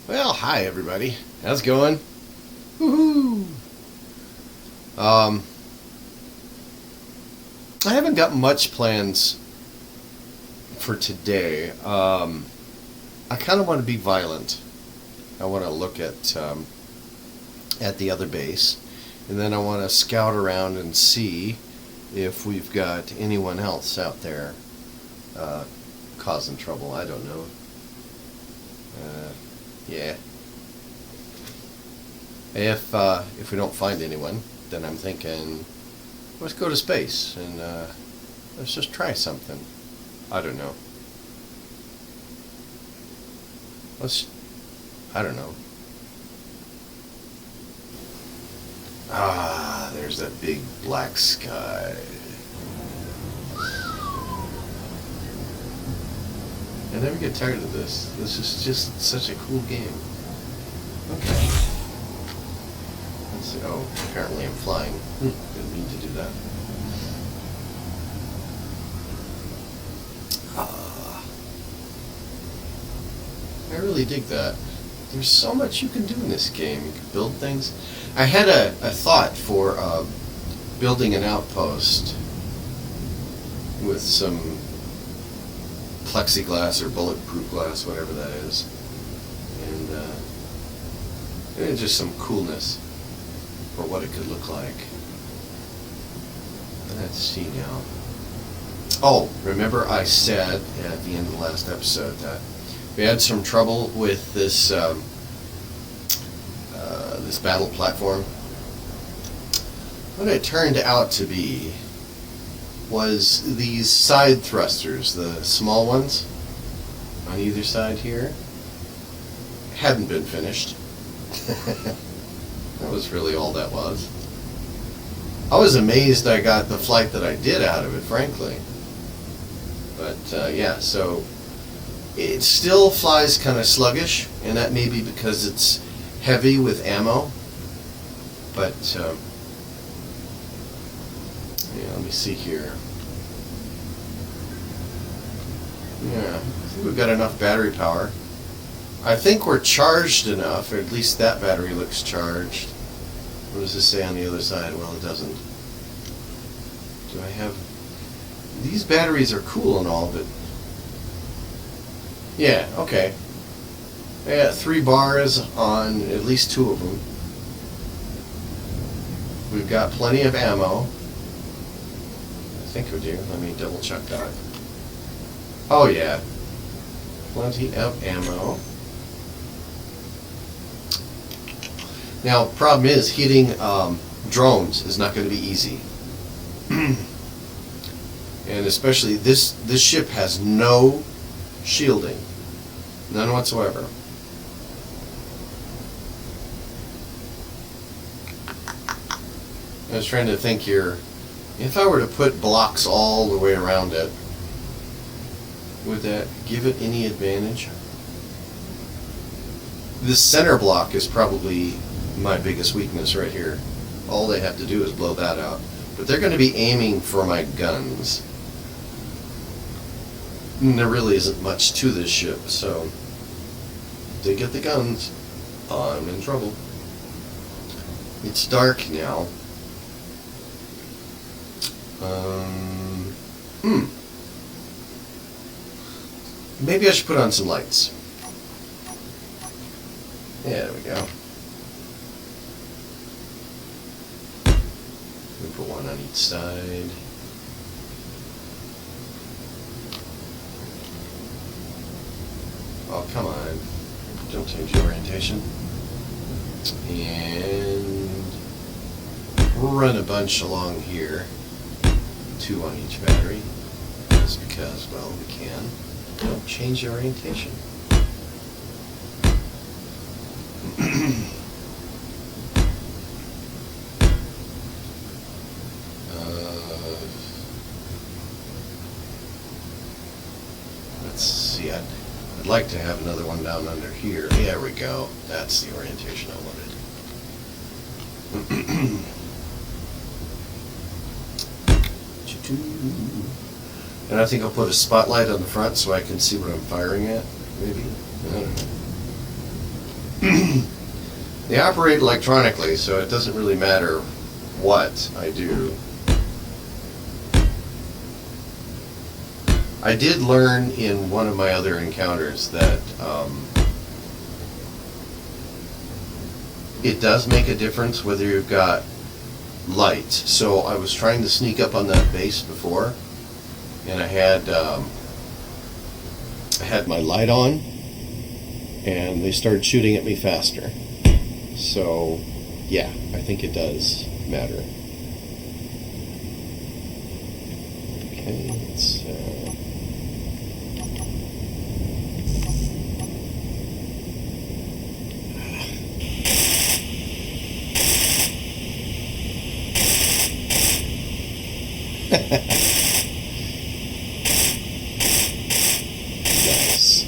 Well, hi everybody. How's it going? Woohoo! I haven't got much plans for today. I kind of want to be violent. I want to look at the other base, and then I want to scout around and see if we've got anyone else out there causing trouble. I don't know. Yeah. If we don't find anyone, then I'm thinking, let's go to space and let's just try something. I don't know. I don't know. Ah, there's that big black sky. I never get tired of this. This is just such a cool game. Okay. Let's see. Oh, apparently I'm flying. Didn't mean to do that. I really dig that. There's so much you can do in this game. You can build things. I had a thought for building an outpost with some plexiglass or bulletproof glass, whatever that is, and just some coolness for what it could look like. Let's see now. Oh, remember I said at the end of the last episode that we had some trouble with this this battle platform. What it turned out to be was these side thrusters, the small ones on either side here, hadn't been finished. That was really all that was. I was amazed I got the flight that I did out of it, frankly. But yeah, so it still flies kind of sluggish, and that may be because it's heavy with ammo. But yeah, let me see here. Yeah, I think we've got enough battery power. I think we're charged enough, or at least that battery looks charged. What does this say on the other side? Well, it doesn't. Do I have... These batteries are cool and all, but... Yeah, okay. I got 3 bars on at least 2 of them. We've got plenty of ammo. I think we do. Let me double check that. Oh yeah. Plenty of ammo. Now, problem is, hitting drones is not going to be easy. And especially, this ship has no shielding. None whatsoever. I was trying to think here, if I were to put blocks all the way around it, would that give it any advantage? This center block is probably my biggest weakness right here. All they have to do is blow that out. But they're going to be aiming for my guns. And there really isn't much to this ship, so if they get the guns, I'm in trouble. It's dark now. Maybe I should put on some lights. Yeah, there we go. We put one on each side. Oh, come on. Don't change the orientation. And run a bunch along here. 2 on each battery. Just because, well, we can. Don't change the orientation. Let's see. I'd like to have another one down under here. There we go. That's the orientation I wanted. And I think I'll put a spotlight on the front so I can see what I'm firing at, maybe. I don't know. They operate electronically, so it doesn't really matter what I do. I did learn in one of my other encounters that it does make a difference whether you've got light. So I was trying to sneak up on that base before, and I had my light on, and they started shooting at me faster. So yeah, I think it does matter. Okay, let's nice.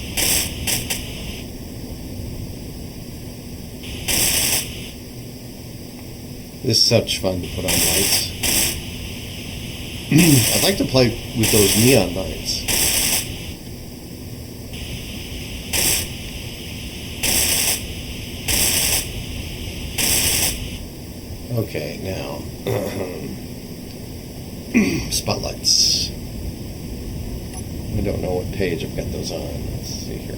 This is such fun to put on lights. I'd like to play with those neon lights. Okay, now spotlights. I don't know what page I've got those on. Let's see here.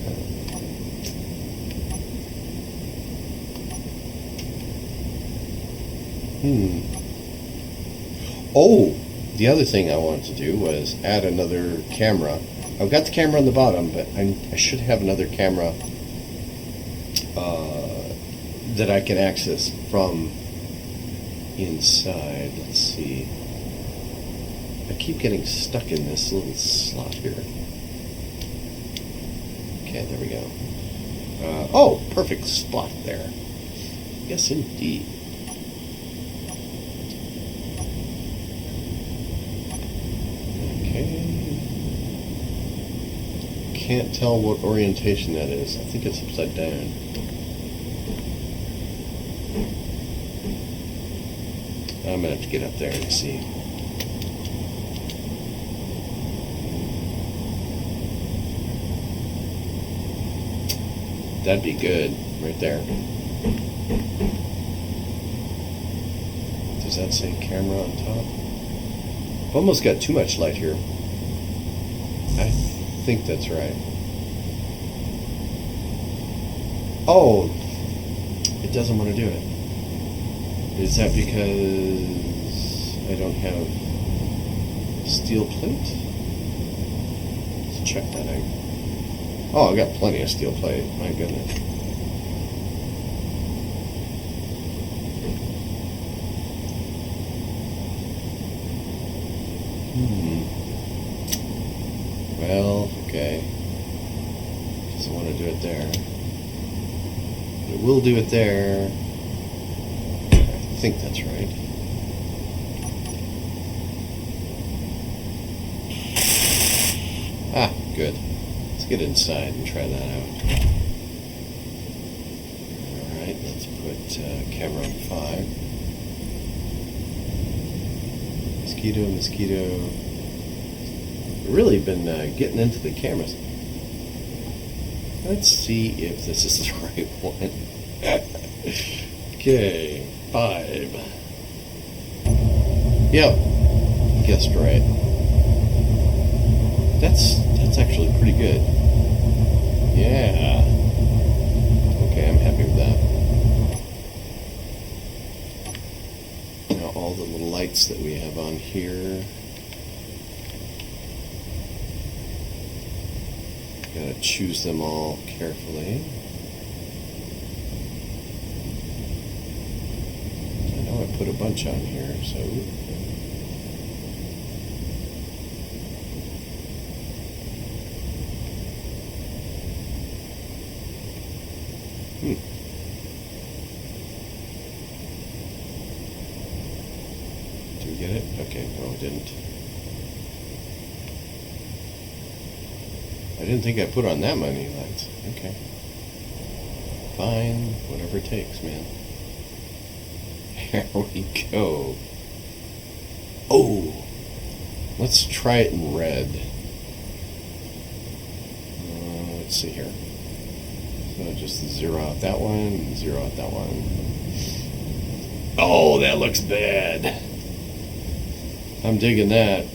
Oh, the other thing I wanted to do was add another camera. I've got the camera on the bottom, but I should have another camera that I can access from inside. Let's see. I keep getting stuck in this little slot here. Okay, there we go. Oh, perfect spot there. Yes, indeed. Can't tell what orientation that is. I think it's upside down. I'm gonna have to get up there and see. That'd be good, right there. Does that say camera on top? I've almost got too much light here. I think that's right. Oh, it doesn't want to do it. Is that because I don't have steel plate? Let's check that out. Oh, I got plenty of steel plate. My goodness. Well, okay. Doesn't want to do it there. But it will do it there. I think that's right. Ah, good. Let's get inside and try that out. Alright, let's put camera on 5. Mosquito. Really been getting into the cameras. Let's see if this is the right one. Okay, 5. Yep, guessed right. That's actually pretty good. Yeah. Okay, I'm happy with that. Now all the little lights that we have on here. Gotta choose them all carefully. I know I put a bunch on here, so. Did we get it? Okay, no, it didn't. I didn't think I put on that many lights. Okay. Fine, whatever it takes, man. Here we go. Oh! Let's try it in red. Let's see here. So just zero out that one, zero out that one. Oh, that looks bad. I'm digging that.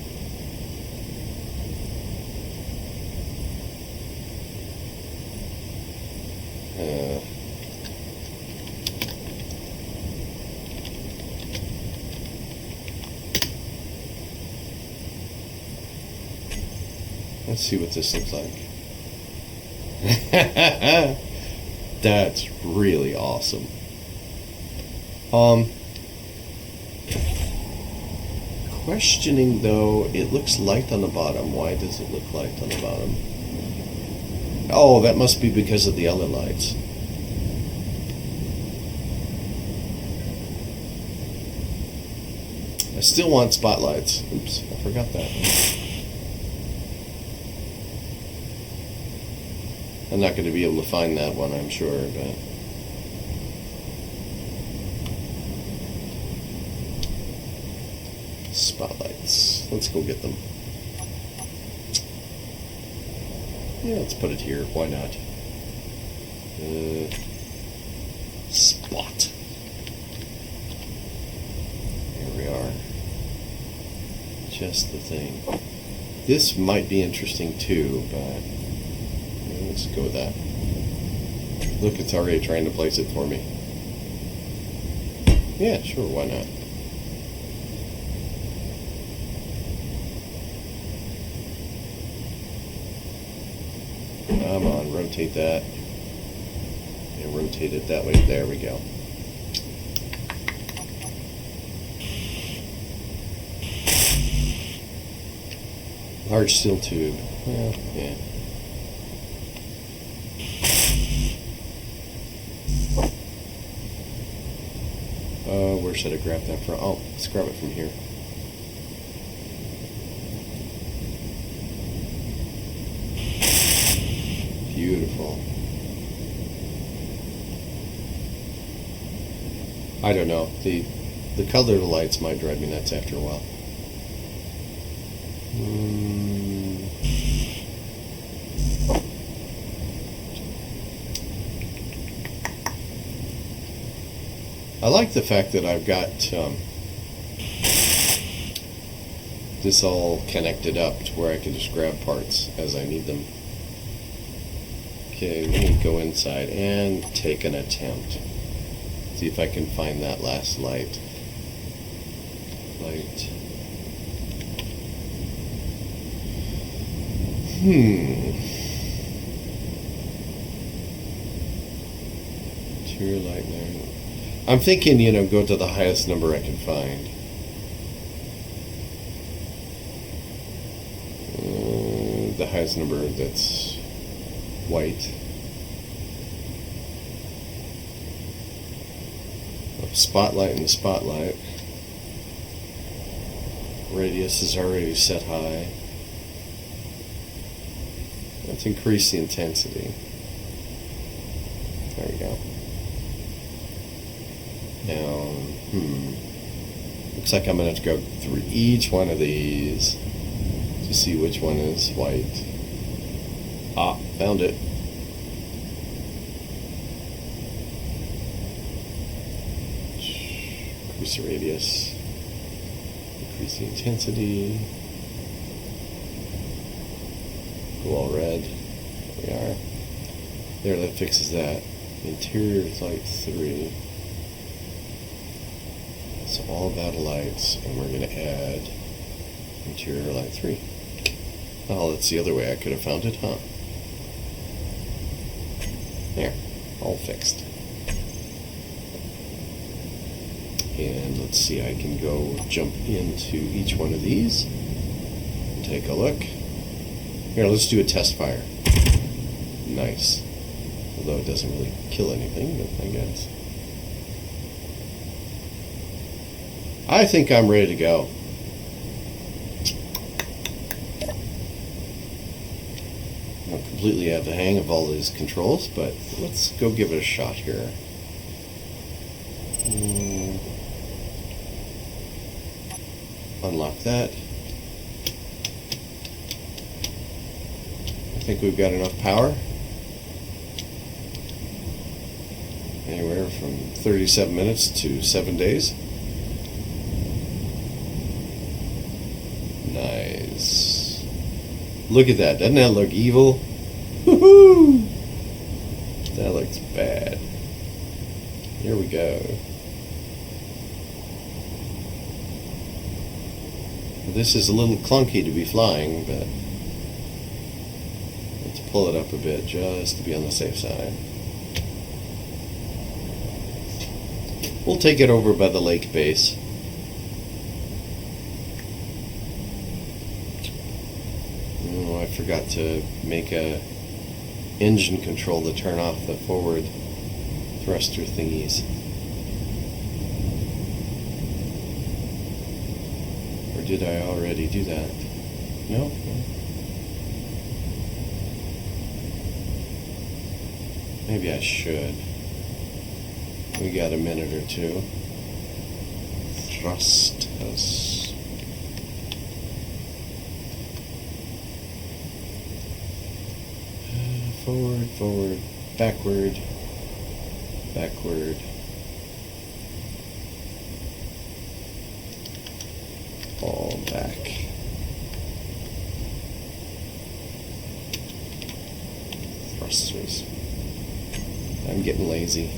Let's see what this looks like. That's really awesome. Questioning though, it looks light on the bottom. Why does it look light on the bottom? Oh, that must be because of the other lights. I still want spotlights. Oops, I forgot that. I'm not going to be able to find that one, I'm sure, but... Spotlights. Let's go get them. Yeah, let's put it here. Why not? Spot. Here we are. Just the thing. This might be interesting too, but let's go with that. Look, it's already trying to place it for me. Yeah, sure, why not? Come on, rotate that. And rotate it that way. There we go. Large steel tube. Well, yeah. Where should I grab that from? Oh, let's grab it from here. Beautiful. I don't know. The color of the lights might drive me nuts after a while. I like the fact that I've got this all connected up to where I can just grab parts as I need them. Okay, let me go inside and take an attempt. See if I can find that last light. Interior light there. I'm thinking, go to the highest number I can find. The highest number that's white. Spotlight and the spotlight. Radius is already set high. Let's increase the intensity. There we go. Now, looks like I'm going to have to go through each one of these to see which one is white. Ah, found it. Increase the radius. Increase the intensity. Go all red. There we are. There, that fixes that. Interior light 3. It's all about lights, and we're going to add interior light 3. Oh, that's the other way I could have found it, huh? There, all fixed. And let's see, I can go jump into each one of these and take a look. Here, let's do a test fire. Nice. Although it doesn't really kill anything, but I guess. I think I'm ready to go. I don't completely have the hang of all these controls, but let's go give it a shot here. Unlock that. I think we've got enough power. Anywhere from 37 minutes to 7 days. Nice. Look at that. Doesn't that look evil? Woohoo! That looks bad. Here we go. This is a little clunky to be flying, but let's pull it up a bit just to be on the safe side. We'll take it over by the lake base. Oh, I forgot to make a engine control to turn off the forward thruster thingies. Or did I already do that? No? Maybe I should. We got a minute or two. Thrusters. Forward, forward, backward, backward. Fall back. Thrusters. I'm getting lazy.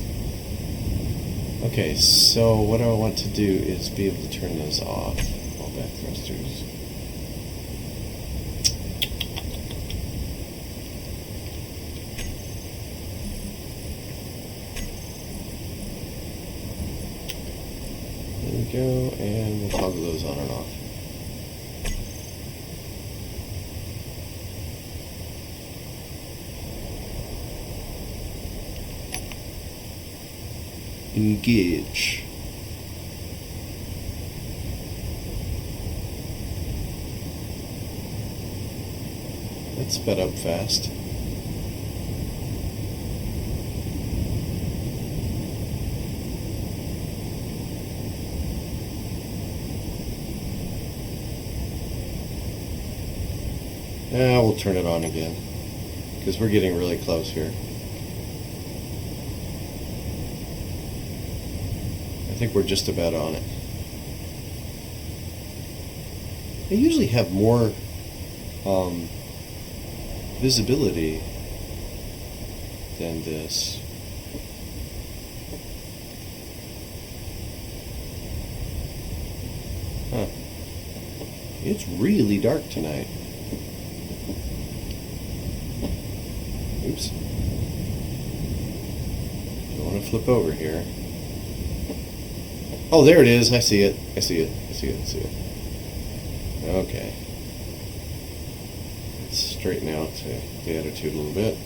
Okay, so what I want to do is be able to turn those off. All back thrusters. There we go, and we'll toggle those on and off. Engage. That sped up fast. We'll turn it on again because we're getting really close here. I think we're just about on it. They usually have more visibility than this. Huh. It's really dark tonight. Oops. Don't want to flip over here. Oh, there it is. I see it. I see it. I see it. I see it. Okay. Let's straighten out the attitude a little bit.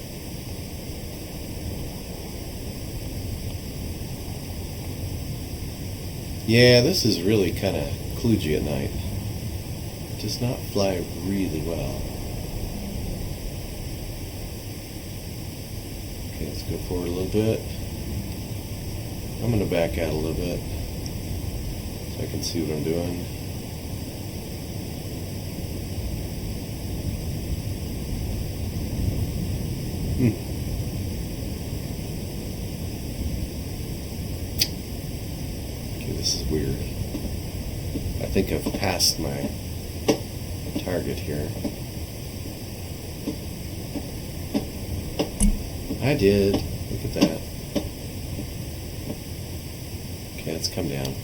Yeah, this is really kind of kludgy at night. It does not fly really well. Okay, let's go forward a little bit. I'm going to back out a little bit so I can see what I'm doing. Okay, this is weird. I think I've passed my target here. I did. Look at that. Okay, let's come down.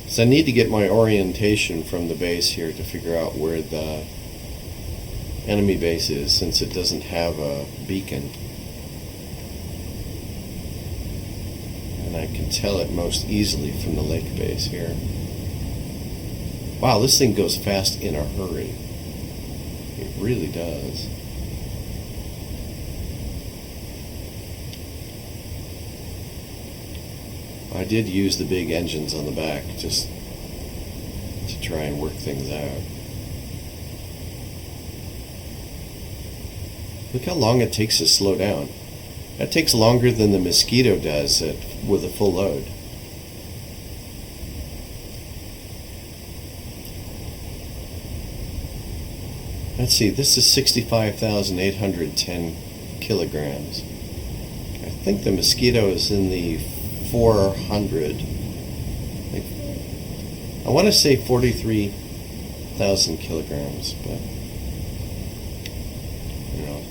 So I need to get my orientation from the base here to figure out where the enemy base is, since it doesn't have a beacon. And I can tell it most easily from the lake base here. Wow, this thing goes fast in a hurry. It really does. I did use the big engines on the back just to try and work things out. Look how long it takes to slow down. That takes longer than the Mosquito does with a full load. Let's see, this is 65,810 kilograms. I think the mosquito is in the 400. I want to say 43,000 kilograms, but you know,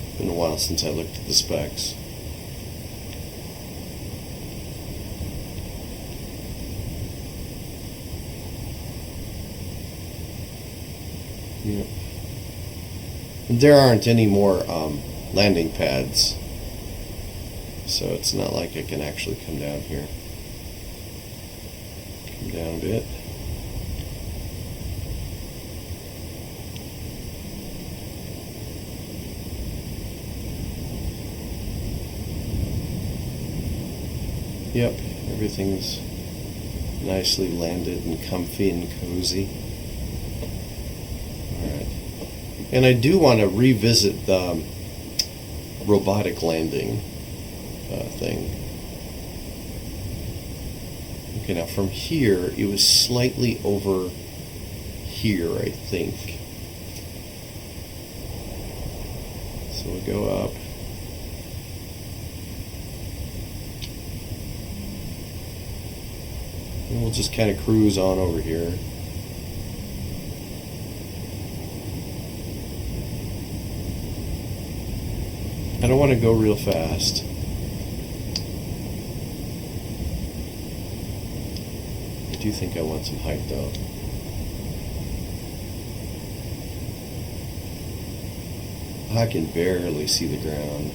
it's been a while since I looked at the specs. Yeah. And there aren't any more landing pads, so it's not like I can actually come down here. Come down a bit. Yep, everything's nicely landed and comfy and cozy. Alright. And I do want to revisit the robotic landing thing. Okay, now from here, it was slightly over here, I think. So we'll go up. And we'll just kind of cruise on over here. I don't want to go real fast. I do think I want some height though. I can barely see the ground.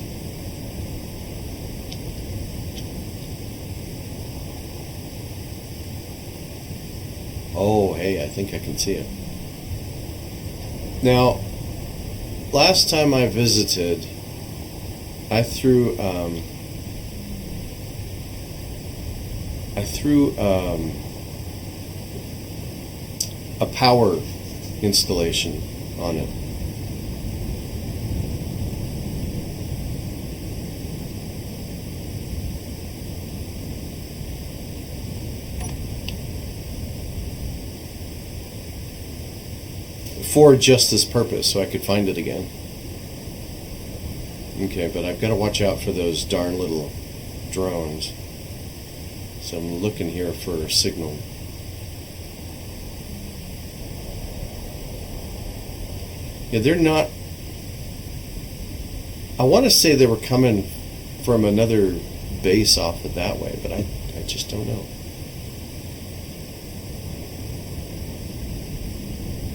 Oh, hey, I think I can see it. Now, last time I visited, I threw a power installation on it. For just this purpose, so I could find it again. Okay, but I've got to watch out for those darn little drones. So I'm looking here for a signal. Yeah, they're not... I want to say they were coming from another base off of that way, but I just don't know.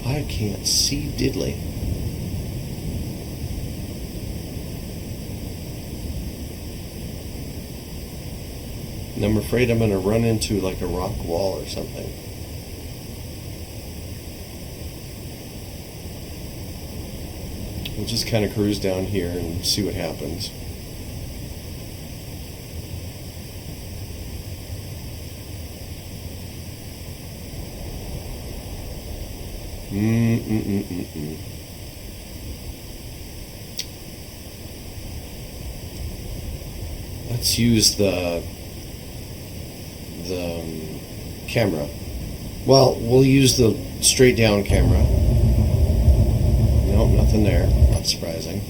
I can't see diddly. And I'm afraid I'm going to run into like a rock wall or something. We'll just kind of cruise down here and see what happens. Let's use the camera. Well, we'll use the straight down camera. Nope, nothing there. Not surprising.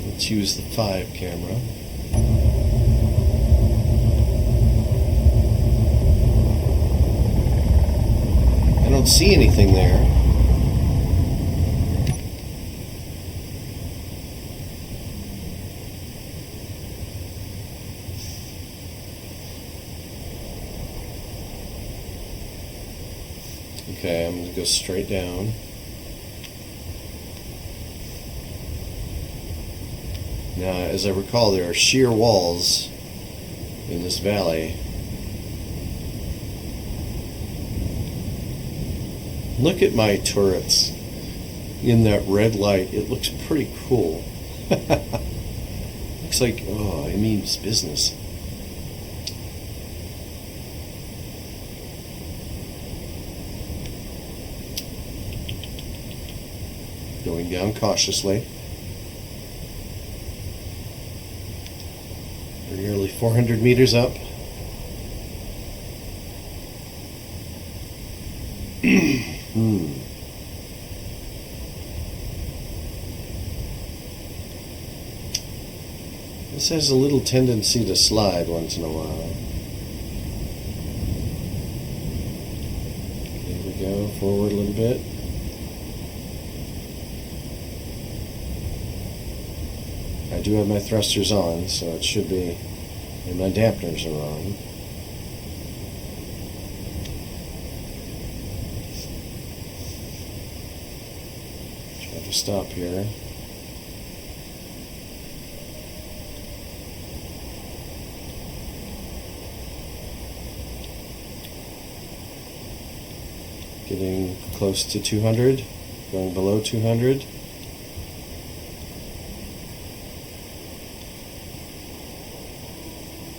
Let's use the 5 camera. I don't see anything there. Okay, I'm going to go straight down. Now, as I recall, there are sheer walls in this valley. Look at my turrets in that red light. It looks pretty cool. Looks like, oh, I mean, it's business. Going down cautiously. We're nearly 400 meters up. This has a little tendency to slide once in a while. There we go, forward a little bit. I do have my thrusters on, so it should be, and my dampeners are on. Try to stop here. Getting close to 200, going below 200.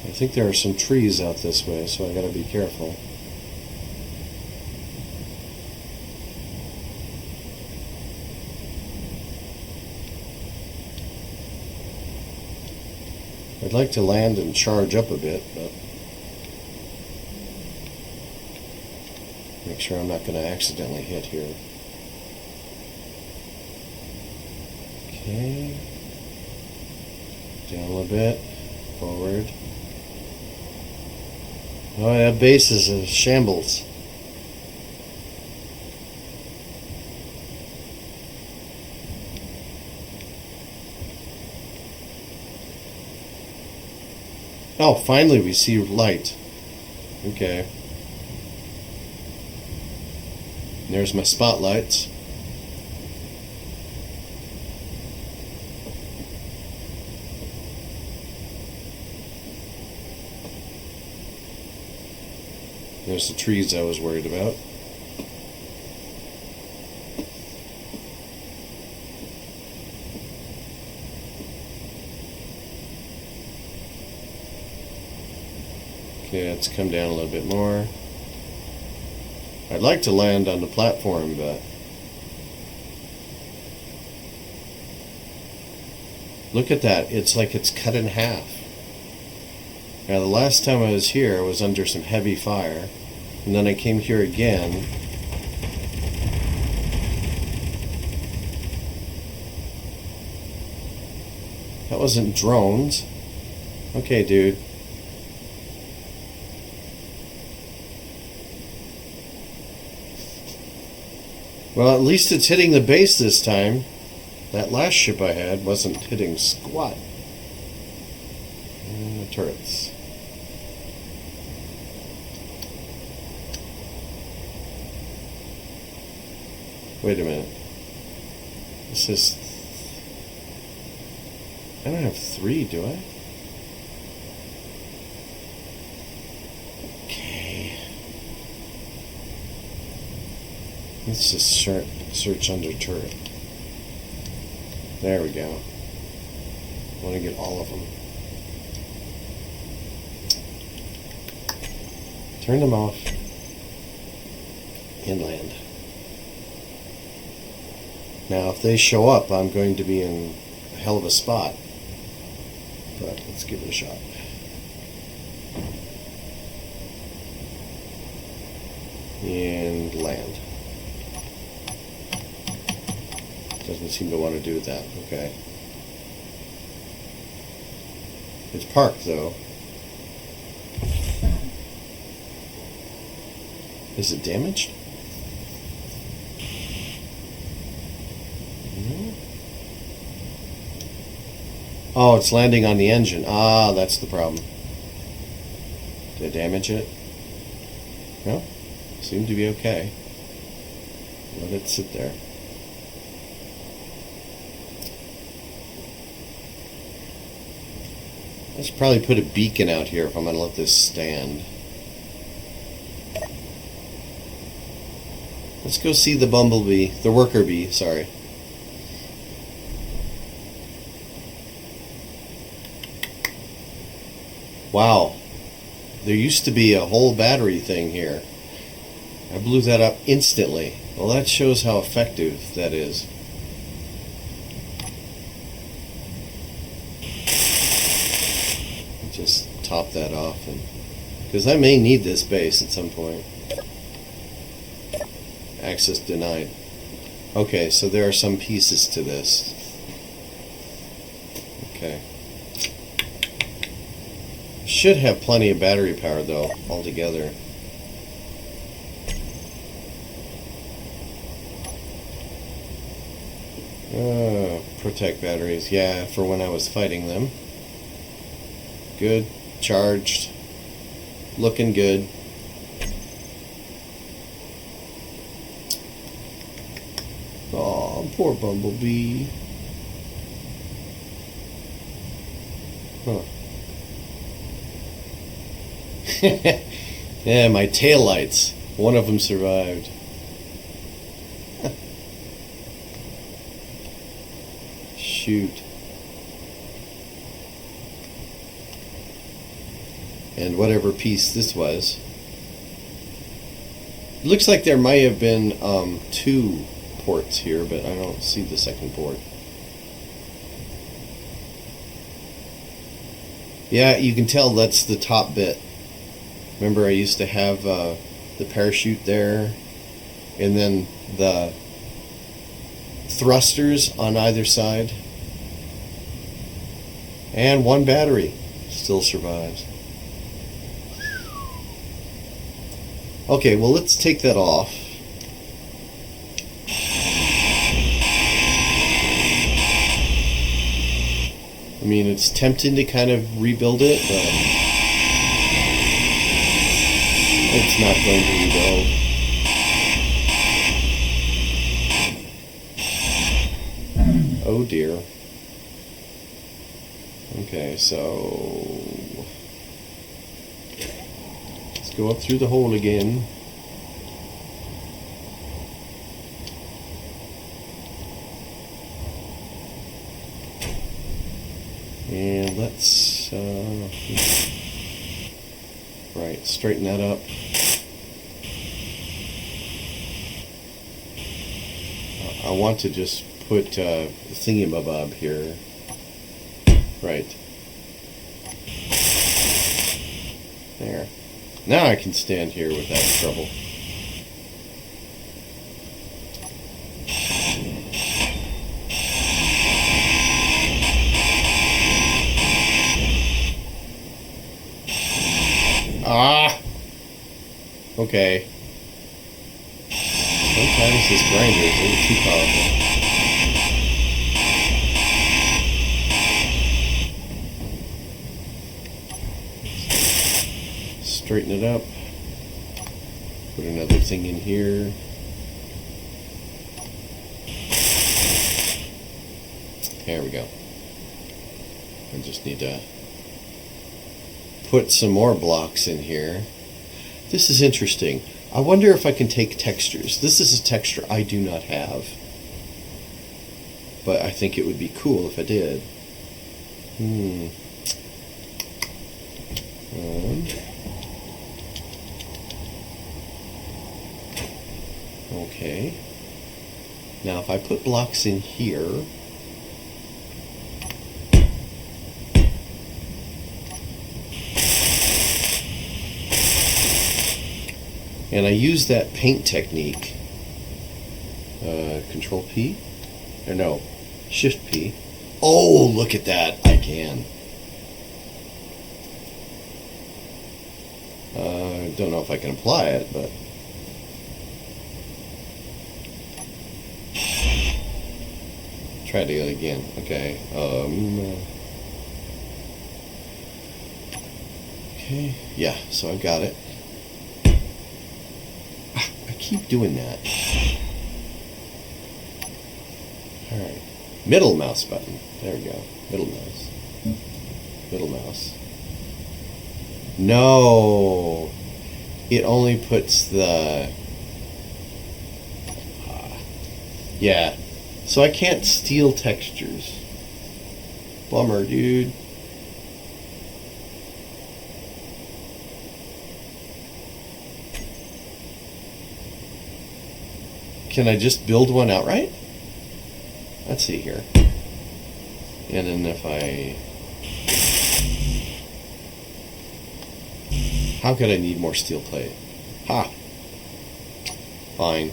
I think there are some trees out this way, so I gotta be careful. I'd like to land and charge up a bit, but make sure I'm not going to accidentally hit here. Okay. Down a little bit. Forward. Oh, that base is a shambles. Oh, finally we see light. Okay. There's my spotlights. There's the trees I was worried about. Okay, let's come down a little bit more. I'd like to land on the platform, but look at that. It's like it's cut in half. Now, the last time I was here, I was under some heavy fire, and then I came here again. That wasn't drones. Okay, dude. Well, at least it's hitting the base this time. That last ship I had wasn't hitting squat. And the turrets. Wait a minute. This is... I don't have 3, do I? Okay. Let's just search under turret. There we go. I want to get all of them. Turn them off. Inland. Now, if they show up, I'm going to be in a hell of a spot. But let's give it a shot. And land. Doesn't seem to want to do that. Okay. It's parked, though. Is it damaged? No. Oh, it's landing on the engine. Ah, that's the problem. Did I damage it? No. Seemed to be okay. Let it sit there. I should probably put a beacon out here if I'm going to let this stand. Let's go see the bumblebee, the worker bee, sorry. Wow, there used to be a whole battery thing here. I blew that up instantly. Well, that shows how effective that is. Just top that off, and because I may need this base at some point. Access denied. Okay, so there are some pieces to this. Okay. should have plenty of battery power though, altogether. Protect batteries, yeah, for when I was fighting them. Good, charged, looking good. Aw, poor Bumblebee. Huh. Yeah, my taillights. One of them survived. Shoot. And whatever piece this was. It looks like there might have been 2 ports here, but I don't see the second port. Yeah, you can tell that's the top bit. Remember, I used to have the parachute there, and then the thrusters on either side. And 1 battery still survives. Okay, well, let's take that off. I mean, it's tempting to kind of rebuild it, but it's not going to rebuild. Oh dear. Okay, so let's go up through the hole again. And let's right, straighten that up. I want to just put thingy-mabob here. Right. There. Now I can stand here without trouble. Ah! Okay. Sometimes this grinder is a little too powerful. Straighten it up. Put another thing in here. There we go. I just need to put some more blocks in here. This is interesting. I wonder if I can take textures. This is a texture I do not have, but I think it would be cool if I did. Okay. Now if I put blocks in here, and I use that paint technique, Control P, or no, Shift P. Oh, look at that, I can. Don't know if I can apply it, but try to do it again. Okay. Okay. Yeah. So I've got it. I keep doing that. All right. Middle mouse button. There we go. Middle mouse. Middle mouse. No. It only puts the. Yeah. So I can't steal textures. Bummer, dude. Can I just build one outright? Let's see here. And then if I... How could I need more steel plate? Ha! Fine.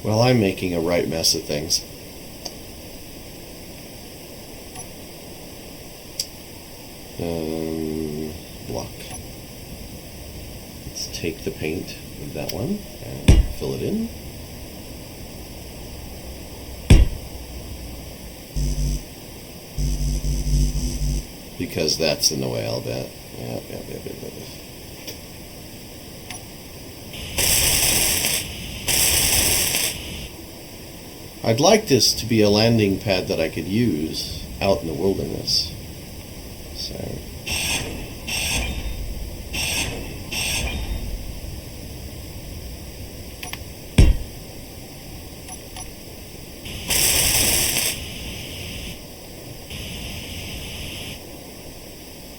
Well, I'm making a right mess of things. Block. Let's take the paint of that one and fill it in. Because that's in the way, I'll bet. Yeah. I'd like this to be a landing pad that I could use out in the wilderness. So.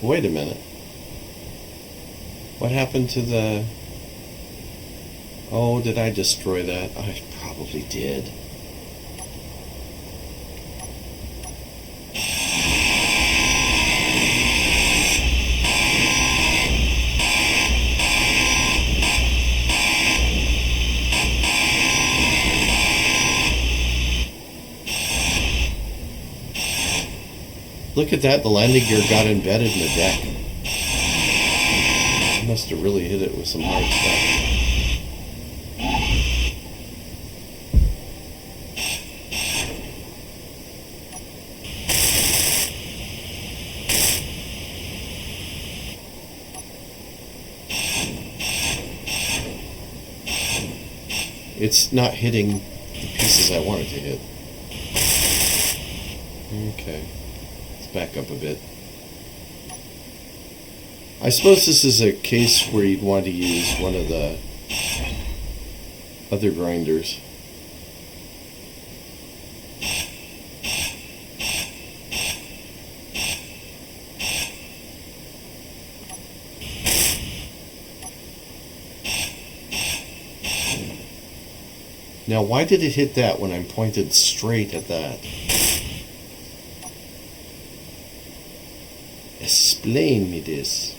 Wait a minute. What happened to the... Oh, did I destroy that? I probably did. Look at that, the landing gear got embedded in the deck. I must have really hit it with some hard stuff. It's not hitting the pieces I want it to hit. Okay. Back up a bit. I suppose this is a case where you'd want to use one of the other grinders. Now, why did it hit that when I'm pointed straight at that? Explain me this.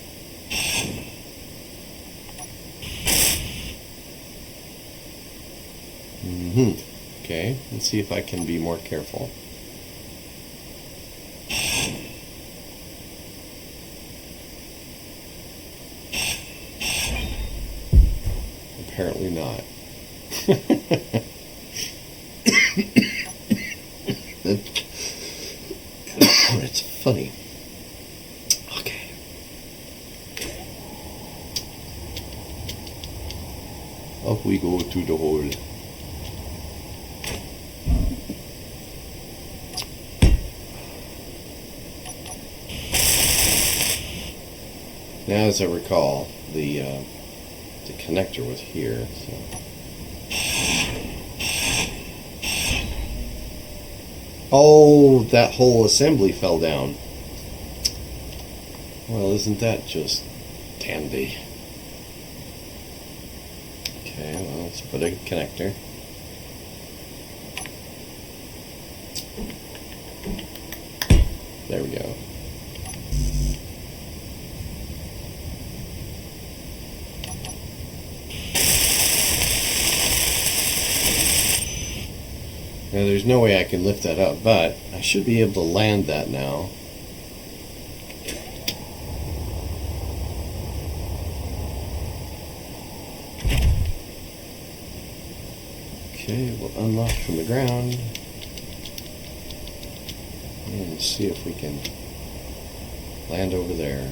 Okay, let's see if I can be more careful. Apparently not. It's funny. Up we go to the hole. Now, as I recall, the connector was here. So. Oh, that whole assembly fell down. Well, isn't that just dandy? Okay, well, let's put a connector. There we go. Now, there's no way I can lift that up, but I should be able to land that now. Okay, we'll unlock from the ground and see if we can land over there.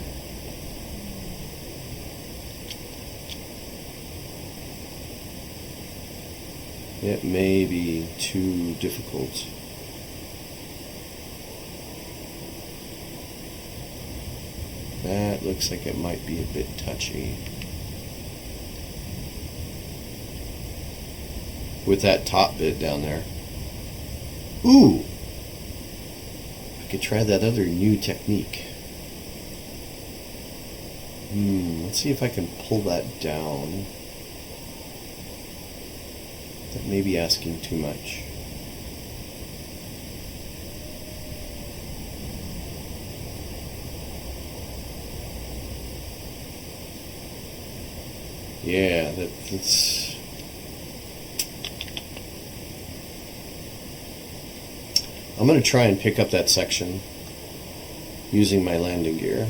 It may be too difficult. That looks like it might be a bit touchy. With that top bit down there. Ooh! I could try that other new technique. Let's see if I can pull that down. That may be asking too much. Yeah, that's... I'm going to try and pick up that section using my landing gear.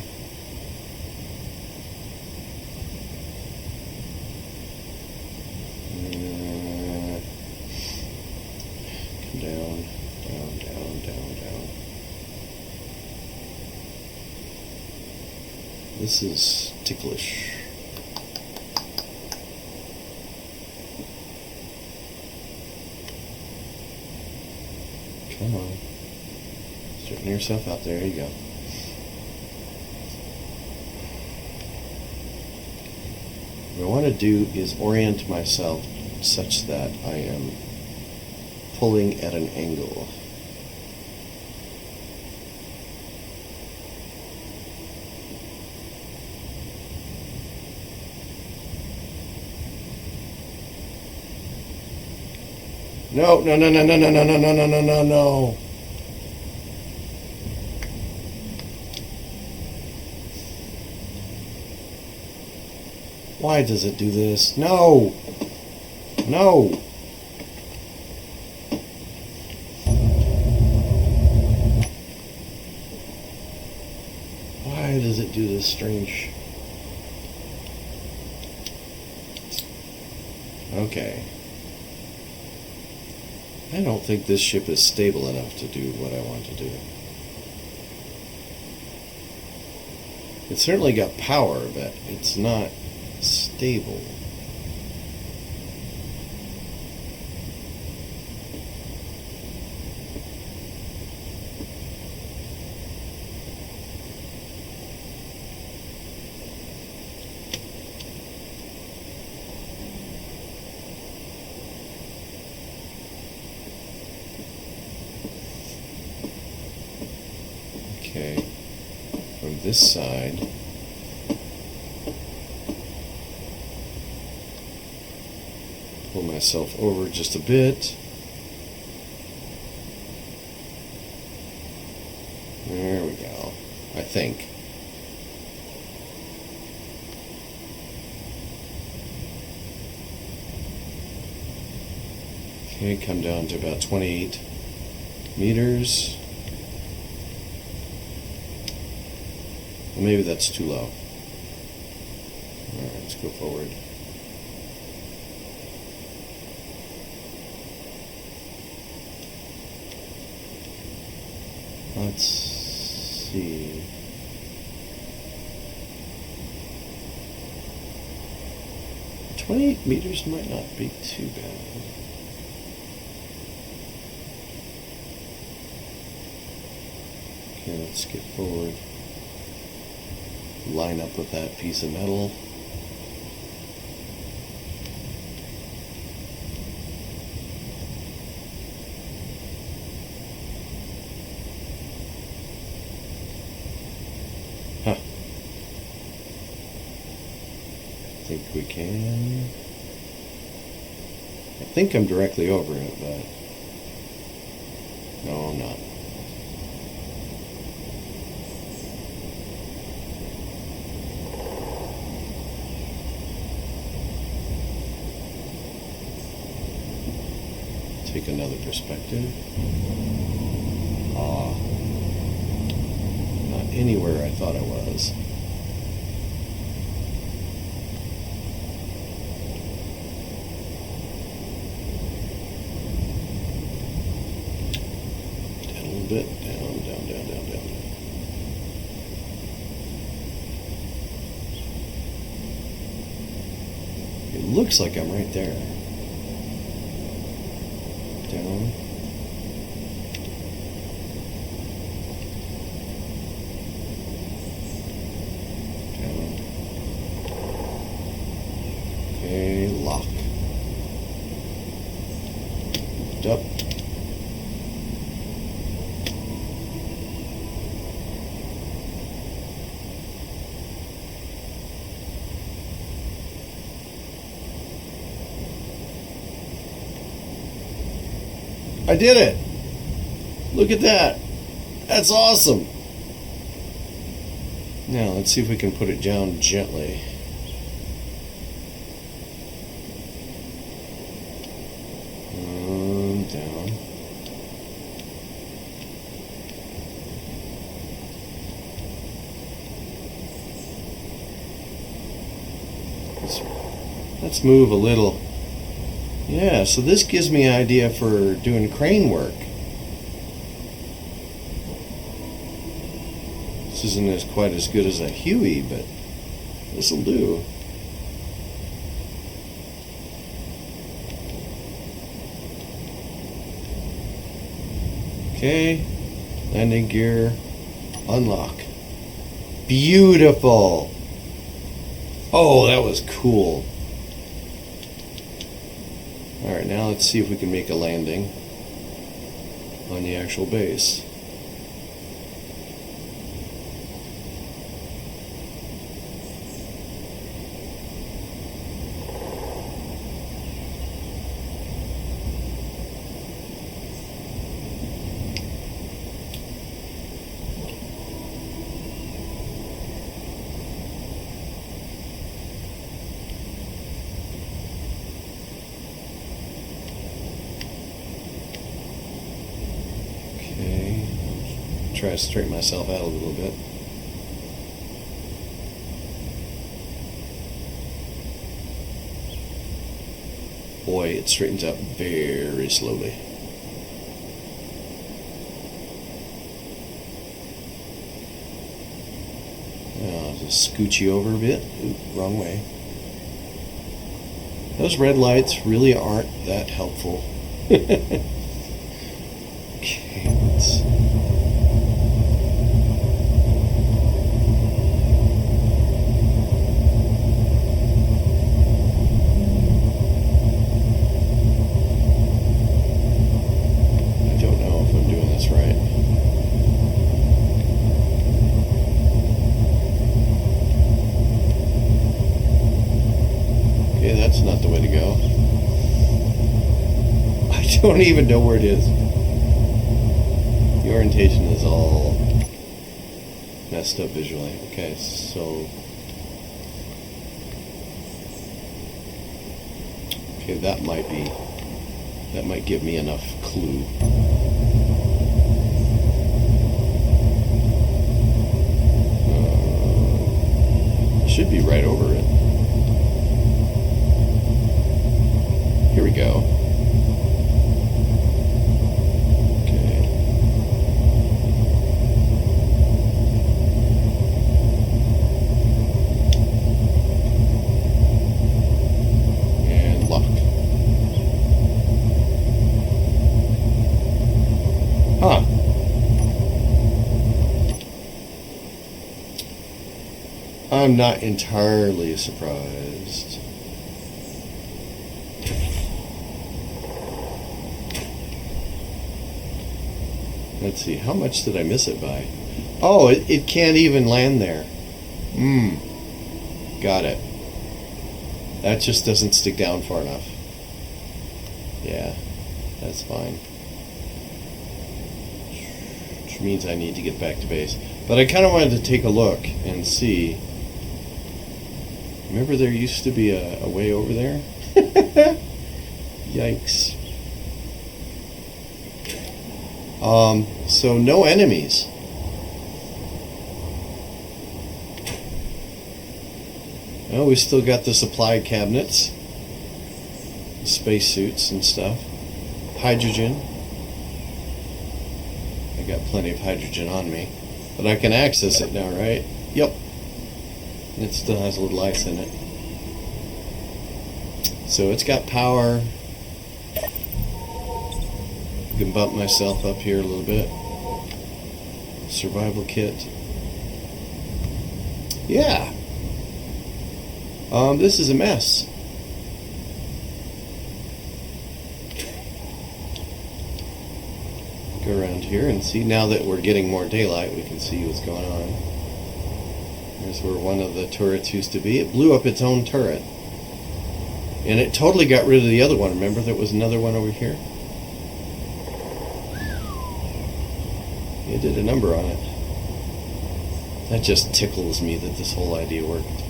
Come down, down, down, down, down. This is ticklish. Come on. Straighten yourself out. There you go. What I want to do is orient myself such that I am pulling at an angle. No, no, no, no, no, no, no, no, no, no, no, no, no. Why does it do this? No! No! Why does it do this strange? Okay. I don't think this ship is stable enough to do what I want to do. It's certainly got power, but it's not stable. Okay, from this side, pull myself over just a bit. There we go, I think. Okay, come down to about 28 meters. Well, maybe that's too low. Alright, let's go forward. Let's see. $28 meters might not be too bad. Okay, let's get forward. Line up with that piece of metal. Huh. I think we can. I think I'm directly over it, but no, I'm not. Take another perspective. Ah, not anywhere I thought I was. Down a little bit. Down, down, down, down, down. It looks like I'm right there. Down. Down. Okay, lock. Up. I did it! Look at that! That's awesome! Now, let's see if we can put it down gently. Down. Let's move a little. Yeah, so this gives me an idea for doing crane work. This isn't quite as good as a Huey, but this'll do. Okay, landing gear, unlock. Beautiful. Oh, that was cool. Alright, now let's see if we can make a landing on the actual base. Try to straighten myself out a little bit. Boy, it straightens out very slowly. I'll just scooch you over a bit. Ooh, wrong way. Those red lights really aren't that helpful. Okay, let's... That's not the way to go. I don't even know where it is. The orientation is all messed up visually. Okay, so... Okay, that might give me enough clue. Should be right over it. Here we go. Okay. And lock. Huh. I'm not entirely surprised. Let's see, how much did I miss it by? Oh, it can't even land there. Got it. That just doesn't stick down far enough. Yeah, that's fine. Which means I need to get back to base. But I kind of wanted to take a look and see. Remember there used to be a way over there? Yikes. So no enemies. Well, we still got the supply cabinets, spacesuits and stuff. Hydrogen. I got plenty of hydrogen on me. But I can access it now, right? Yep. It still has a little ice in it. So it's got power. I can bump myself up here a little bit. Survival kit. Yeah. This is a mess. Go around here and see. Now that we're getting more daylight, we can see what's going on. Here's where one of the turrets used to be. It blew up its own turret. And it totally got rid of the other one. Remember there was another one over here? It did a number on it. That just tickles me that this whole idea worked.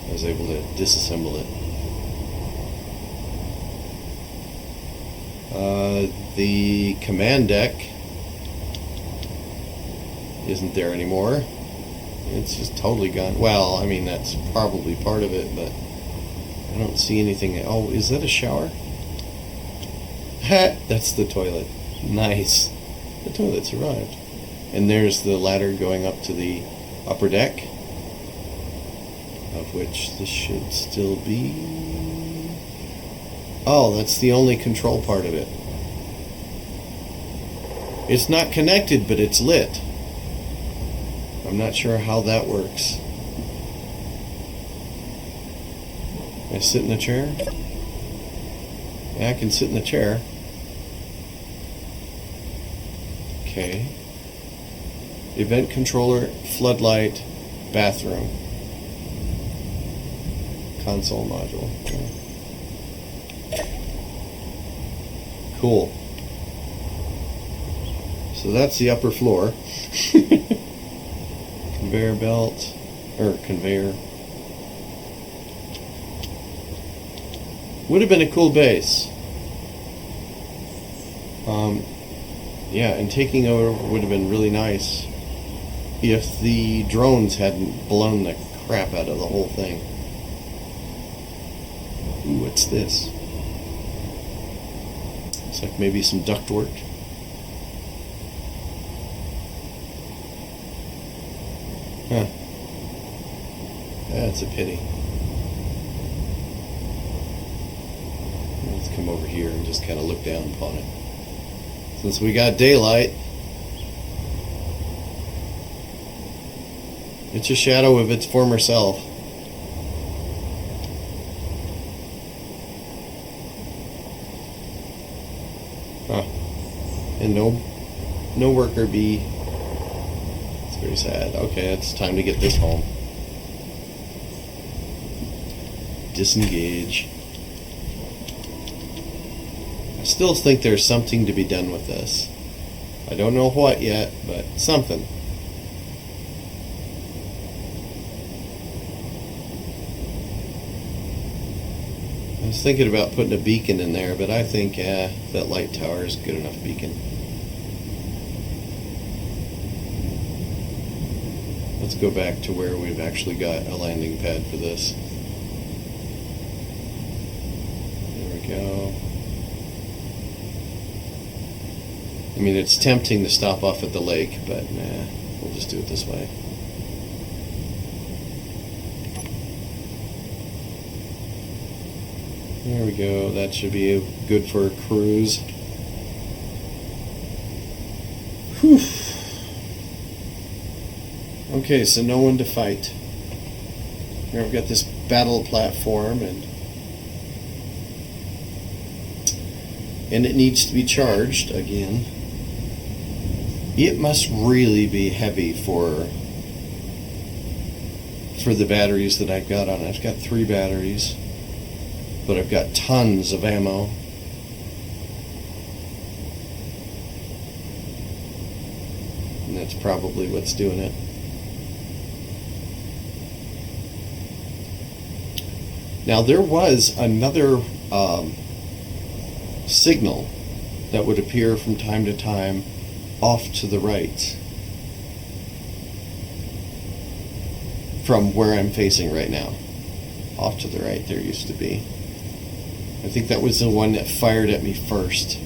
I was able to disassemble it. The command deck isn't there anymore. It's just totally gone. Well, I mean, that's probably part of it, but I don't see anything. Oh, is that a shower? Ha! That's the toilet. Nice. The toilet's arrived. And there's the ladder going up to the upper deck, of which this should still be... Oh, that's the only control part of it. It's not connected, but it's lit. I'm not sure how that works. Can I sit in the chair? Yeah, I can sit in the chair. Okay. Event controller, floodlight, bathroom. Console module. Cool. So that's the upper floor. Conveyor belt, or conveyor. Would have been a cool base. Yeah, and taking over would have been really nice if the drones hadn't blown the crap out of the whole thing. Ooh, what's this? Looks like maybe some ductwork. Huh. That's a pity. Let's come over here and just kind of look down upon it. Since we got daylight, it's a shadow of its former self. Huh. And no worker bee. It's very sad. Okay, it's time to get this home. Disengage. I still think there's something to be done with this. I don't know what yet, but something. I was thinking about putting a beacon in there, but I think that light tower is a good enough beacon. Let's go back to where we've actually got a landing pad for this. There we go. I mean, it's tempting to stop off at the lake, but nah, we'll just do it this way. There we go. That should be good for a cruise. Whew. Okay, so no one to fight. Here I've got this battle platform, and it needs to be charged again. It must really be heavy for the batteries that I've got on it. I've got 3 batteries, but I've got tons of ammo. And that's probably what's doing it. Now there was another signal that would appear from time to time off to the right from where I'm facing right now. Off to the right there used to be. I think that was the one that fired at me first.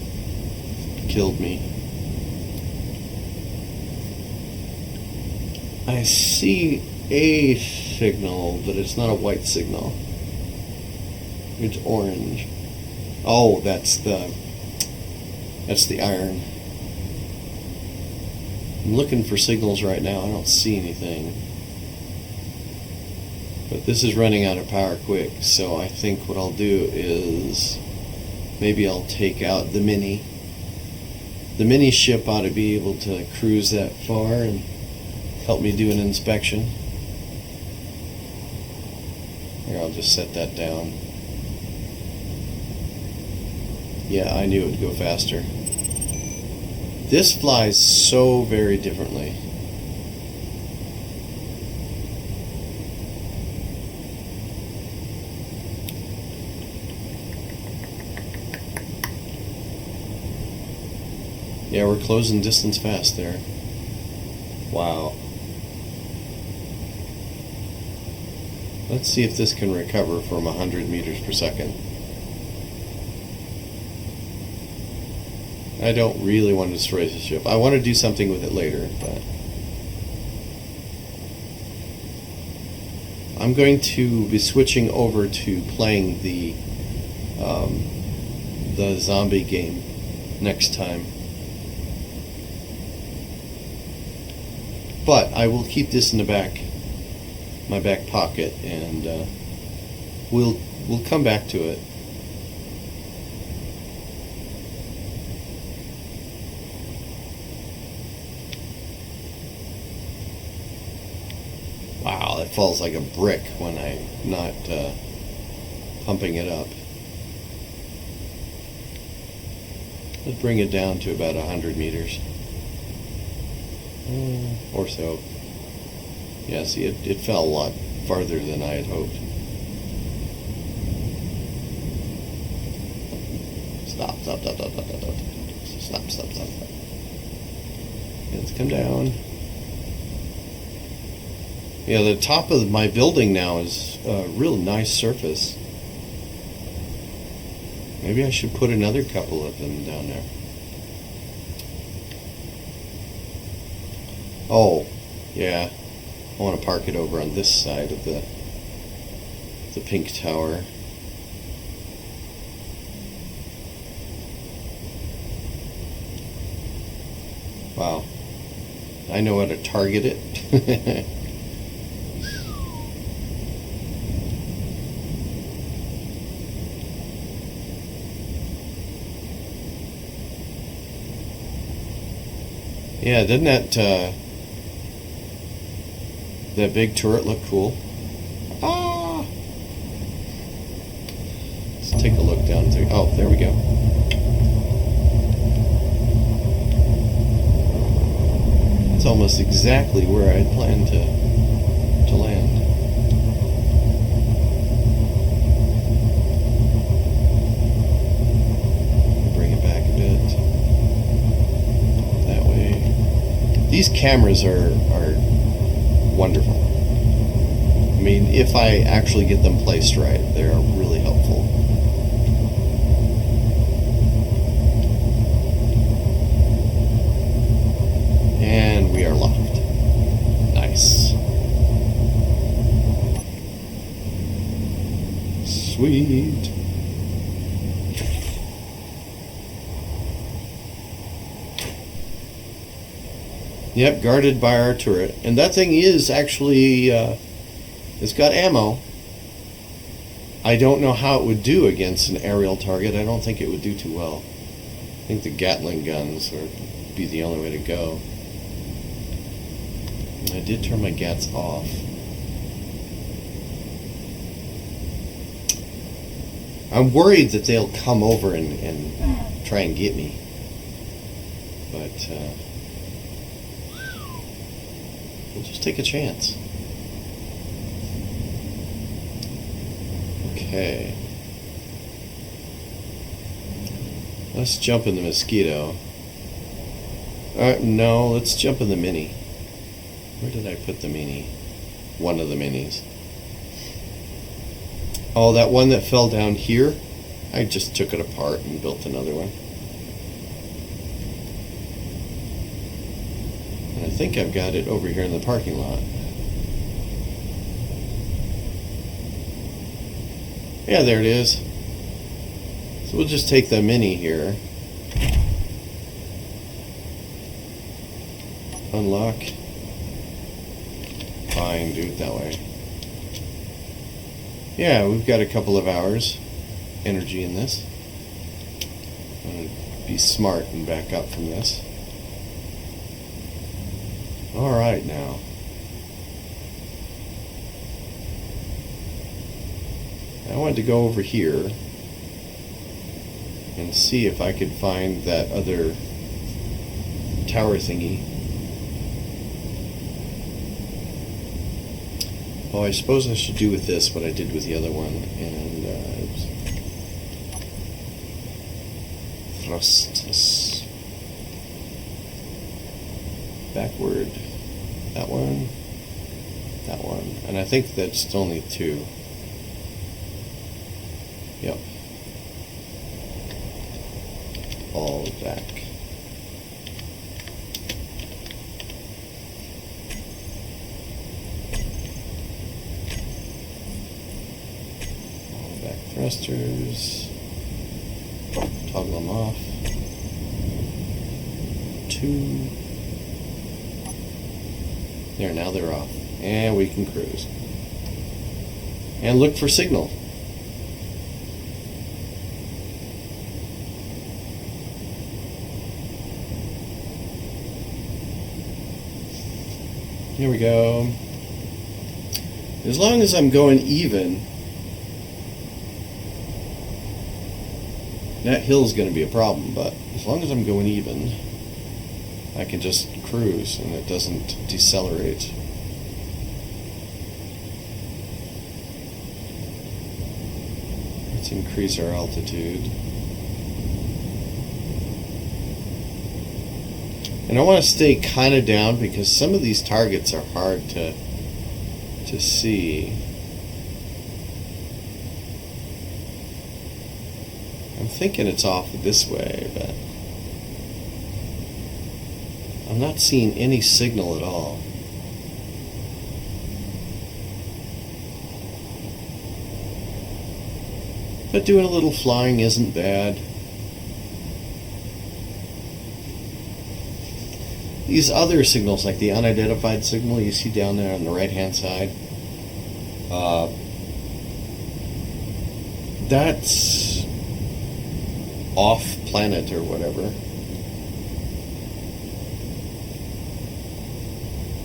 Killed me. I see a signal, but it's not a white signal. It's orange. Oh, that's the iron. I'm looking for signals right now. I don't see anything. But this is running out of power quick, so I think what I'll do is maybe I'll take out the mini. The mini ship ought to be able to cruise that far and help me do an inspection. Here, I'll just set that down. Yeah, I knew it would go faster. This flies so very differently. Yeah, we're closing distance fast there. Wow. Let's see if this can recover from 100 meters per second. I don't really want to destroy the ship. I want to do something with it later, but I'm going to be switching over to playing the zombie game next time. But I will keep this in my back pocket, and we'll come back to it. Wow, it falls like a brick when I'm not pumping it up. Let's bring it down to about 100 meters. Or so. Yeah, see, it fell a lot farther than I had hoped. Stop. Let's come down. Yeah, the top of my building now is a real nice surface. Maybe I should put another couple of them down there. Oh, yeah. I want to park it over on this side of the pink tower. Wow. I know how to target it. Yeah, doesn't that big turret look cool? Ah! Let's take a look down through. Oh, there we go. It's almost exactly where I had planned to land. Bring it back a bit. That way. These cameras are wonderful. I mean, if I actually get them placed right, they're really helpful. And we are locked. Nice. Sweet. Yep, guarded by our turret. And that thing is actually, it's got ammo. I don't know how it would do against an aerial target. I don't think it would do too well. I think the Gatling guns would be the only way to go. I did turn my Gats off. I'm worried that they'll come over and try and get me. But, we'll just take a chance. Okay. Let's jump in the Mosquito. No, let's jump in the Mini. Where did I put the Mini? One of the Minis. Oh, that one that fell down here? I just took it apart and built another one. And I think I've got it over here in the parking lot. Yeah, there it is. So we'll just take the Mini here. Unlock. Fine, do it that way. Yeah, we've got a couple of hours energy in this. I'm going to be smart and back up from this. Alright now. I wanted to go over here and see if I could find that other tower thingy. Oh, I suppose I should do with this what I did with the other one, and thrust backward. That one. That one. And I think that's only 2. Yep. All back. All back thrusters. Toggle them off. 2. There, now they're off. And we can cruise. And look for signal. Here we go. As long as I'm going even, that hill's going to be a problem, but as long as I'm going even, I can just cruise and it doesn't decelerate. Let's increase our altitude. And I want to stay kind of down because some of these targets are hard to see. I'm thinking it's off this way, but I'm not seeing any signal at all. But doing a little flying isn't bad. These other signals, like the unidentified signal you see down there on the right-hand side, that's off-planet or whatever.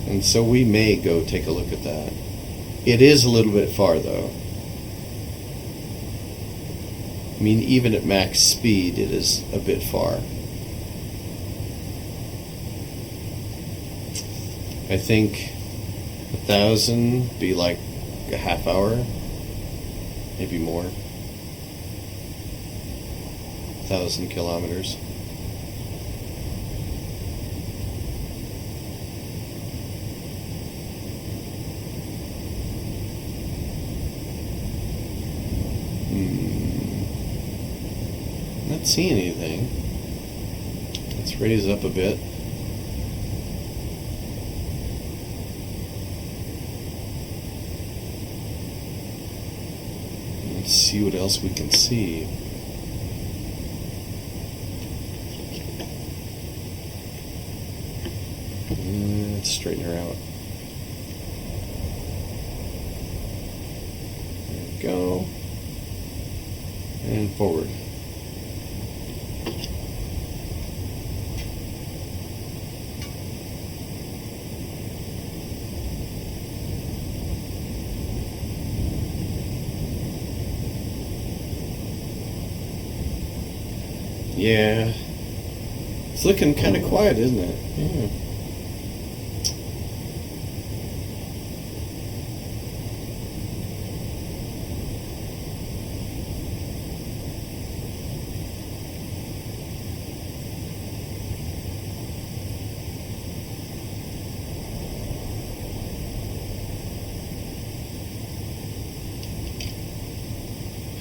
And so we may go take a look at that. It is a little bit far, though. I mean, even at max speed, it is a bit far. I think 1,000 be like a half hour, maybe more. 1,000 kilometers. Not seeing anything. Let's raise up a bit. Let's see what else we can see. Let's straighten her out. There we go. And forward. Yeah, it's looking kind of quiet, isn't it? Yeah.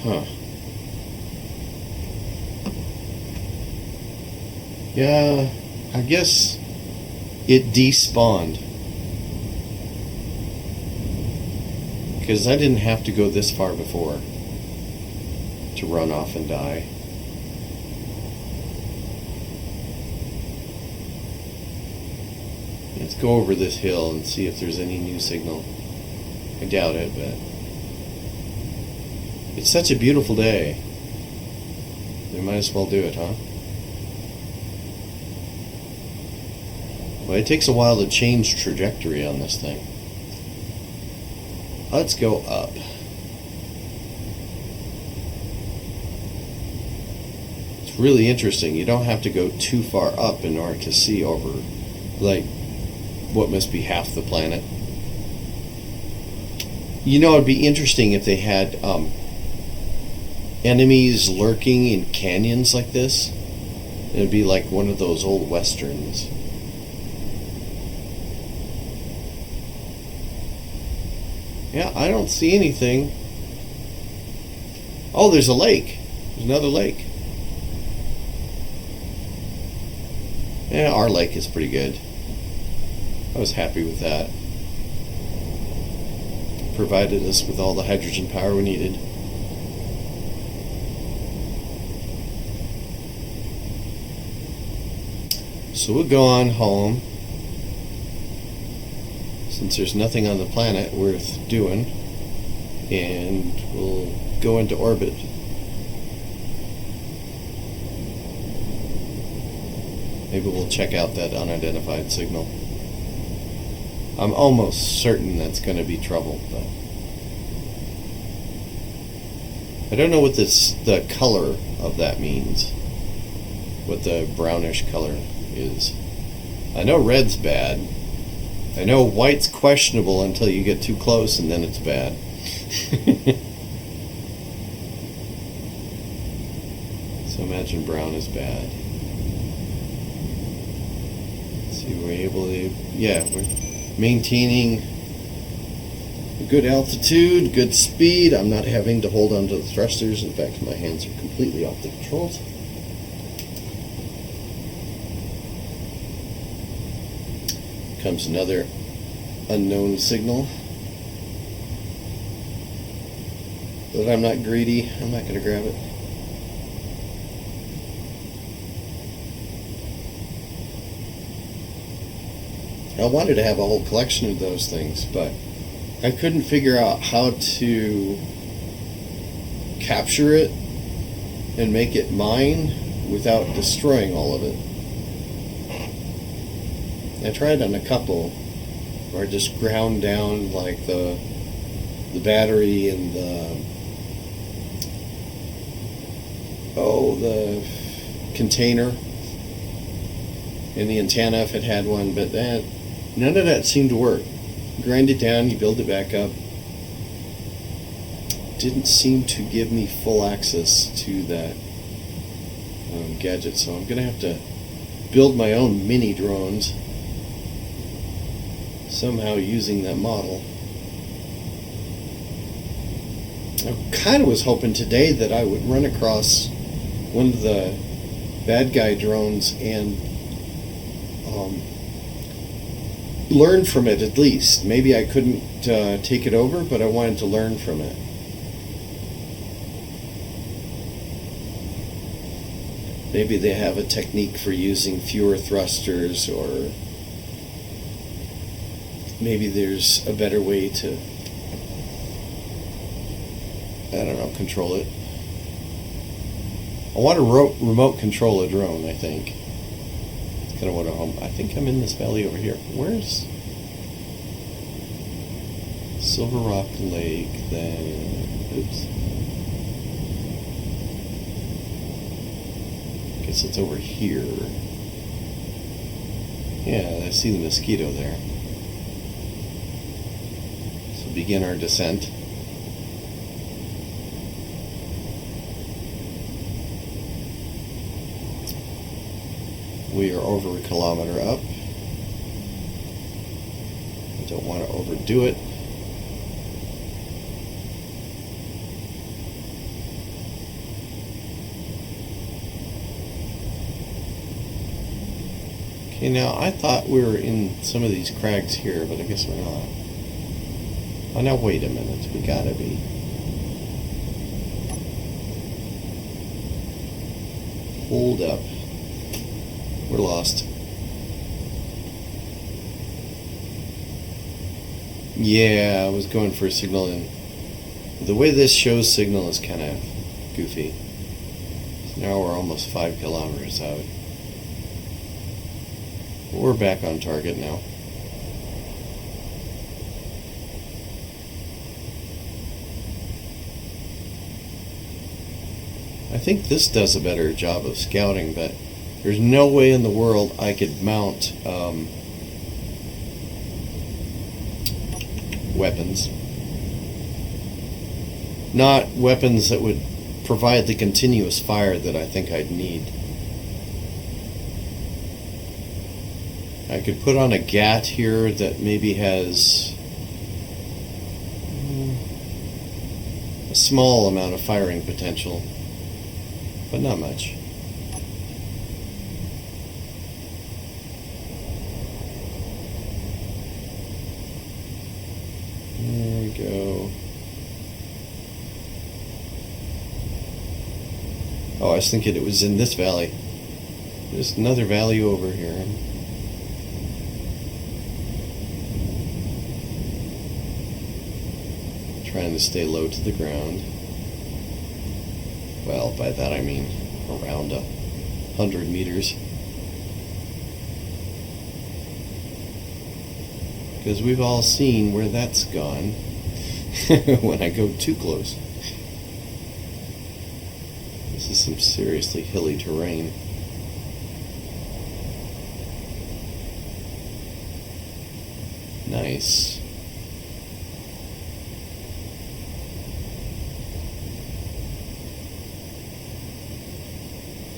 Huh. Yeah, I guess it despawned. Because I didn't have to go this far before to run off and die. Let's go over this hill and see if there's any new signal. I doubt it, but it's such a beautiful day. They might as well do it, huh? Well, it takes a while to change trajectory on this thing. Let's go up. It's really interesting. You don't have to go too far up in order to see over, like, what must be half the planet. You know, it'd be interesting if they had enemies lurking in canyons like this. It'd be like one of those old westerns. Yeah, I don't see anything. Oh, there's a lake. There's another lake. Yeah, our lake is pretty good. I was happy with that. Provided us with all the hydrogen power we needed. So we'll go on home. Since there's nothing on the planet worth doing, and we'll go into orbit. Maybe we'll check out that unidentified signal. I'm almost certain that's going to be trouble, but I don't know what the color of that means. What the brownish color is. I know red's bad. I know white's questionable until you get too close, and then it's bad. So imagine brown is bad. Let's see, we're able to... Yeah, we're maintaining a good altitude, good speed. I'm not having to hold on to the thrusters. In fact, my hands are completely off the controls. Comes another unknown signal. But I'm not greedy. I'm not going to grab it. I wanted to have a whole collection of those things, but I couldn't figure out how to capture it and make it mine without destroying all of it. I tried on a couple where I just ground down like the battery and the container and the antenna if it had one, but none of that seemed to work. Grind it down, you build it back up. Didn't seem to give me full access to that gadget, so I'm going to have to build my own mini drones somehow using that model. I kind of was hoping today that I would run across one of the bad guy drones and learn from it at least. Maybe I couldn't take it over, but I wanted to learn from it. Maybe they have a technique for using fewer thrusters, or maybe there's a better way to, I don't know, control it. I want to remote control a drone, I think. That's kind of what I think I'm in this valley over here. Where's Silver Rock Lake then? Oops. Guess it's over here. Yeah, I see the mosquito there. So begin our descent. We are over a kilometer up. I don't want to overdo it. Okay, now I thought we were in some of these crags here, but I guess we're not. Oh, now wait a minute. We gotta be. Hold up. We're lost. Yeah, I was going for a signal, and the way this shows signal is kind of goofy. So now we're almost 5 kilometers out. We're back on target now. I think this does a better job of scouting, but there's no way in the world I could mount weapons. Not weapons that would provide the continuous fire that I think I'd need. I could put on a GAT here that maybe has a small amount of firing potential, but not much. There we go. Oh, I was thinking it was in this valley. There's another valley over here. Trying to stay low to the ground. Well, by that I mean around 100 meters. Because we've all seen where that's gone when I go too close. This is some seriously hilly terrain. Nice.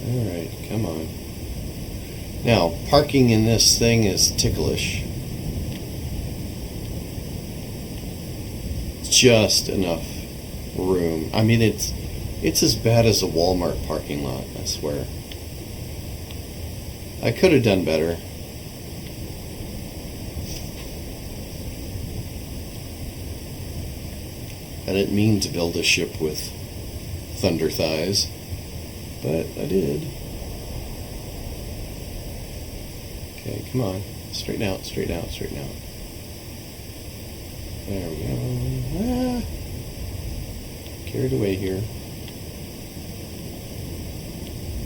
Alright, come on. Now, parking in this thing is ticklish. Just enough room. I mean, it's as bad as a Walmart parking lot, I swear. I could have done better. I didn't mean to build a ship with thunder thighs, but I did. Okay, come on. Straighten out, straighten out, straighten out. There we go. Carried away here.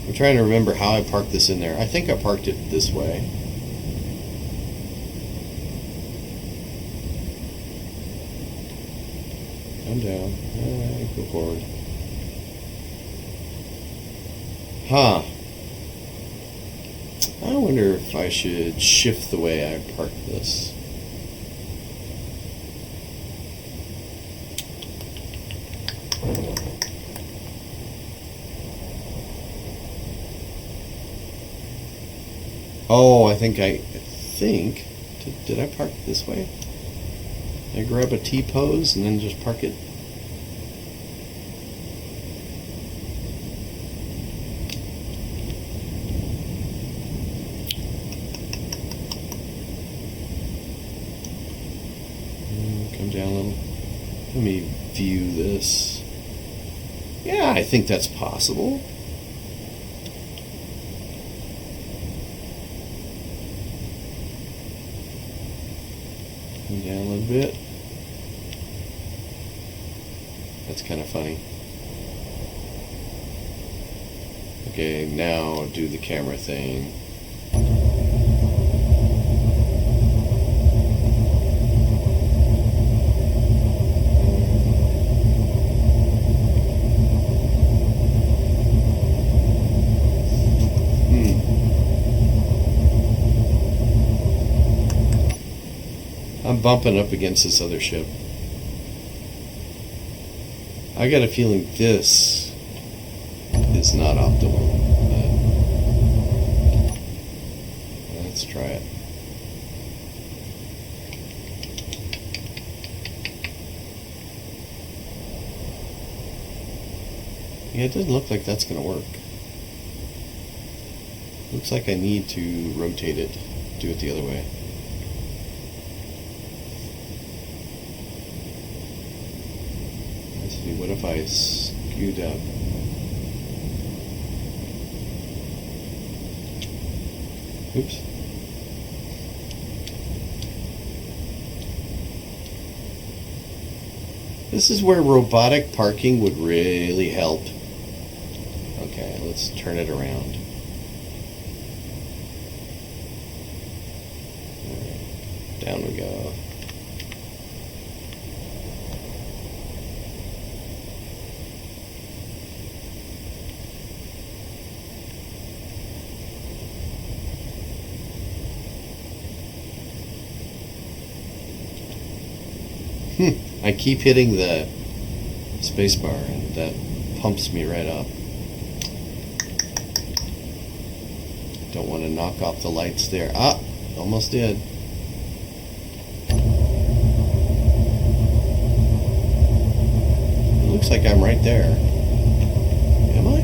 I'm trying to remember how I parked this in there. I think I parked it this way. Come down. Alright, go forward. Huh. I wonder if I should shift the way I park this. Oh, I think did I park it this way? I grab a T-pose and then just park it. Come down a little. Let me view this. Yeah, I think that's possible. Come down a little bit. That's kind of funny. Okay, now do the camera thing. I'm bumping up against this other ship. I got a feeling this is not optimal. Let's try it. Yeah, it doesn't look like that's going to work. Looks like I need to rotate it, do it the other way. Let's see, what if I skewed up? Oops. This is where robotic parking would really help. Okay, let's turn it around. Alright, down we go. I keep hitting the spacebar and that pumps me right up. Don't want to knock off the lights there. Ah, almost did. It looks looks like I'm right there. Am I?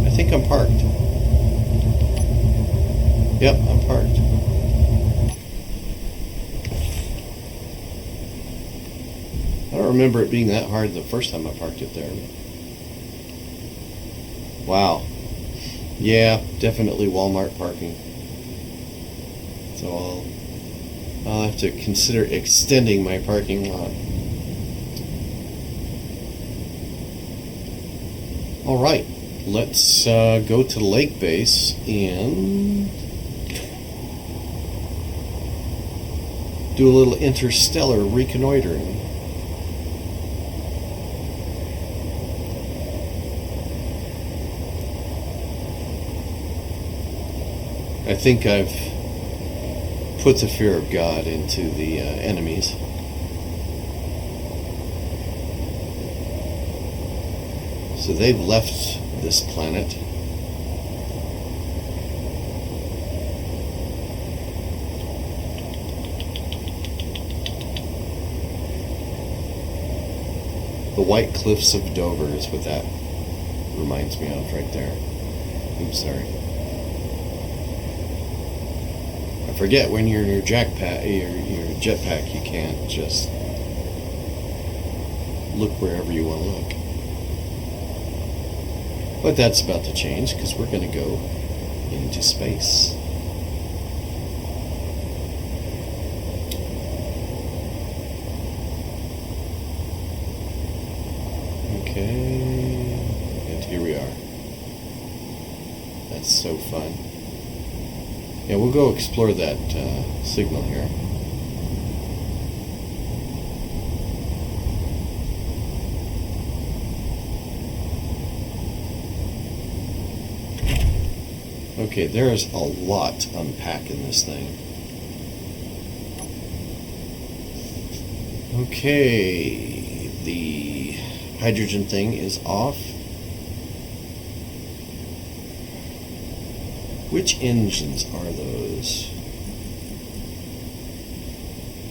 I think I'm parked. Yep, I'm parked. I don't remember it being that hard the first time I parked it there. Wow. Yeah, definitely Walmart parking. So I'll have to consider extending my parking lot. All right, let's go to the lake base and do a little interstellar reconnoitering. I think I've put the fear of God into the enemies. So they've left this planet. The White Cliffs of Dover is what that reminds me of right there. Oops, sorry. I forget when you're in your jetpack, you can't just look wherever you want to look. But that's about to change because we're going to go into space. Okay, and here we are. That's so fun. Yeah, we'll go explore that signal here. Okay, there is a lot to unpack in this thing. Okay, the hydrogen thing is off. Which engines are those?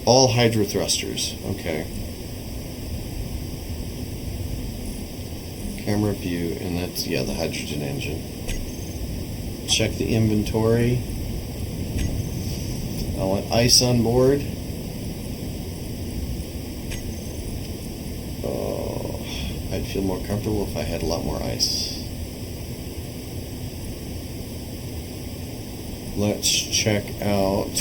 All hydro thrusters. Okay. Camera view, and that's, yeah, the hydrogen engine. Check the inventory. I want ice on board. Oh, I'd feel more comfortable if I had a lot more ice. Let's check out.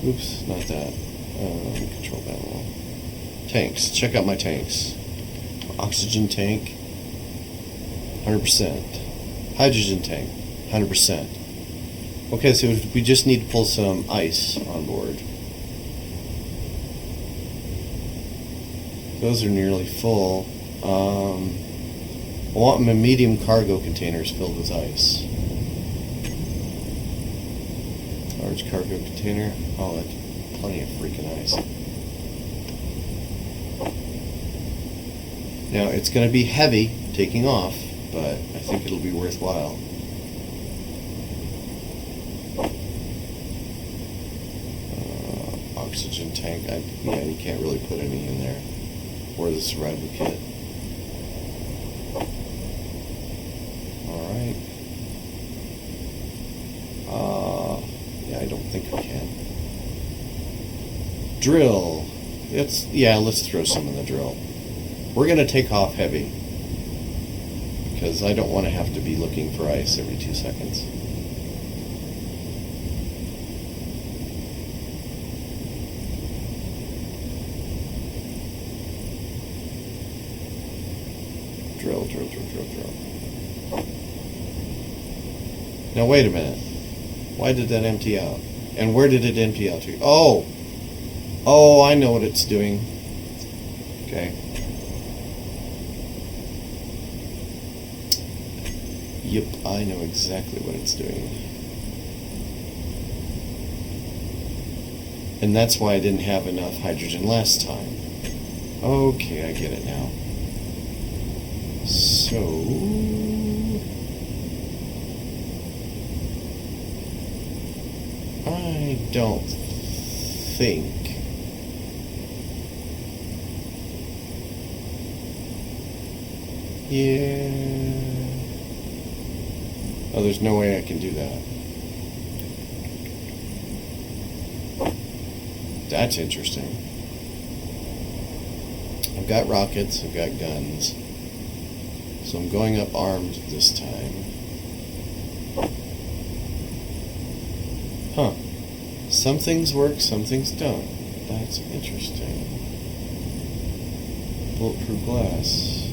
Oops, not that. Control panel. Tanks. Check out my tanks. Oxygen tank, 100%. Hydrogen tank, 100%. Okay, so we just need to pull some ice on board. Those are nearly full. I want my medium cargo containers filled with ice. Large cargo container. Oh, that's plenty of freaking ice. Now, it's going to be heavy taking off, but I think it'll be worthwhile. Oxygen tank. Yeah, you can't really put any in there. Or the survival kit. Alright. Yeah, I don't think we can. Drill. Let's throw some in the drill. We're going to take off heavy. Because I don't want to have to be looking for ice every 2 seconds. Drill. Now wait a minute. Why did that empty out? And where did it empty out to? Oh, I know what it's doing. Okay. Yep, I know exactly what it's doing. And that's why I didn't have enough hydrogen last time. Okay, I get it now. So... I don't think Yeah. Oh, there's no way I can do that. That's interesting. I've got rockets, I've got guns. So I'm going up armed this time. Huh. Some things work, some things don't. That's interesting. Bulletproof glass.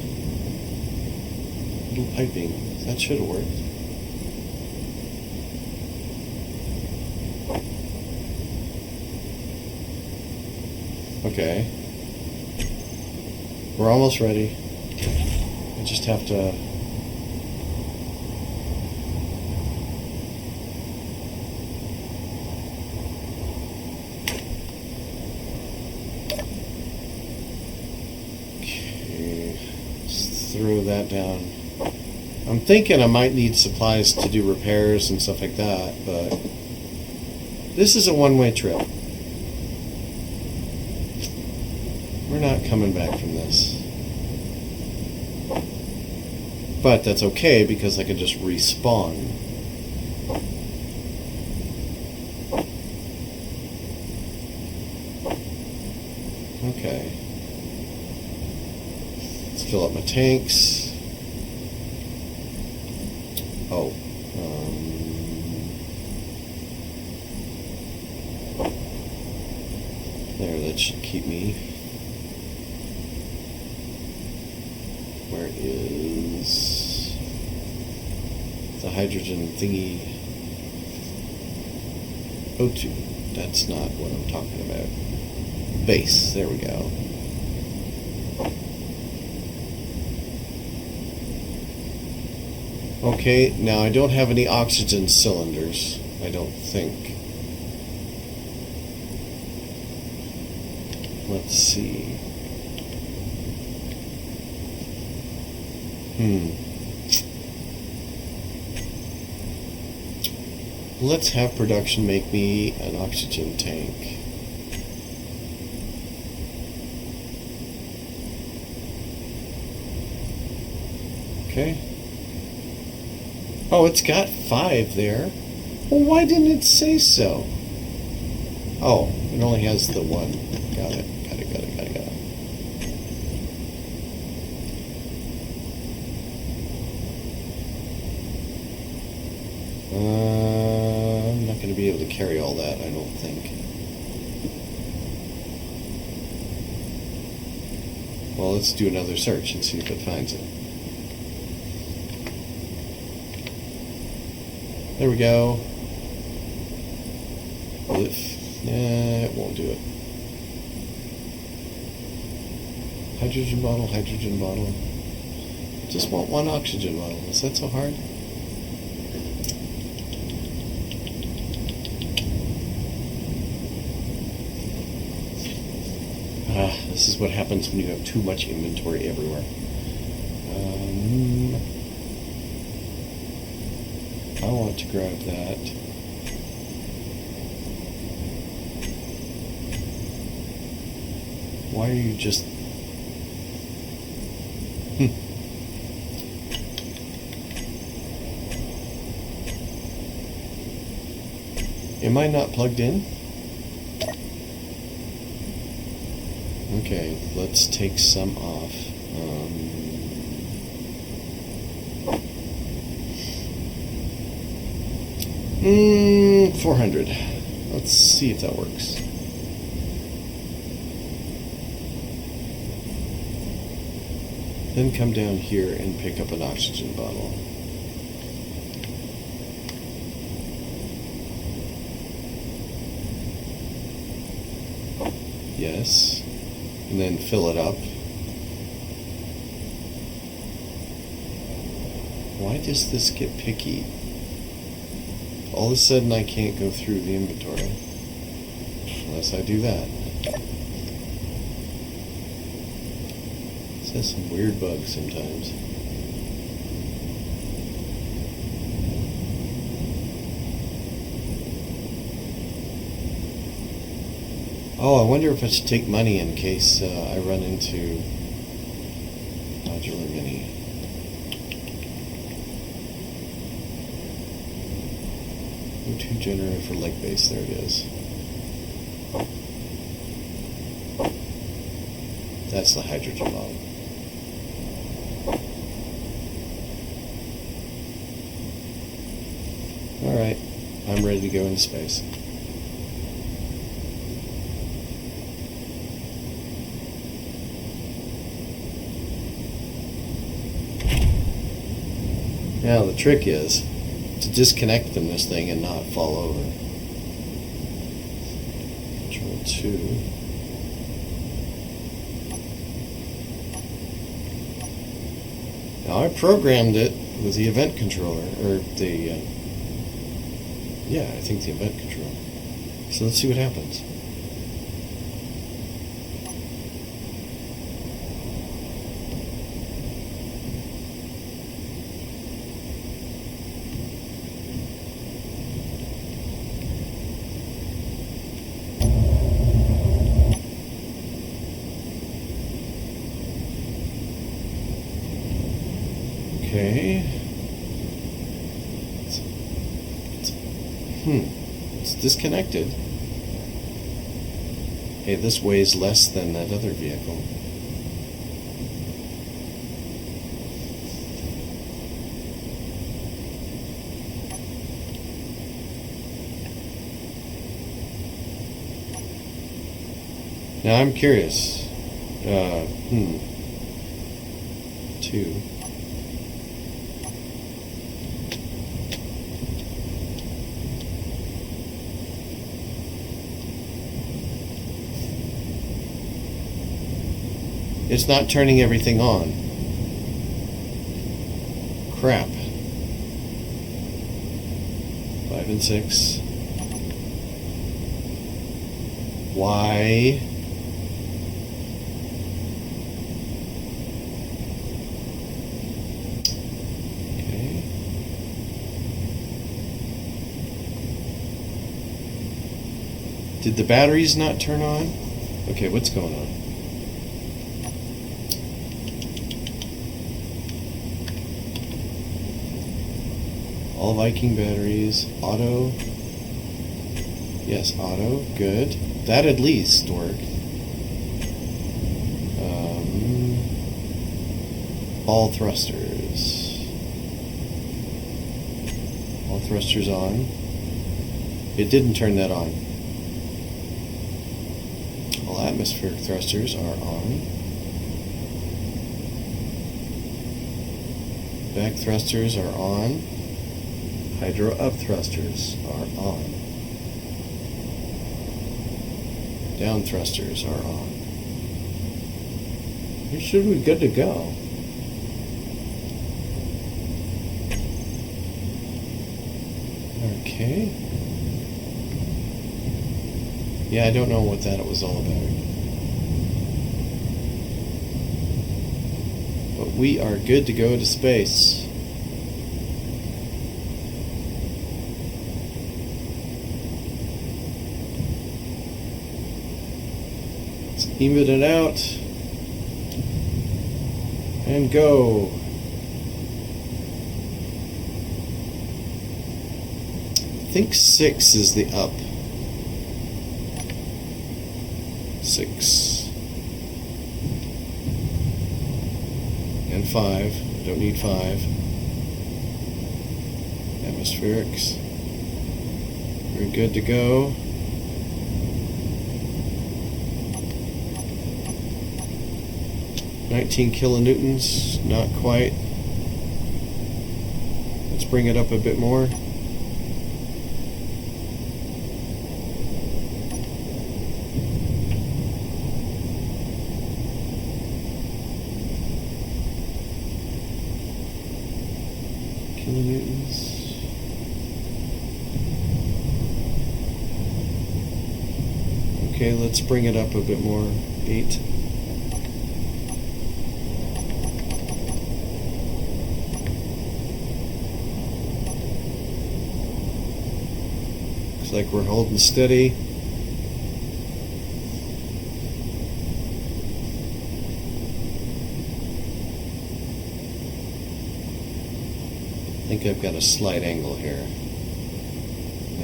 Little piping. That should have worked. Okay. We're almost ready. I just have to... Okay. Let's throw that down. I'm thinking I might need supplies to do repairs and stuff like that, but... This is a one-way trip. We're not coming back from this. But that's okay because I can just respawn. Okay. Let's fill up my tanks. Oh. There, that should keep me. Where is the hydrogen thingy? O2. That's not what I'm talking about. Base. There we go. Okay, now I don't have any oxygen cylinders, I don't think. Let's see. Let's have production make me an oxygen tank. Okay. Oh, it's got 5 there. Well, why didn't it say so? Oh, it only has the 1. Got it. I'm not going to be able to carry all that, I don't think. Well, let's do another search and see if it finds it. There we go. It won't do it. Hydrogen bottle, hydrogen bottle. Just want 1 oxygen bottle. Is that so hard? This is what happens when you have too much inventory everywhere. I want to grab that. Why are you just... Am I not plugged in? Okay, let's take some off. 400. Let's see if that works. Then come down here and pick up an oxygen bottle. Yes. And then fill it up. Why does this get picky? All of a sudden I can't go through the inventory unless I do that. This has some weird bugs sometimes. Oh, I wonder if I should take money in case I run into modular mini. O2 generator for leg base, there it is. That's the hydrogen bomb. Alright, I'm ready to go into space. Now the trick is to disconnect from this thing and not fall over. Control 2. Now I programmed it with the event controller, or the, yeah, I think the event controller. So let's see what happens. Okay. It's disconnected. Hey, this weighs less than that other vehicle. Now I'm curious. 2. It's not turning everything on. Crap. 5 and 6. Why? Okay. Did the batteries not turn on? Okay, what's going on? All Viking batteries, auto. Yes, auto, good. That at least worked. All thrusters. All thrusters on. It didn't turn that on. All atmospheric thrusters are on. Back thrusters are on. Hydro up thrusters are on. Down thrusters are on. You should be good to go. Okay. Yeah, I don't know what that was all about. But we are good to go to space. Even it out and go. I think 6 is the up. 6 and 5. I don't need 5. Atmospherics. We're good to go. $19 kilonewtons, not quite. Let's bring it up a bit more. Kilonewtons. Okay, let's bring it up a bit more. 8. Looks like we're holding steady. I think I've got a slight angle here.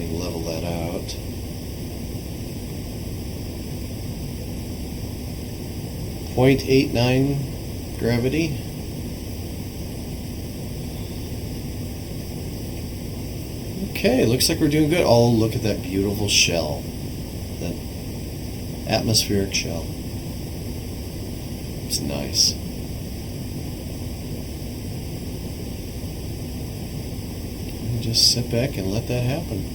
I level that out. .89 gravity. Okay, looks like we're doing good. Oh, look at that beautiful shell. That atmospheric shell. It's nice. And just sit back and let that happen.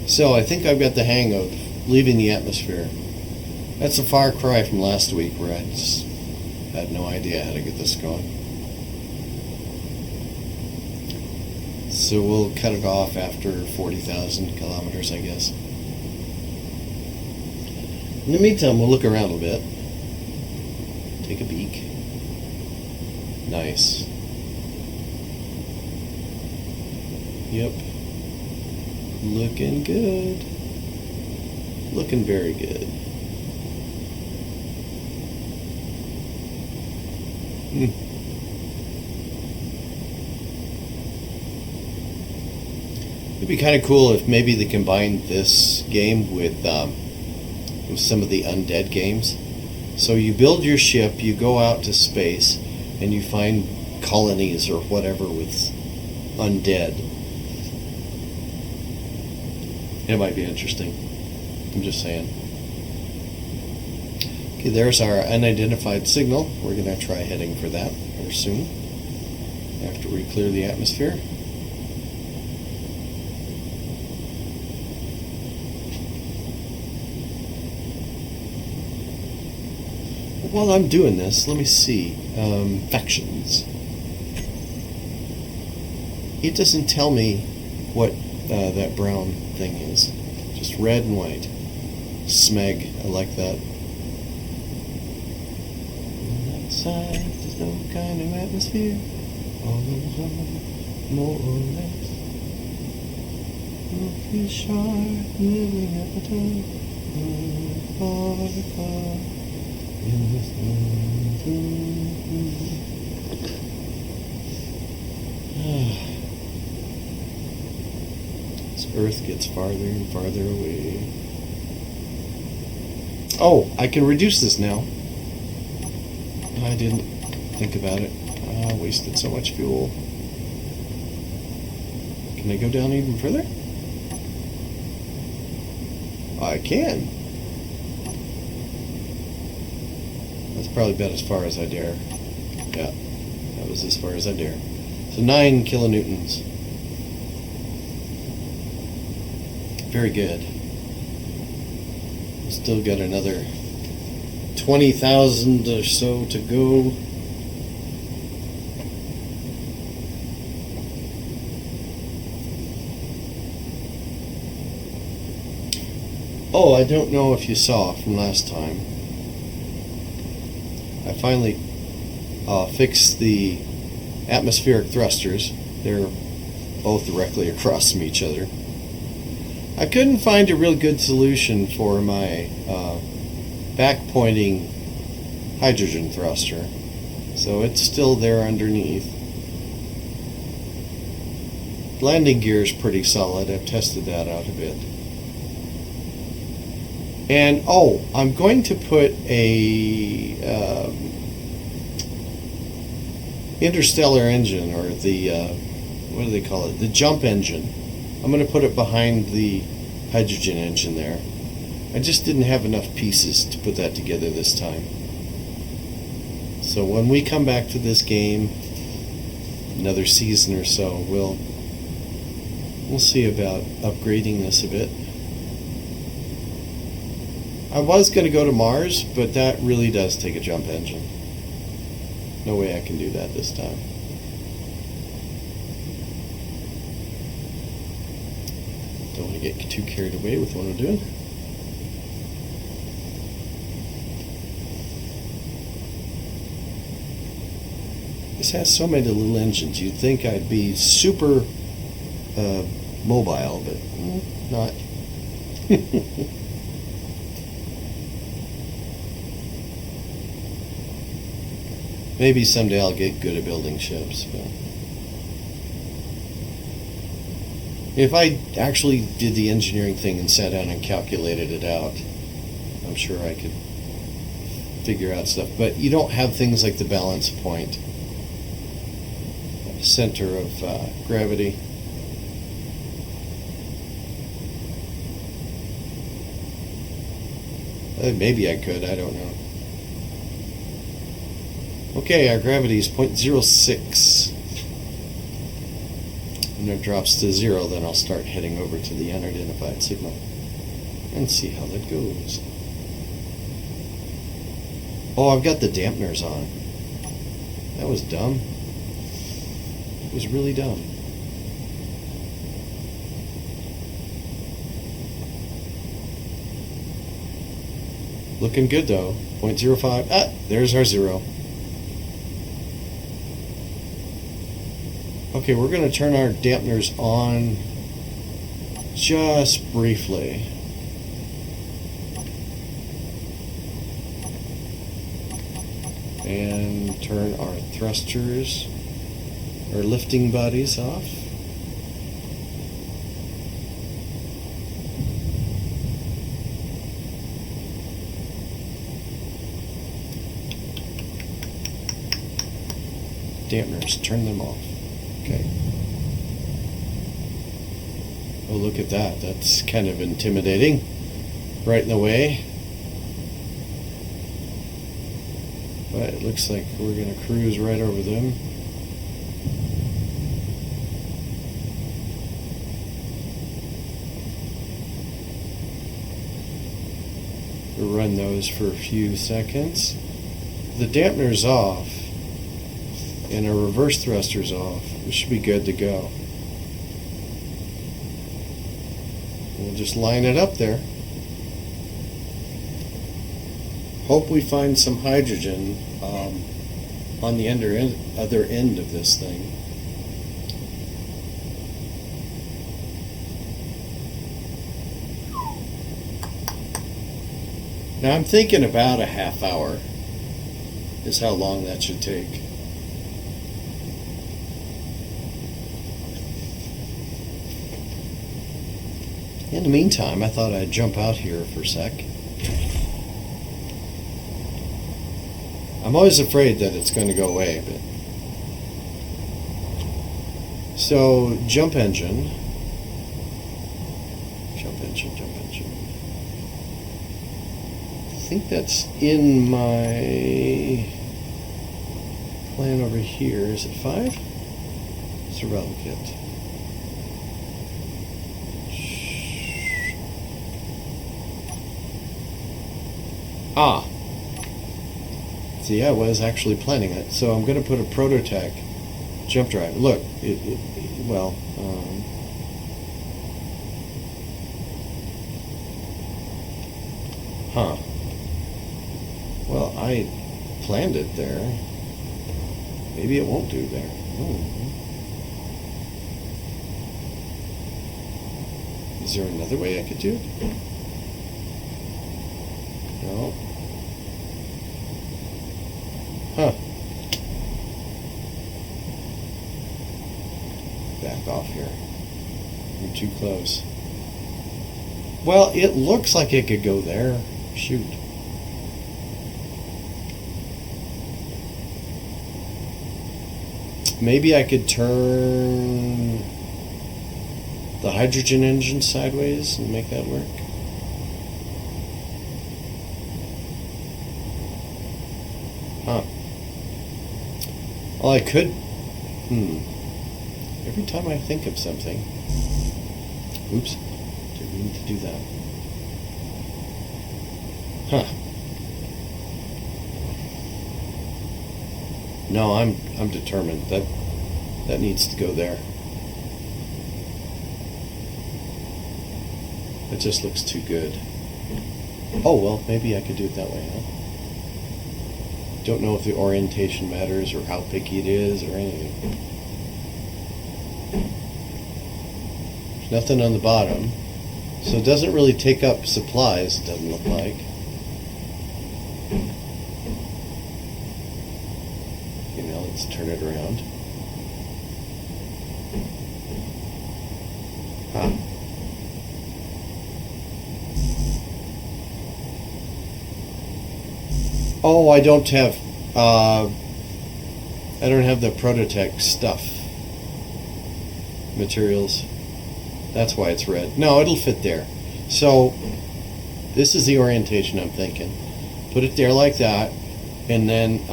So I think I've got the hang of leaving the atmosphere. That's a far cry from last week where I just had no idea how to get this going. So we'll cut it off after 40,000 kilometers, I guess. In the meantime, we'll look around a bit. Take a peek. Nice. Yep. Looking good. Looking very good. It'd be kind of cool if maybe they combined this game with some of the undead games. So you build your ship, you go out to space, and you find colonies or whatever with undead. It might be interesting. I'm just saying. Okay, there's our unidentified signal. We're going to try heading for that here soon, after we clear the atmosphere. While I'm doing this, let me see. Factions. It doesn't tell me what that brown thing is. Just red and white. Smeg. I like that. Outside, there's no kind of atmosphere. All around, more or less. No fish are living at the time. Far, far. In this This Earth gets farther and farther away. Oh, I can reduce this now. I didn't think about it. I wasted so much fuel. Can I go down even further? I can. That's probably about as far as I dare. Yeah, that was as far as I dare. So 9 kilonewtons. Very good. Still got another 20,000 or so to go. Oh, I don't know if you saw from last time. I finally fixed the atmospheric thrusters. They're both directly across from each other. I couldn't find a real good solution for my back-pointing hydrogen thruster, so it's still there underneath. Landing gear is pretty solid. I've tested that out a bit. And oh, I'm going to put a interstellar engine, or the what do they call it? The jump engine. I'm going to put it behind the hydrogen engine there. I just didn't have enough pieces to put that together this time. So when we come back to this game, another season or so, we'll see about upgrading this a bit. I was going to go to Mars, but that really does take a jump engine. No way I can do that this time. Don't want to get too carried away with what I'm doing. This has so many little engines. You'd think I'd be super mobile, but not. Maybe someday I'll get good at building ships, but if I actually did the engineering thing and sat down and calculated it out, I'm sure I could figure out stuff. But you don't have things like the balance point, center of gravity. Maybe I could, I don't know. Okay, our gravity is 0.06. When it drops to 0, then I'll start heading over to the unidentified signal and see how that goes. Oh, I've got the dampeners on. That was dumb. It was really dumb. Looking good though. 0.05. Ah, there's our 0. Okay, we're going to turn our dampeners on just briefly. And turn our thrusters, our lifting bodies off. Dampeners, turn them off. Okay. Oh, look at that. That's kind of intimidating. Right in the way. But it looks like we're going to cruise right over them. We'll run those for a few seconds. The dampener's off and our reverse thruster's off. We should be good to go. We'll just line it up there. Hope we find some hydrogen on the other end of this thing. Now I'm thinking about a half hour is how long that should take. In the meantime, I thought I'd jump out here for a sec. I'm always afraid that it's going to go away, but so jump engine. I think that's in my plan over here. Is it 5? Survival kit. Ah. See, I was actually planning it. So I'm going to put a Prototech jump drive. Look, Well, I planned it there. Maybe it won't do there. Is there another way I could do it? No. Huh. Back off here. You're too close. Well, it looks like it could go there. Shoot. Maybe I could turn the hydrogen engine sideways and make that work. Huh. Well, I could. Every time I think of something. Oops. Didn't mean to do that. Huh. No, I'm determined. That needs to go there. It just looks too good. Oh, well, maybe I could do it that way, huh? Don't know if the orientation matters or how picky it is or anything. There's nothing on the bottom, so it doesn't really take up supplies, it doesn't look like. Let's turn it around. Huh. Oh, I don't have the Prototech stuff materials. That's why it's red. No, it'll fit there. So this is the orientation I'm thinking. Put it there like that, and then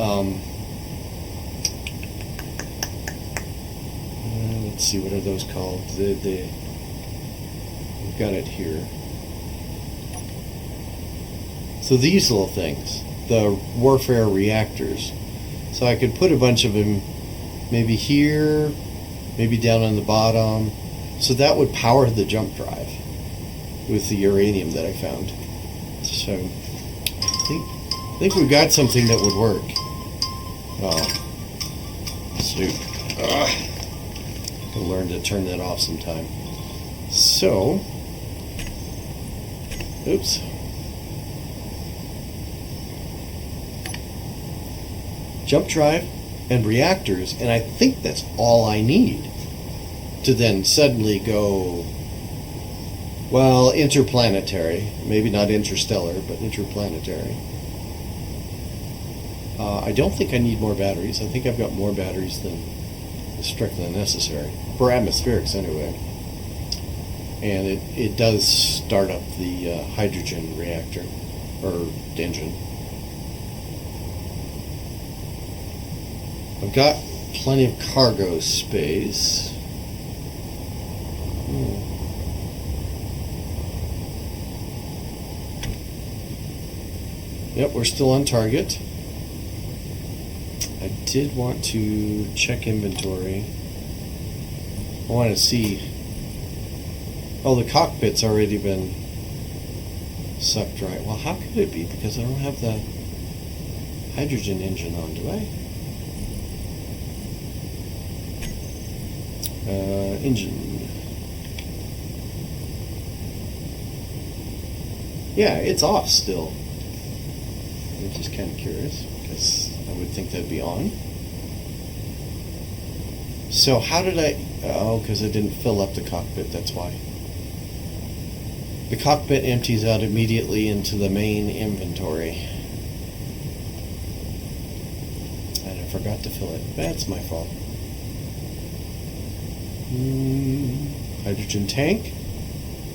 let's see, what are those called? We've got it here. So these little things, the warfare reactors. So I could put a bunch of them maybe here, maybe down on the bottom. So that would power the jump drive with the uranium that I found. So I think we've got something that would work. Shoot. I'll learn to turn that off sometime. So, oops. Jump drive and reactors, and I think that's all I need to then suddenly go, well, interplanetary. Maybe not interstellar, but interplanetary. I don't think I need more batteries. I think I've got more batteries than is strictly necessary. For atmospherics, anyway. And it does start up the hydrogen reactor, or engine. I've got plenty of cargo space. Yep, we're still on target. I did want to check inventory. I want to see. Oh, the cockpit's already been sucked dry. Well, how could it be? Because I don't have the hydrogen engine on, do I? Engine. Yeah, it's off still. I'm just kind of curious, because I would think that'd be on. So how did I... Oh, because I didn't fill up the cockpit, that's why. The cockpit empties out immediately into the main inventory. And I forgot to fill it. That's my fault. Hydrogen tank.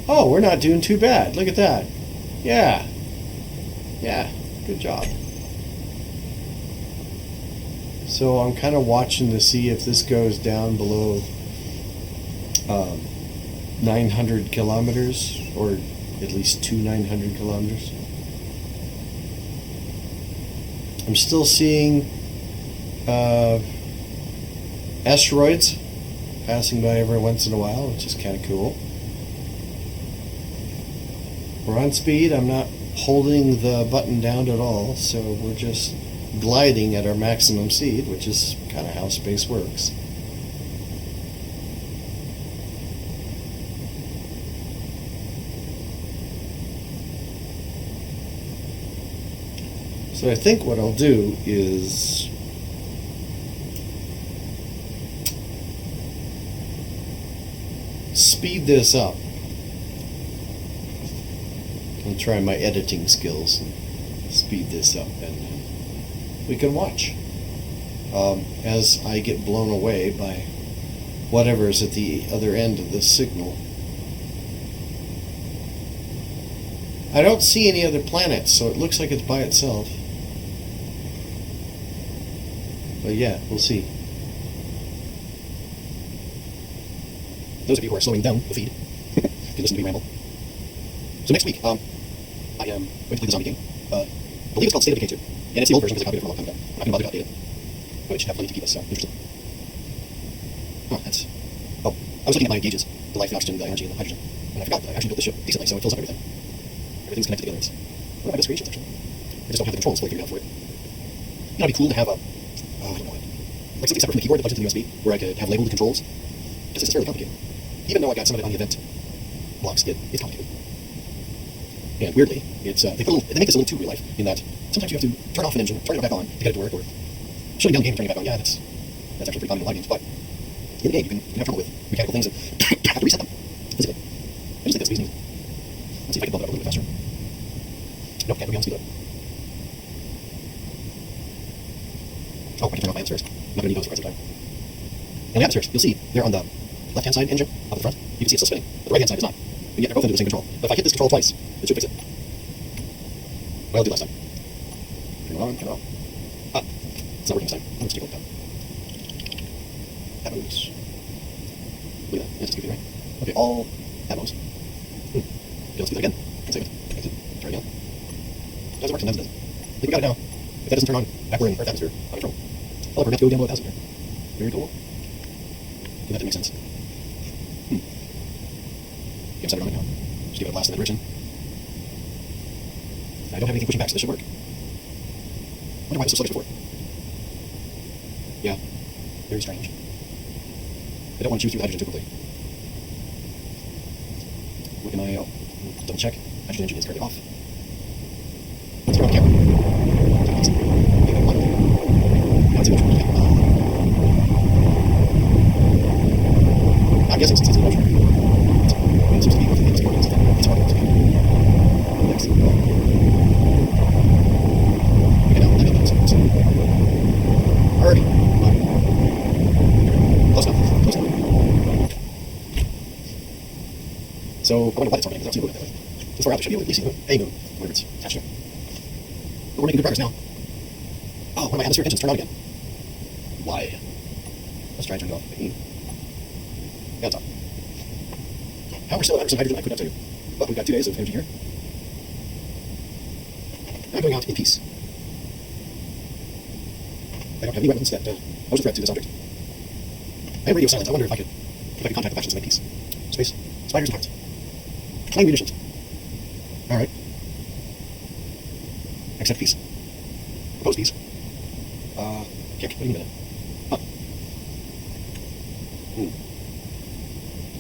Oh, we're not doing too bad. Look at that. Yeah. Yeah, good job. So I'm kind of watching to see if this goes down below 900 kilometers, or at least 900 kilometers. I'm still seeing asteroids passing by every once in a while, which is kind of cool. We're on speed. I'm not holding the button down at all, so we're just gliding at our maximum speed, which is kind of how space works. So I think what I'll do is speed this up and try my editing skills and speed this up, and we can watch as I get blown away by whatever is at the other end of this signal. I don't see any other planets, so it looks like it's by itself. But yeah, we'll see. Those of you who are slowing down the feed can listen to me ramble. So next week, I am going to play the zombie game. I believe it's called State of Decay 2. And it's the old version because I copied it from a long time ago. I'm not going to bother to update it. But it should have plenty to keep us interested. Oh, that's... Oh, I was looking at my gauges. The life, the oxygen, the energy, and the hydrogen. And I forgot that I actually built this ship decently, so it fills up everything. Everything's connected together. It's one of my best creations, actually. I just don't have the controls fully figured out for it. You know, it'd be cool to have a... Oh, I don't know it. Like something separate from the keyboard that plugs into the USB, where I could have labeled the controls. Because it's fairly complicated. Even though I got some of it on the event blocks, it's complicated. And weirdly, it's they make this a little too real life, in that sometimes you have to turn off an engine, turn it back on to get it to work, or shutting down the game and turning it back on. Yeah, that's That's actually pretty common in a lot of games, but in the game, you can have trouble with mechanical things and have to reset them physically. I just think that's easy. Let's see if I can build it up a little bit faster. Nope, can't go beyond speed limit. Oh, I can turn off my atmospheres. I'm not going to need those for quite some time. And the atmospheres, you'll see, they're on the left-hand side engine of the front. You can see it's still spinning. But the right-hand side is not. And yet they're both under the same control. But if I hit this control twice, it should fix it. Well, I'll do last time. Turn it on, turn it off. Ah, it's not working this time. Let's take a look at that. That moves. Look at that. Yeah, it's just goofy, right? Okay, all that moves. Okay, let's do that again. And save it. Exit. Try again. Doesn't work, sometimes it doesn't. I think we got it now. If that doesn't turn on, back we're in Earth atmosphere, out of control. Oh, we're going to go down below 1,000 here. Very cool. So that didn't make sense. Okay, I'm set it on it now. Just give it a blast in that direction. I don't have anything pushing back, so this should work. Wonder why it was so sluggish before. Yeah, very strange. I don't want to chew through the hydrogen too quickly. What am I? Oh, double check. Hydrogen engine is currently off. Let's turn on the camera. I'm guessing since it's in motion. It seems to be working in this morning. It's hard to next. Okay, now, that makes sense. Alrighty. Close enough. Close enough. So, I wonder why it's orbiting, because I don't see the moon that way. This far out, there should be a moon, whatever it's attached to. But we're making good progress now. Oh, one of my atmosphere engines turned on again. Why? Let's try and turn it off. Yeah, it's on. How we're still at 100% hydrogen, I couldn't tell you. But we've got 2 days of energy here. Now I'm going out in peace. I don't have any weapons that pose a threat to this object. I am radio silent. I wonder if I could contact the factions and make peace. Space. Spiders and hearts. Flying munitions. Alright. Accept peace. Propose peace. Kick. What do you mean by that? Huh.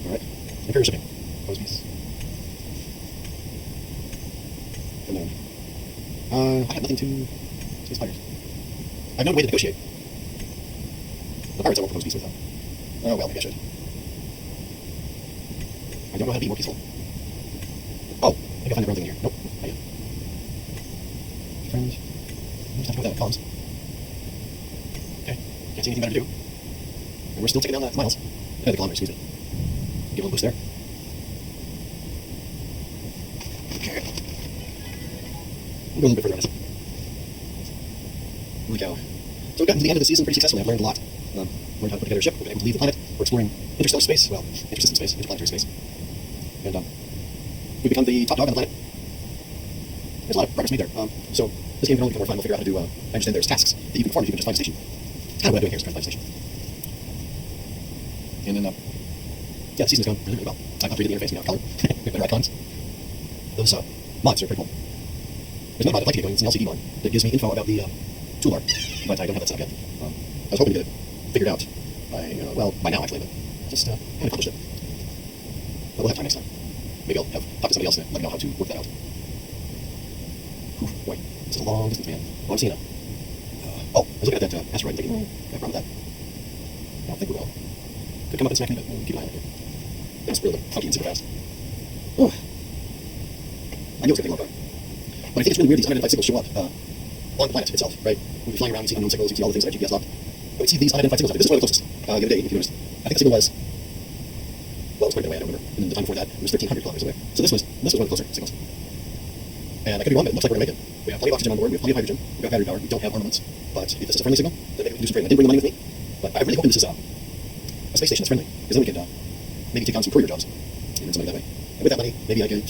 Alright. Imperial shipping. Propose peace. And then, I have nothing to say spiders. I have no way to negotiate. The pirates I won't propose peace with them. Oh well, maybe I should. I don't know how to be more peaceful. Oh, maybe I'll find the wrong thing here. Nope, not yet. Friends. I just have to go with that. Comms. Okay, can't see anything better to do. And we're still taking down the miles. The kilometers, excuse me. Give a little boost there. Okay. We'll go a little bit further on this. Holy cow. So we've gotten to the end of the season pretty successfully. I've learned a lot. Learned how to put together a ship. We've been able to leave the planet. We're exploring interstellar space. Well, intersystem space, interplanetary space. And we've become the top dog on the planet. There's a lot of progress made there. So this game can only become more fun. We'll figure out how to do. I understand there's tasks that you can perform if you can just find a station. Kind of what I'm doing here is trying to find a station. And then, yeah, the season's gone really, really well. I've upgraded the interface. We now have color. We have better icons. Those mods are pretty cool. There's another mod I'd like to get going. It's an LCD mod that gives me info about the toolbar, but I don't have that set up yet. I was hoping to get it figured out by, well, by now actually, but just haven't accomplished it. But we'll have time next time. Maybe I'll talk to somebody else and let me know how to work that out. Whew, boy, this is a long distance, man. Oh, I'm seeing it. Oh, I was looking at that asteroid and thinking, I have a problem with that. I don't think we will. Could come up and smack me, but we'll keep an eye on it. That's really funky and super fast. Oh. I knew it was going to take a long time. But I think it's really weird these unidentified signals show up on the planet itself, right? When you're flying around, you see unknown signals, you see all the things that are GPS locked. But we see these unidentified signals out there. This is one of the closest the other day, if you noticed. I think the signal was, well, it was quite a way, I don't remember. And then the time before that, it was 1,300 kilometers away. So this was one of the closer signals. And I could be wrong, but it looks like we're going to make it. We have plenty of oxygen on board, we have plenty of hydrogen, we've got battery power, we don't have armaments. But if this is a friendly signal, then maybe we can do some trading. I didn't bring the money with me, but I'm really hoping this is a space station that's friendly, because then we could maybe take on some courier jobs and earn some money that way. And with that money, maybe I could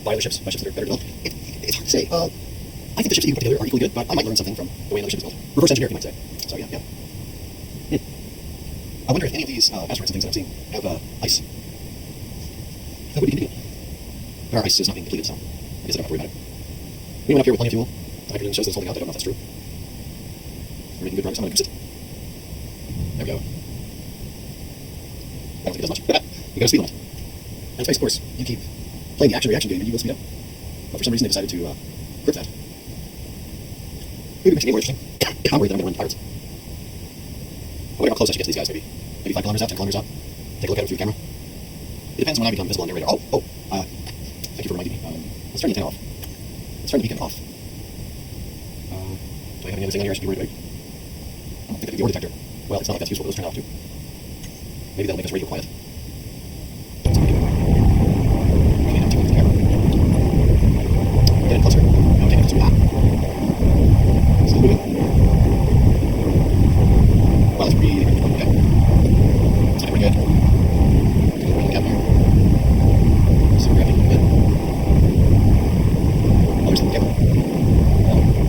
buy other ships, buy ships that are better developed. It's hard to say. I think the ships that you can put together are equally good, but I might learn something from the way another ship is built. Reverse engineer, you might say. So yeah. I wonder if any of these asteroids and things that I'm seeing have ice. That would be convenient. Our ice is not being depleted, so I guess I don't have to worry about it. We went up here with plenty of fuel. The hydrogen shows that it's holding out. I don't know if that's true. We're making good progress. I'm going to boost it. There we go. I don't think it does much. You got a speed limit. And space, of course, you keep playing the action-reaction game and you will speed up. But for some reason they decided to grip that. Maybe it makes the game more interesting. I'm worried that I'm going to run pirates. wonder how close I should get to these guys, maybe 5 kilometers out, 10 kilometers out. Take a look at them through the camera. It depends on when I become visible on narrator. Thank you for reminding me. Let's turn the antenna off. Let's turn the beacon off. Do I have any other thing on here I should be worried about? I don't think the ore detector. Well, it's not like that's useful, but let's turn it off too. Maybe that'll make us radio quiet. Getting closer. Okay, that's too hot. Still moving. Wow, that's really, really cool. Okay. It's looking pretty good. Looking down here. So we're having good. Oh, there's something together.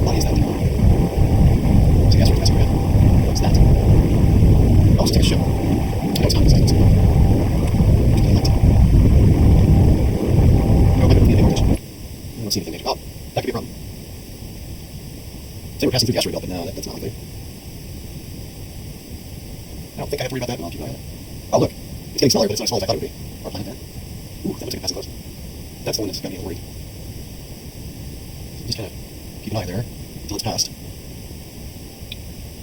What is that? There's a gas ring passing around. What's that? Oh, it's just like a ship. I know it's not this thing. I don't see anything major. Oh, that could be a problem. Say we're passing through the asteroid belt, but no, that's not likely. I don't think I have to worry about that, but I'll keep an eye on it. Oh, look. It's getting smaller, but it's not as small as I thought it would be. Our planet there. Ooh, that looks like it's passing close. That's the one that's got me a little worried. So just kind of keep an eye there until it's passed.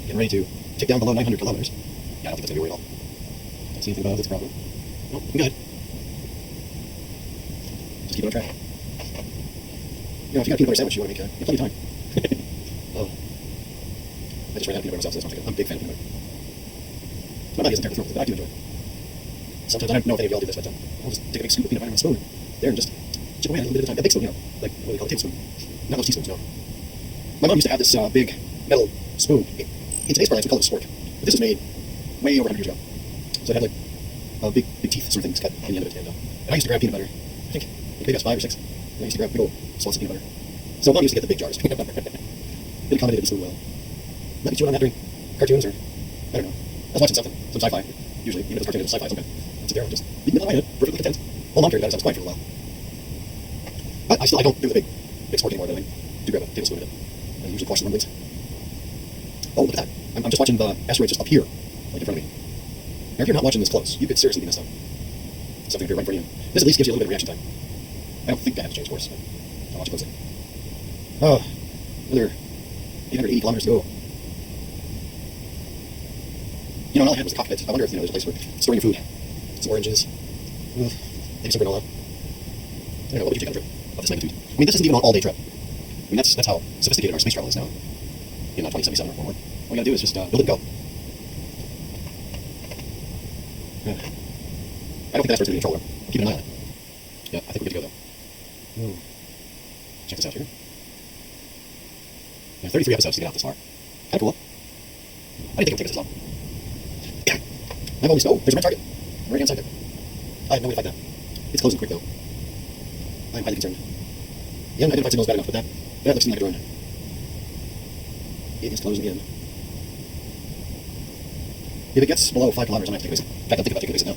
Getting ready to tick down below 900 kilometers. Yeah, I don't think that's going to be worried at all. Don't see anything above that's a problem. Nope, looking good. Just keep it on track. You know, if you got a peanut butter sandwich, you want to make you have plenty of time. Oh. I just ran out of peanut butter myself, so that's not good. I'm a big fan of peanut butter. My body isn't terribly thrilled with it, but I do enjoy it. Sometimes I don't know if any of y'all do this, but I'll just take a big scoop of peanut butter in a spoon there and just chip away at it a little bit at a time. A big spoon, you know, like what do they call it, tablespoon. Not those teaspoons, no. My mom used to have this big metal spoon. In today's parlance, we call it a spork. But this was made way over 100 years ago. So it had like big teeth sort of things cut in the end of it. And I used to grab peanut butter, I think maybe I was 5 or 6. And I used to grab big old slots of peanut butter. So mom used to get the big jars of peanut butter. It accommodated me so well. Might be chewing on that during cartoons or, I don't know. I was watching something, some sci-fi. Usually, even if it's cartoon, it's sci-fi, it's okay. I'd sit there and just leave me in my head, perfectly content. While mom cared about it, so I was quiet for a while. But I don't do the big sport anymore, but I do grab a tablespoon of it. And usually quash the rumblings. Oh, look at that. I'm just watching the asteroid just up here, like in front of me. Now, if you're not watching this close, you could seriously be messed up. Something appear right in front of you. This at least gives you a little bit of reaction time. I don't think I have to change course, but I'll watch it closely. Oh, another 880 kilometers to go. You know, all I had was a cockpit. I wonder if, there's a place for storing your food. Some oranges. Maybe some granola. I don't know, what would you take on a trip of this magnitude? I mean, this isn't even an all-day trip. I mean, that's how sophisticated our space travel is now. You know, 2077 or more. All you gotta do is just build it and go. I don't think that's where it's going to be control. I'm keeping an eye on it. Yeah, I think we're good to go, though. Check this out here. Yeah, 33 episodes to get out this far. Kind of cool. I didn't think it would take us this long. Yeah. I've only... Oh, there's a red target. Right inside there. I have no way to fight that. It's closing quick, though. I'm highly concerned. The unidentified signal is bad enough, but that looks like a drone. It is closing in. If it gets below 5 kilometers, I might have to take a exit. In fact, I'm thinking about taking a exit now.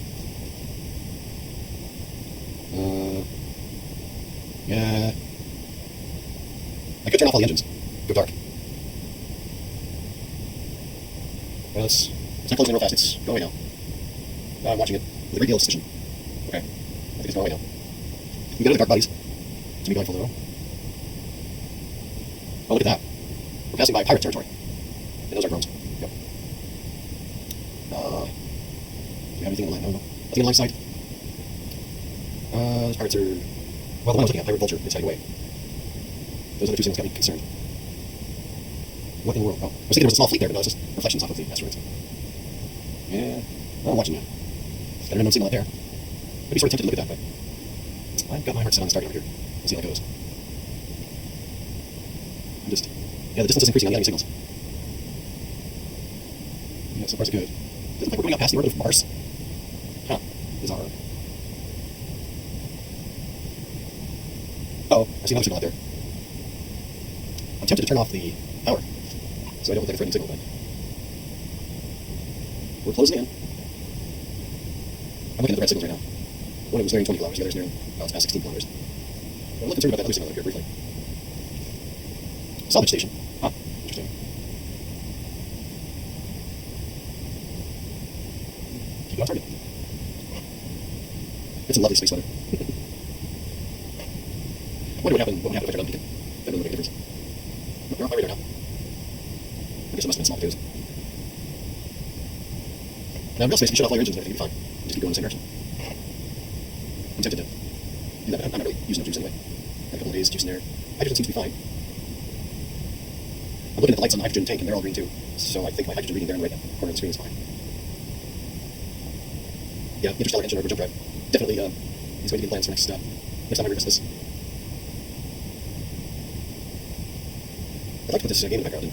Yeah. I could turn off all the engines. Go dark. Well, it's not closing real fast. It's going away now. I'm watching it with a great deal of suspicion. Okay. I think it's going away now. We got the dark bodies. It's me going full low. Oh, look at that. We're passing by pirate territory. And those are drones. Yep. Do you have anything in line? No. Nothing in line of sight. Those pirates are... Well, the one I was looking at, Pirate Vulture, is heading away. Those other two things got me concerned. What in the world? Oh, I was thinking there was a small fleet there, but no, it's just reflections off of the asteroids. Yeah, well, I'm watching you. Got an unknown signal out there. I'd be sort of tempted to look at that, but I've got my heart set on starting over here. We'll see how it goes. Yeah, the distance is increasing on the enemy signals. Yeah, so far so good. Doesn't look like we're going out past the orbit of Mars. Huh, bizarre. Uh-oh, I see another signal out there. I'm tempted to turn off the power, so I don't look like a threatening signal, but we're closing in. I'm looking at the red signals right now. One of them is nearing 20 kilometers, the other is nearing, it's past 16 kilometers. I'm a little concerned about that other signal up here briefly. Salvage station. Huh, interesting. Keep on target. It's a lovely space weather. I wonder what would happen if I turned on the beacon. That would make a difference. They're off my radar now. I guess it must have been small potatoes. Now, in real space, if you shut off all your engines and everything, you'll be fine. Just keep going in the same direction. I'm tempted to do that, but I'm not really using no juice anyway. Got a couple of days juice in there. Hydrogen seems to be fine. I'm looking at the lights on the hydrogen tank, and they're all green too. So I think my hydrogen reading there in the right corner of the screen is fine. Yeah, interstellar engine or jump drive. Definitely is going to be plans for next time I request this. I'd like to put this game in the background.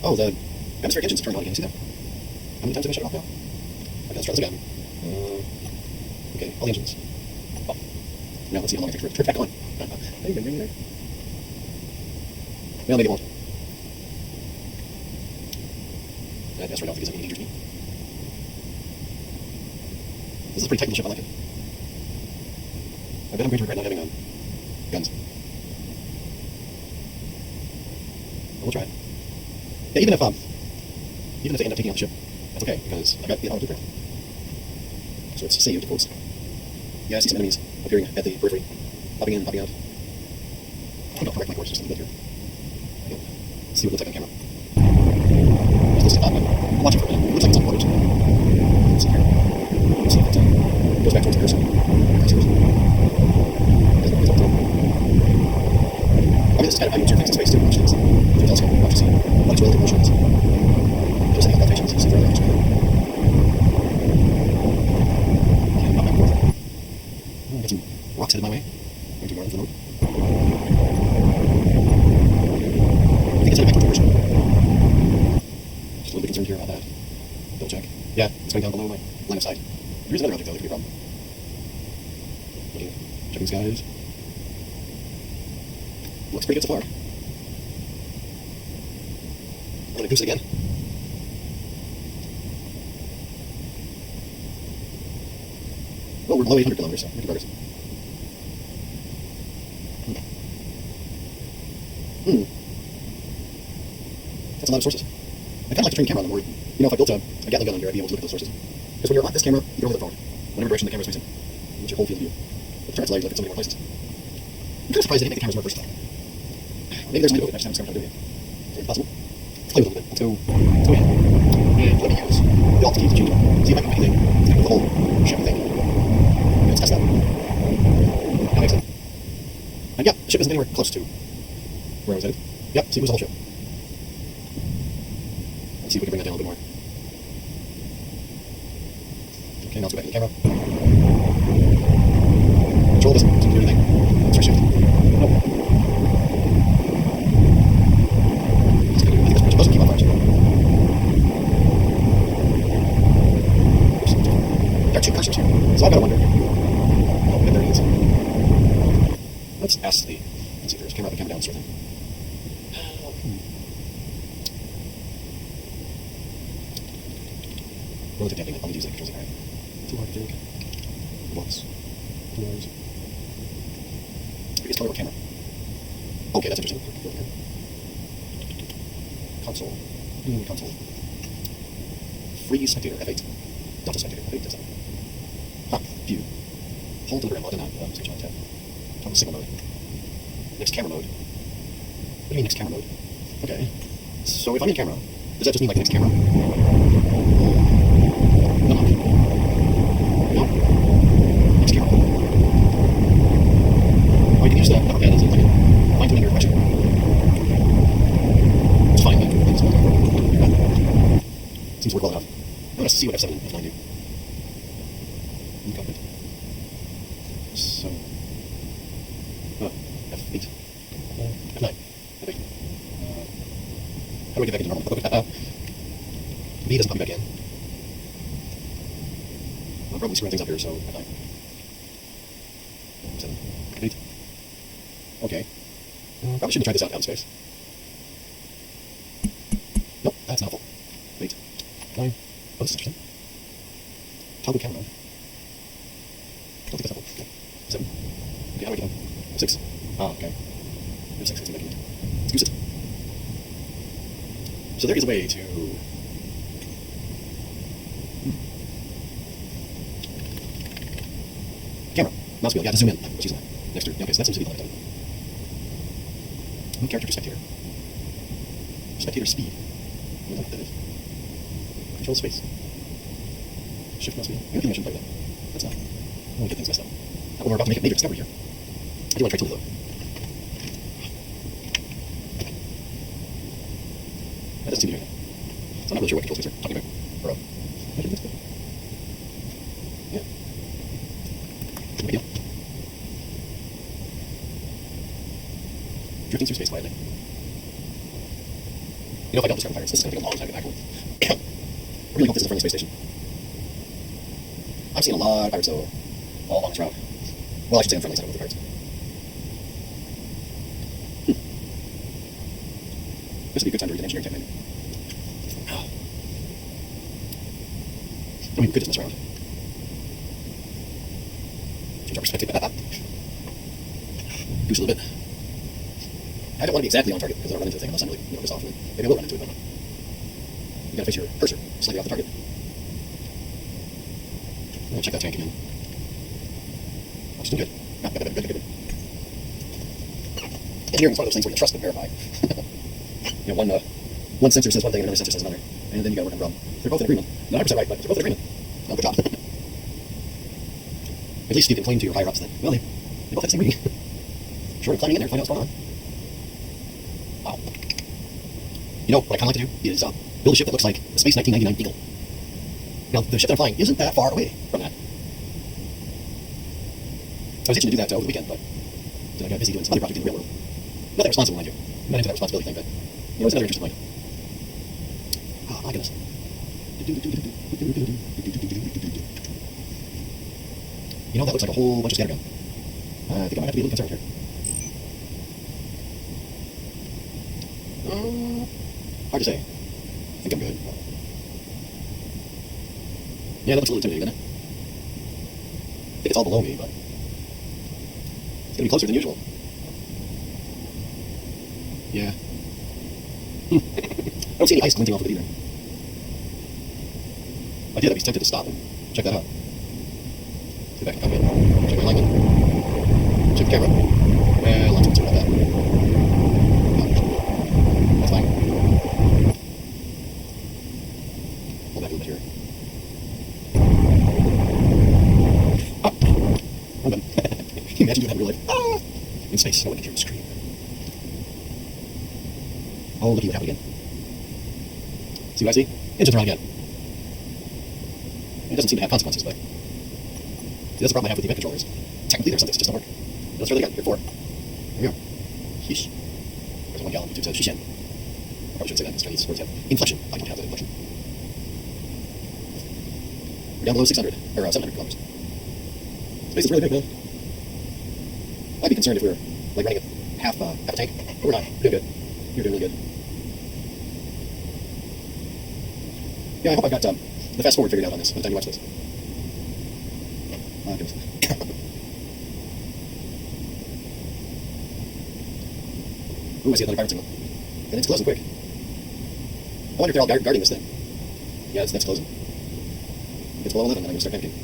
Oh, the atmospheric engines turned on again. See that? How many times have I shut it off now? Okay, let's try this again. Okay, all the engines. Oh. Now let's see how long it takes for it to turn back on. There. Well, maybe it won't. That's right now because it injures me. This is a pretty tight little ship. I like it. I bet I'm going to regret not having guns. But we'll try it. Yeah, even if they end up taking out the ship, that's okay because I got the auto blueprint. So it's saved, quotes. Yeah, I see some enemies appearing at the periphery, popping in, popping out. I think I'll correct my course just a little bit here. Okay. Let's see what it looks like on camera. I'm watching for a minute. It looks like it's on orbit. Let's see here. Let's see if it goes back towards the cursor. I mean, this is kind of how you observe things in space too. Watch things. Through a telescope. Watch to see what its relative motion is. Just setting up elevations. See if they're elevations. Okay, pop back and forth. Got some rocks headed my way. Going to go into the node. I think it's headed back towards the cursor. Just a little bit concerned here about that. Double check. Yeah, it's going down below my line of sight. There is another object though that could be a problem. Looking, checking skies. Looks pretty good so far. I'm gonna goose it again. Well, we're below 800 kilometers, so we can progress. That's a lot of sources. I kind of like to train the camera on them more. You know, if I built a Gatling gun on here, I'd be able to look at those sources. Because when you're on this camera, you don't look at the phone. Whatever direction the camera's facing. It's your whole field of view. But the turret's light, you look at so many more places. I'm kind of surprised they didn't make the cameras more versatile. Maybe there's a way to do it, I just haven't discovered how to do it yet. Is it possible? Let's play with it a little bit. Let's go in. And let me use the alt key to change it. See if I can make anything with the whole ship thing. Okay, let's test that. Now makes it. And yeah, the ship isn't anywhere close to where I was headed. Yep, see, it was the whole ship. Let's see if we can bring that down a little bit more. Okay, now let's go back in the camera. Control doesn't do anything. Let's try shift. Nope. I think that's pretty supposed to keep on fire. There are two cursors here, so I've got to wonder. Oh, and there it is. Let's ask the. Let's see if there's a camera up and camera down sort of thing. Relative damping, I'll need to use that controls. Alright. Too hard to think. Once. Doors. Previous color or camera. Okay, that's interesting. Console. Console. Free spectator, F8. Delta spectator, F8, that's that. Ah, view. Hold deliver mod, and switch on tab. Toggle signal mode. Next camera mode. What do you mean next camera mode? Okay. So if I'm in camera, does that just mean like the next camera? No. Next camera. Oh, you can use that. Oh, yeah, that's like fine-tuning your question. It's fine, man. Seems to work well enough. I'm going to see what F7 and F9 do. In cockpit. So. F8. F9. F8. How do I get back into normal? B doesn't pop me back in. I'll probably screw things up here, so F9. 7. 8. Okay. Probably shouldn't try this out in space. Nope, that's not full. 8. 9. Oh, this is interesting. Toggle camera mode. I don't think that's not full. Okay. 7. Okay, how do I get down? 6. Ah, okay. There's 6. Let's see if I can let's goose it. So there is a way to. Camera. Mouse wheel. Yeah, to zoom in. Let's use that. Next to. Okay, so that seems to be the left button. Move character to spectator. Spectator speed. I don't know what that is. Control space. Shift must be. The only thing I shouldn't play with that. That's not. I don't want to get things messed up. Not when we're about to make a major discovery here. I do want to try Tilly, though. That doesn't seem to do anything. So I'm not really sure what control space they're talking about. Or, I should this, yeah. No big deal. Drifting through space quietly. You know, if I don't discover pirates, this is going to take a long time to get back home. I really hope this is a friendly space station. I'm seeing a lot of pirates, though, all along this route. Well, I should say I'm friendly, so I don't know with the pirates. This would be a good time to read an engineering tech manual. I mean, we could just mess around. Change our perspective. Goose a little bit. I don't want to be exactly on target because I don't run into the thing unless I'm really pissed off. And maybe I will run into it, but you gotta face your cursor slightly off the target. I'll check that tank again. Oh, it's doing good. Good. Engineering is one of those things where you trust but verify. You know, one sensor says one thing and another sensor says another, and then you gotta work on the problem. They're both in agreement. Not 100% right, but they're both in agreement. Oh, good job. At least you can claim to your higher ups that, well, they both have the same reading. Short of climbing in there, find out what's going on. Wow. You know, what I kind of like to do is build a ship that looks like the Space 1999 Eagle. Now, the ship that I'm flying isn't that far away from that. I was itching to do that over the weekend, but then I got busy doing some other project in the real world. Not that responsible, mind you. I'm not into that responsibility thing, but you know, it's another interest of mine. Oh, my goodness. You know, that looks like a whole bunch of scattergun. I think I might have to be a little concerned here. Hard to say. I think I'm good. Yeah, that looks a little intimidating, doesn't it? I think it's all below me, but it's gonna be closer than usual. Yeah. I don't see any ice glinting off of it either. If I did, I'd be tempted to stop and check that out. Get back in the cockpit. Check my alignment. Check the camera. Well, I'm not concerned about that. That's fine. Hold back a little bit here. Ah! I'm done. Can you imagine doing that in real life? Ah! In space, no one can hear me scream. Oh, looky what happened again. See what I see? Engines are on again. It doesn't seem to have consequences, but see, that's the problem I have with the event controllers. Technically, there's something that just don't work. Let's try that again. Here, 4. Here we are. Sheesh. There's a 1 gallon. YouTube says shishin. I probably shouldn't say that because Chinese words have inflection. I don't have that inflection. We're down below 600, or 700 kilometers. Space is really big, man. I'd be concerned if we were like running a half a tank, but we're not. We're doing good. We're doing really good. Yeah, I hope I've got the fast forward figured out on this by the time you watch this. Oh, goodness. Ooh, I see another pirate signal. And it's closing quick. I wonder if they're all guarding this thing. Yeah, that's closing. If it's below 11, then I'm going to start panicking.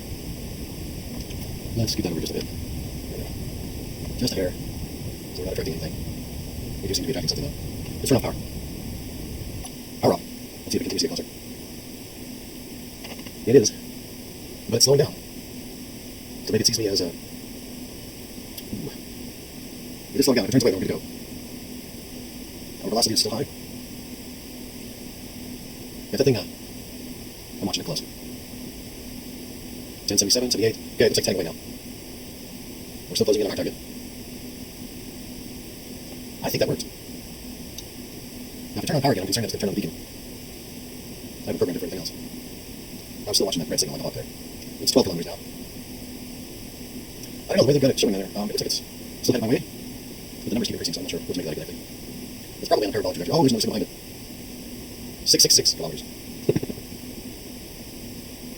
Let's scoot that over just a bit. There we go. Just a hair. So we're not attracting anything. We do seem to be attracting something, though. Let's turn off power. Power off. Let's see if we can continue to see it closer. It is, but it's slowing down. So maybe it sees me as a... Ooh. It is slowing down. If it turns away, then we're good to go. Our velocity is still high. Yeah, that thing, I'm watching it close. 1077, 78. Okay, it looks like 10 away now. We're still closing in on our target. I think that worked. Now, if I turn on power again, I'm concerned that it's going to turn on the beacon. I haven't programmed it for anything else. I'm still watching that red signal on the hawk there. It's 12 kilometers now. I don't know the way they've got it showing on there. It looks like it's still headed my way. But the numbers keep increasing, so I'm not sure what to make of that exactly. It's probably on a parabolic trajectory. Oh, there's another signal behind it. 666 kilometers.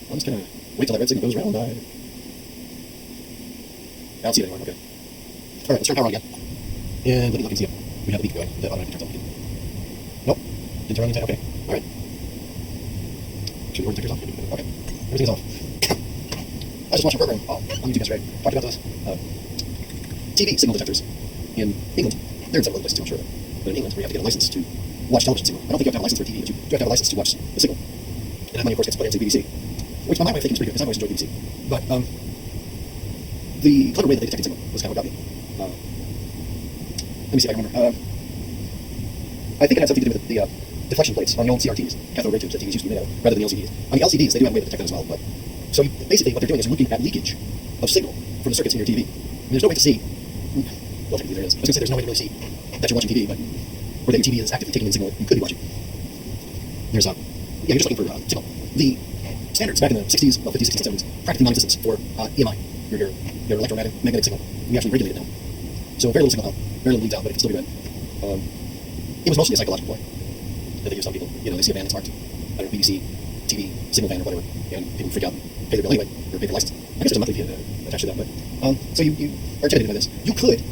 I'm just gonna wait till that red signal goes around. I don't see it anymore. Okay. Alright, let's turn power on again. And let me look and see if we have a leak going. That automatically turns on the beacon. Nope. Didn't turn on anything. Okay. Alright. Actually, the detector's off. Okay. Everything's off. I just watched a program on YouTube yesterday. Talked about those TV signal detectors in England. They're in several other places too, I'm sure. But in England, where you have to get a license to watch television signal. I don't think you have to have a license for TV, but you have to have a license to watch the signal. And that money, of course, gets put into the BBC. which on my way of thinking is pretty good, because I've always enjoyed BBC. But the clever way that they detected signal was kind of what got me. Let me see if I can remember. I think it had something to do with the deflection plates on the old CRTs, cathode ray tubes that TVs used to be made of, rather than the LCDs. On the LCDs, they do have a way to detect that as well. But so basically, what they're doing is looking at leakage of signal from the circuits in your TV. And there's no way to see. Well, technically there is. I was going to say there's no way to really see that you're watching TV, but or that your TV is actively taking in signal you could be watching. There's you're just looking for signal. The standards back in the 60s, well, 50s, 60s, 70s, practically non-existent for EMI, your electromagnetic signal. We actually regulate it now. So very little signal out, very little bleeds out, but it can still be read. It was mostly a psychological play that they use on people. You know, they see a van that's marked, I don't know, BBC, TV, signal van or whatever, and people freak out and pay their bill anyway, or pay their license. I guess there's a monthly fee attached to that, but so you are intimidated by this. You could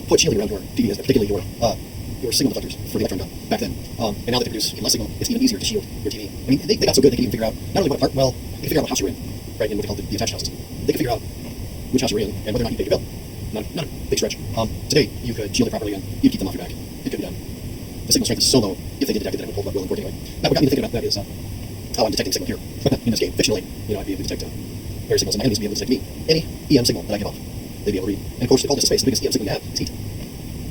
put shielding around your TV, particularly your signal deflectors for the electron gun back then. And now that they produce even less signal, it's even easier to shield your TV. I mean, they got so good they can even figure out not only what part, well, they can figure out what house you're in, right, in what they call the attached houses. They can figure out which house you're in and whether or not you paid your bill. Not a big stretch. Today, you could shield it properly and you'd keep them off your back. It could be done. The signal strength is so low, if they did detect it, then it would hold up well in court anyway. Now, what got me to thinking about that is how I'm detecting signal here. In this game, fictionally, you know, I'd be able to detect air signals, and my enemies would be able to detect me. Any EM signal that I give off, they'd be able to read. And of course, the coldest space, the biggest EM signal you have is heat.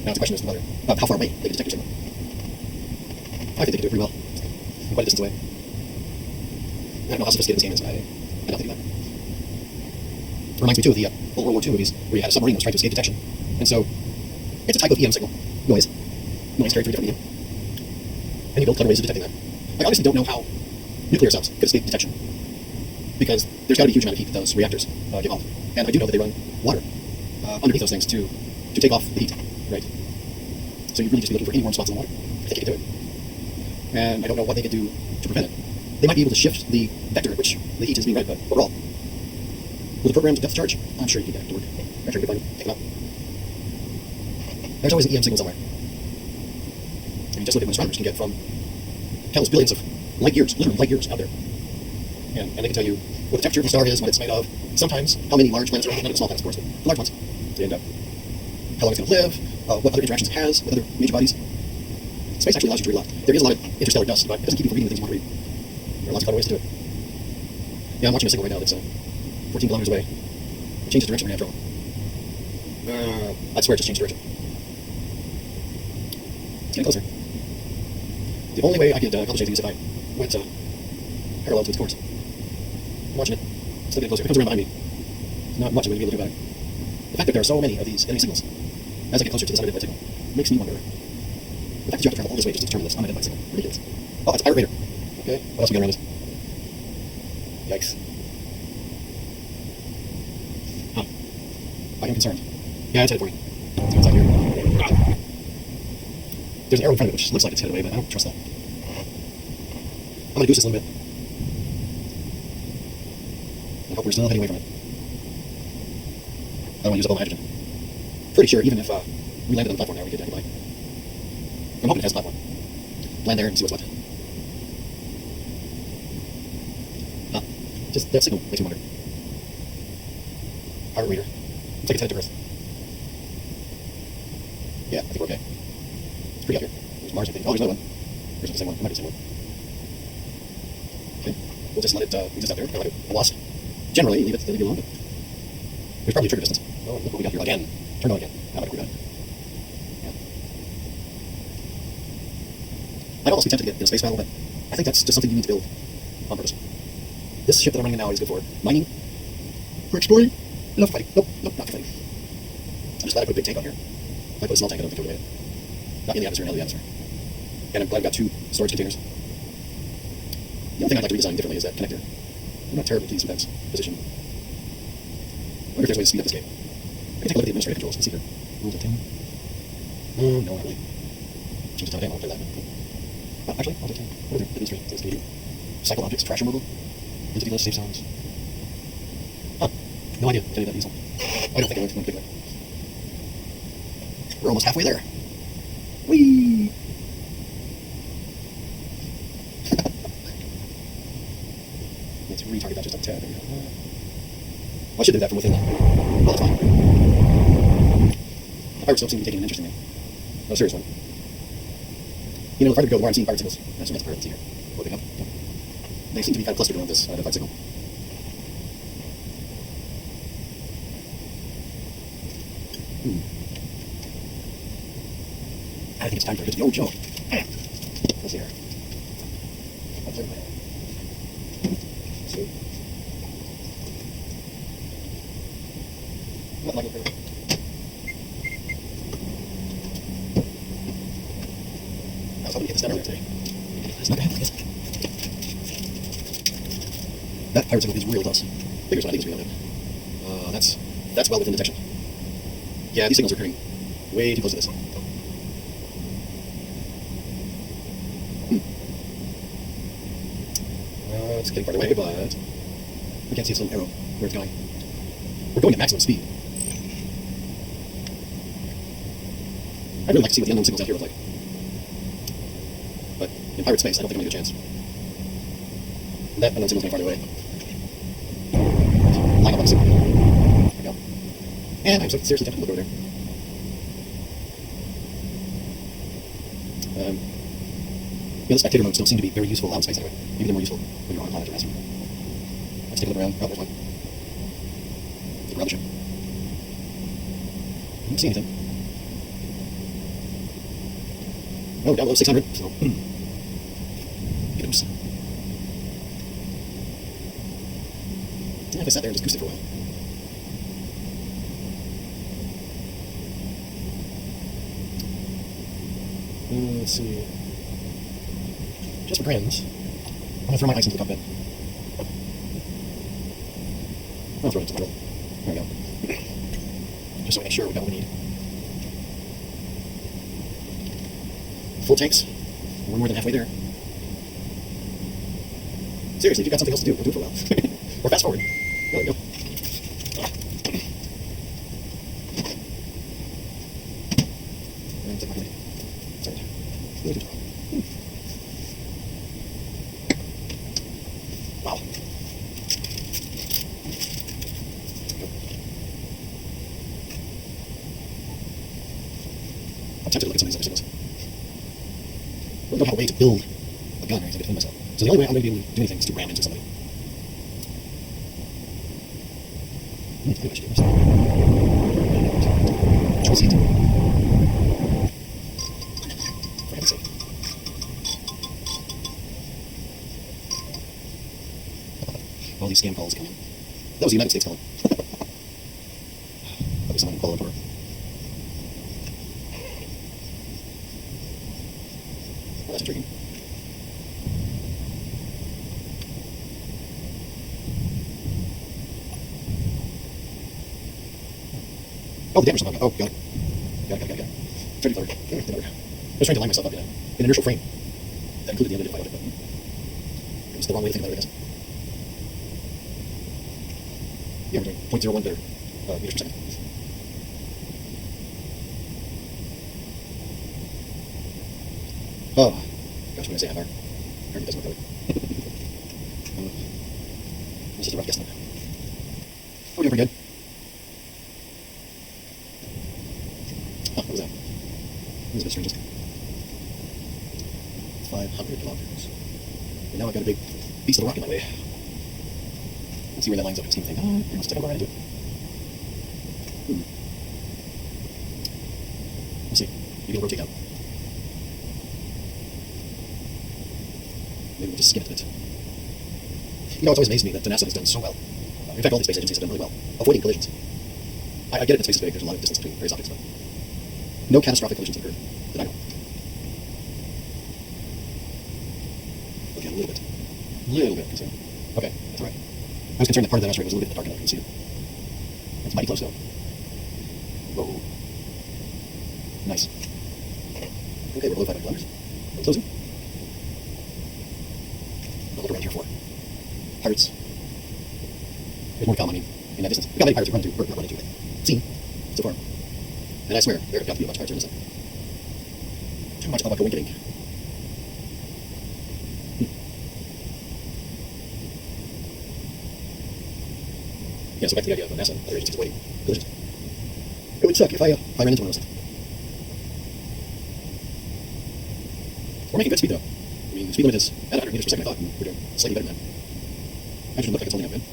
Now, the question is whether, how far away they can detect your signal. I think they can do it pretty well. Quite a distance away. I don't know how sophisticated this game is, but I don't think that. It reminds me too of the old World War II movies where you had a submarine that was trying to escape detection. And so, it's a type of EM signal. Noise carried through a different medium. And you build clever ways of detecting that. I honestly don't know how nuclear cells could escape detection. Because there's got to be a huge amount of heat that those reactors give off. And I do know that they run water underneath those things to take off the heat, right? So you'd really just be looking for any warm spots in the water. I think you could do it. And I don't know what they could do to prevent it. They might be able to shift the vector at which the heat is being read, but overall, with a programmed depth charge, I'm sure you can get it to work. I'm sure you can find it, take them out. There's always an EM signal somewhere. I mean, just look at what astronomers can get from countless billions of light years, literally light years out there. And they can tell you what the temperature of the star is, what it's made of, sometimes how many large planets are in it, none of the small planets, of course, but the large ones. And how long it's going to live, what other interactions it has with other major bodies. Space actually allows you to read a lot. There is a lot of interstellar dust, but it doesn't keep you from reading the things you want to read. There are lots of clever ways to do it. Yeah, I'm watching a signal right now that's 14 kilometers away. It changes direction right after all. I swear it just changed direction. It's getting closer. The only way I could accomplish anything is if I went parallel to its course. I'm watching it. It's still getting closer. It comes around behind me. There's not much I'm going to be able to do about it. The fact that there are so many of these enemy signals, as I get closer to this unidentified signal, makes me wonder. The fact that you have to travel all this way just to determine this unidentified signal. Ridiculous. Oh, it's a pirate raider. Okay, what else we got around us? Yikes. Huh. I am concerned. Yeah, it's headed for me. Let's go inside here. There's an arrow in front of it which looks like it's headed away, but I don't trust that. I'm going to goose this a little bit. I hope we're still heading away from it. I don't want to use up all my hydrogen. Pretty sure even if we landed on the platform now, we could fly. I'm hoping it has a platform. Land there and see what's what. Just that signal makes me wonder. Pirate reader. Looks like it's headed to Earth. Yeah, I think we're okay. It's pretty up here. There's Mars, I think. Oh, there's another one. There's the same one. It might be the same one. Okay. We'll just let it exist out there. Like a wasp. Generally, leave it alone, but there's probably a trigger distance. Oh, look what we got here again. Turn on again. Now I think we got it. Yeah. I'd almost be tempted to get in a space battle, but I think that's just something you need to build on purpose. This ship that I'm running in now is good for mining, for exploring, enough for fighting. Nope, not for fighting. I'm just glad I put a big tank on here. If I put a small tank, I don't think I would have made it. Not in the atmosphere, not in the atmosphere. And I'm glad I've got 2 storage containers. The only thing I'd like to redesign differently is that connector. I'm not terribly pleased with that position. I wonder if there's a way to speed up this game. I can take a look at the administrative controls and see here. Rules of 10. No, not really. Change the time, I'll play that. Actually, I'll take 10. What are the administrative things can you do? Cycle objects, trash removal, entity list, save zones. Huh. No idea if any of that is useful. I don't think I went to one particular. We're almost halfway there. Whee! Let's retarget that just a tad. There we go. Well, I should do that from within that. Well, that's fine. The pirates don't seem to be taking an interest in me. No, serious one. You know, the farther we go, the more I'm seeing pirate signals. That's the pirate here. What they have. they seem to be kind of clustered around this identified signal. I think it's time for it to go, Joe. Let's see here. See? Not like it. I was hoping to get this done earlier today. It's not gonna happen, is it? That pirate signal is real close. Bigger than I think it's real. That's well within detection. Yeah, these signals are occurring way too close to this. It's getting farther away, but we can't see its little arrow where it's going. We're going at maximum speed. I'd really like to see what the unknown signals out here look like. But in pirate space, I don't think I'm going to get a chance. That unknown signal's going farther away. Line up on the signal. There we go. And I'm so seriously tempted to look over there. The spectator modes don't seem to be very useful out in space anyway. Maybe they're more useful when you're on a planet or asteroid. Let's take a look around. Oh, there's one. It's a rubbish. I don't see anything. Oh, down below 600, so... Get loose. Yeah, if I sat there and just goosed it for a while. Let's see... Just for grins, I'm going to throw my ice into the cockpit. I'll throw it into the middle. There we go. Just so we make sure we've got what we need. Full tanks. We're more than halfway there. Seriously, if you've got something else to do, do it for a while. Or fast forward. There we go. And take my hand. Sorry. Really good job. Wow. I'm tempted to look at some of these other signals. I really don't have a way to build a gun or anything to defend myself. So the only way I'm going to be able to do anything is to ram into somebody. Maybe I should do this. Control seat. For heaven's sake. All these scam calls coming in. That was the United States calling. Probably someone in Kuala Lumpur. Well, that's intriguing. Oh, the damage somehow got. Oh, got it. Got it. Trying to be clever. I was trying to line myself up in an inertial frame that included the unidentified object, but it was the wrong way to think about it, I guess. Yeah, we're doing 0.01 there, meters per second. Oh, gosh, when I say half hour, apparently it doesn't work that way. It's just a rough guesstimate. Oh, we're doing pretty good. Oh, what was that? That was a bit strange. 500 kilometers. And now I've got a big piece of the rock in my way. Let's see where that lines up. It's going to think, oh, pretty much take a go right into it. We'll see. Maybe it'll rotate out. Maybe we'll just skim it a bit. You know, it's always amazed me that NASA has done so well. In fact, all these space agencies have done really well, avoiding collisions. I get it that space is big, there's a lot of distance between various objects, but no catastrophic collisions have occurred that I know. Okay, a little bit concerned. Okay, that's alright. I was concerned that part of that asteroid was a little bit in the dark and I couldn't see it. It's mighty close though. Whoa. Nice. Okay, we're below 500 kilometers. We're closing. I'll look around here for pirates. There's more to come, I mean, in that distance. We've got many pirates we've run into, or not run into, but seen so far. And I swear, there have got to be a bunch of pirates in this thing. Too much of a coinciding. Yeah, so back to the idea of NASA and other agencies avoiding collisions. It would suck if I ran into one of those things. We're making good speed though. I mean, the speed limit is at 100 meters per second, I thought, and we're doing slightly better than that. Hydrogen looks like it's holding up good.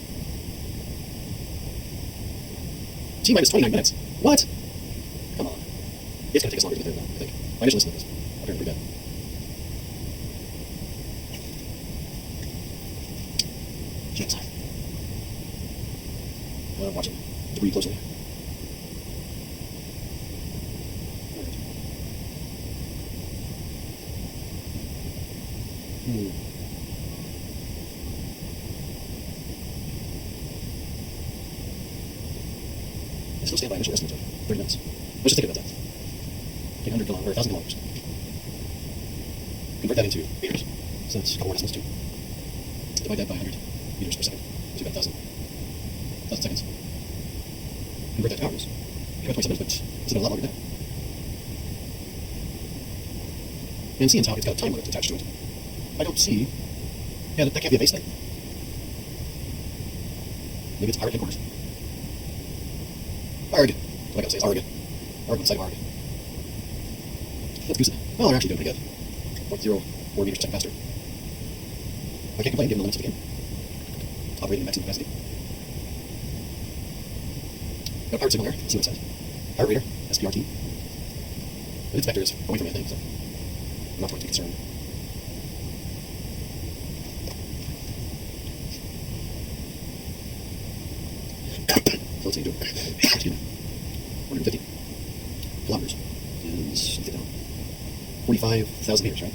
T minus 29 minutes. What? Come on. It's going to take us longer to get there than that, I think. My initial estimate was apparently pretty bad. Shit. I'm watching debris closely. I still stand by initial estimate of 30 minutes. Let's just think about that. Take 100 kilometers, or 1,000 kilometers. Convert that into meters. So that's a couple more decimals too. Divide that by 100 meters per second. So you got 1,000 seconds. Convert that to hours. You got 27 minutes, but it's been a lot longer than that. And seeing as how it's got a time limit attached to it, I don't see. Yeah, that can't be a base thing. Maybe it's pirate headquarters. Arg. All I gotta say is arg. Arg on the side of arg. Let's goose it. Well, they're actually doing pretty good. 0.04 meters per second faster. I can't complain given the limits of the game. Operating at maximum capacity. Got a pirate signal there. Let's see what it says. Pirate reader, SPRT. But its vector is away from me, I think, so I'm not going to be concerned. So let's see, do it. Excuse me. 150 kilometers is, let's take down, 45,000 meters, right?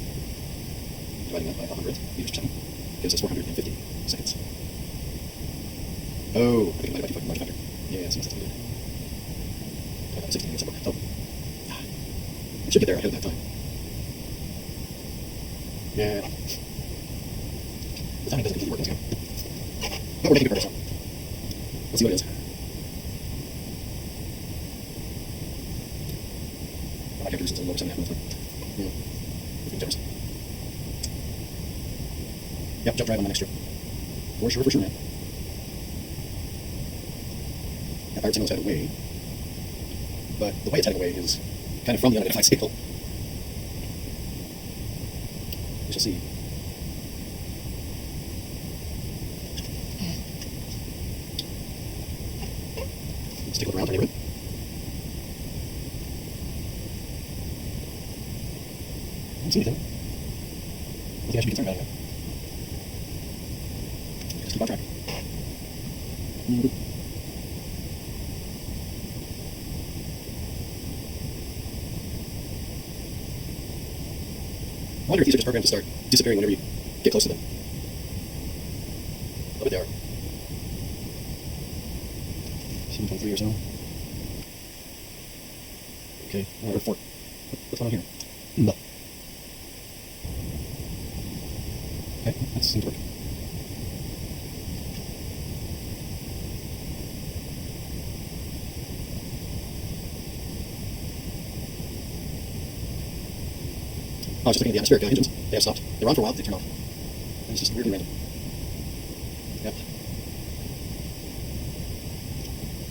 Dividing that by 100 meters per second gives us 450 seconds. Oh, I think I might have by 2 factor. Yeah, so that's what I did. Divide that by 16 somewhere. Oh. I should get there ahead of that time. Yeah. The timing doesn't completely work, let's go. Oh, we're taking progress on. Let's see what it is. My character is a lower 7.5 minutes. Yeah. Difference. Yep, jump drive on my next trip. For sure, man. That pirate signal is headed away. But the way it's heading away is kind of from the unidentified signal. We shall see. Let's take a look around our neighborhood. I don't see anything. Nothing I should be concerned about anyway. Just keep on track. I wonder if these are just programmed to start disappearing whenever you get close to them. I bet they are. 7.3 or so. Okay, Earth 4. What's going on here? No. Okay, that seems to work. I was just looking at the atmospheric engines. They have stopped. They were on for a while, they turned off. And it's just weirdly random. Yep.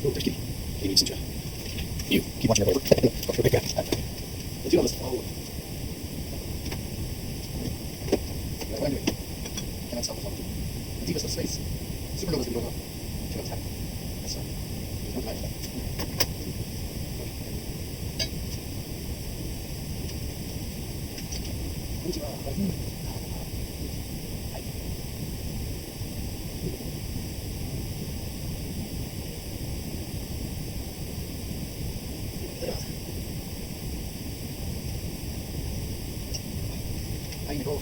Oh, there's Kitty. Kitty needs some chat. You, keep watching her over. Let's do all this. Oh. What I'm doing. Cannot stop the flow. The deepest of space. Supernova's been going on. Cannot happen. That's right. There's no time for that. Go.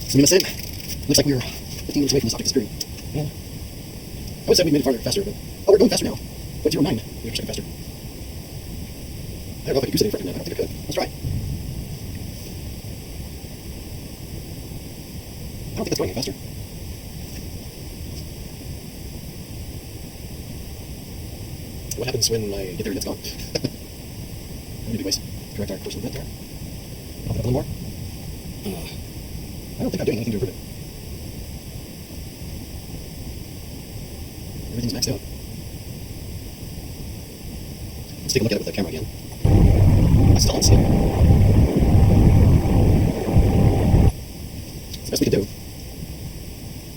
Sumimasen. Looks like we're 15 minutes away from this object disappearing. Yeah. I would say we made it farther faster, but oh, we're going faster now. 0.09 meters per second faster. I don't know if I could goose it any further than that. I don't think I could. Let's try. I don't think that's going any faster. what happens when I get there and it's gone. Many big ways. Correct our course a little bit there. Open up a little more. I don't think I'm doing anything to improve it. Everything's maxed out. Let's take a look at it with the camera again. I still don't see it. It's the best we can do.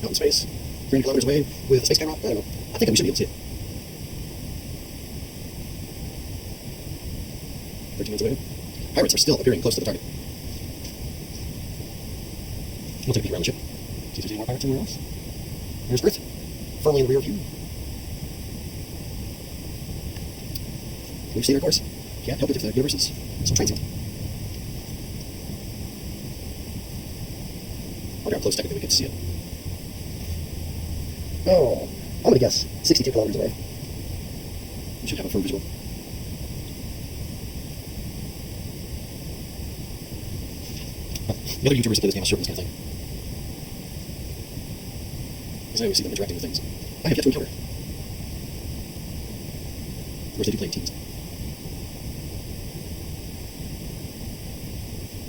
Out in space, 300 kilometers away with a space camera. I don't know. I think we should be able to see it. 13 minutes away. Pirates are still appearing close to the target. We'll take a peek around the ship. See if there's any more pirates anywhere else. There's Earth, firmly in the rear view. We've seen our course. Can't help it if the universe is so transient. I wonder how close technically we get to see it. Oh, I'm gonna guess 62 kilometers away. We should have a firm visual. The other YouTubers that play this game are sure of this kind of thing. Because I always see them interacting with things I have yet to encounter. Of course, they do play in teams.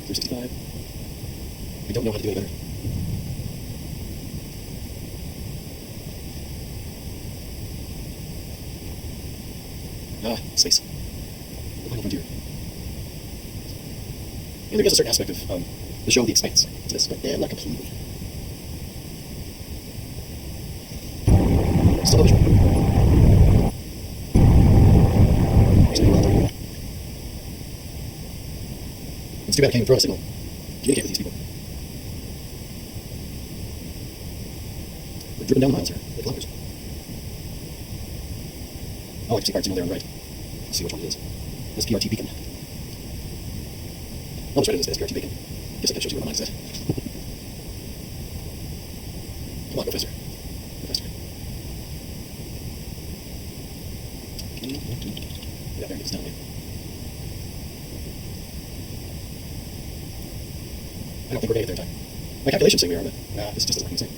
365. We don't know how to do any better. Space. The final frontier. And there is a certain aspect of the show The Expanse to this, but not completely. Still no visual. It's too bad I can't even throw a signal. Communicate with these people. We're driven down the miles here, like kilometers. Oh, I can see parts there on the right. Let's see which one it is. This PRT beacon. Oh, it's right in this PRT beacon. Guess that shows you where the mine's at. Come on, go faster. Go faster. Yeah, there it is down there. I don't think we're going to get there in time. My calculations say we are, but this just doesn't work the same.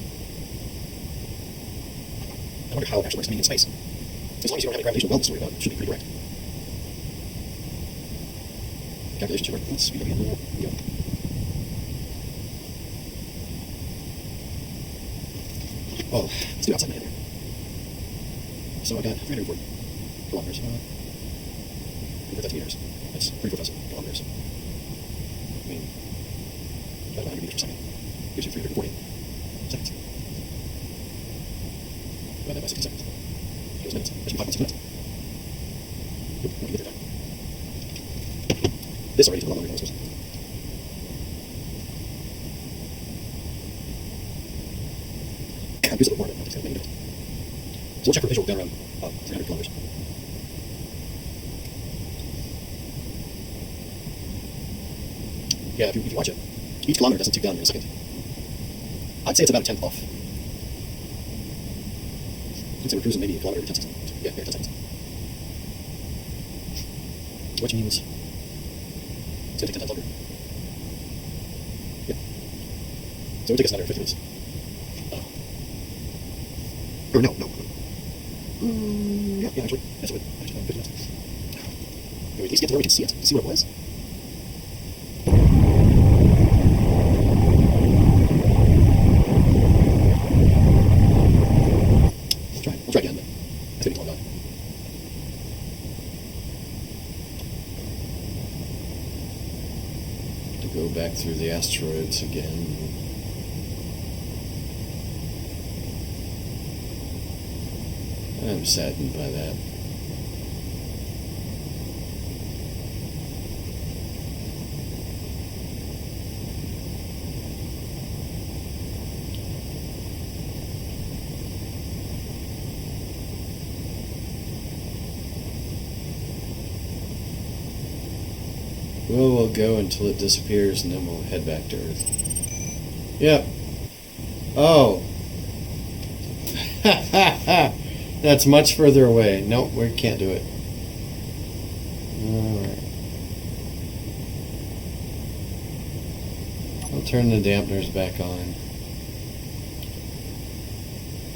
I wonder how it actually works being in space. As long as you don't have any gravitational wellness to worry about, it should be pretty correct. The calculations should work. Let's speed up again. There we go. Oh, let's do outside my head here. So I got 340 kilometers. Convert that to meters. That's 34,000 kilometers. I mean, about 100 meters per second. Gives you 340 seconds. Divide that by 60 seconds. Gives minutes. That should be 5.6 minutes. Nope, not get there time. This already took a lot longer than I was supposed to. I'll use a little more, but it's going to make it. So we'll check for visual down around 300 kilometers. Yeah, if you watch it, each kilometer doesn't tick down in a second. I'd say it's about a tenth off. I'd say we're cruising maybe a kilometer every 10 seconds. Yeah, 10 seconds. Which means it's going to take 10 times longer. Yeah. So it would take us another 50 minutes. Or no. Yeah, actually. Yes, it would. Actually, 50 minutes. Can we at least get to where we can see it? See what it was? We'll try again, but that's going to be long gone. To go back through the asteroids again. I'm saddened by that. Well, we'll go until it disappears and then we'll head back to Earth. Yep. Oh. That's much further away. Nope, we can't do it. Alright. I'll turn the dampeners back on.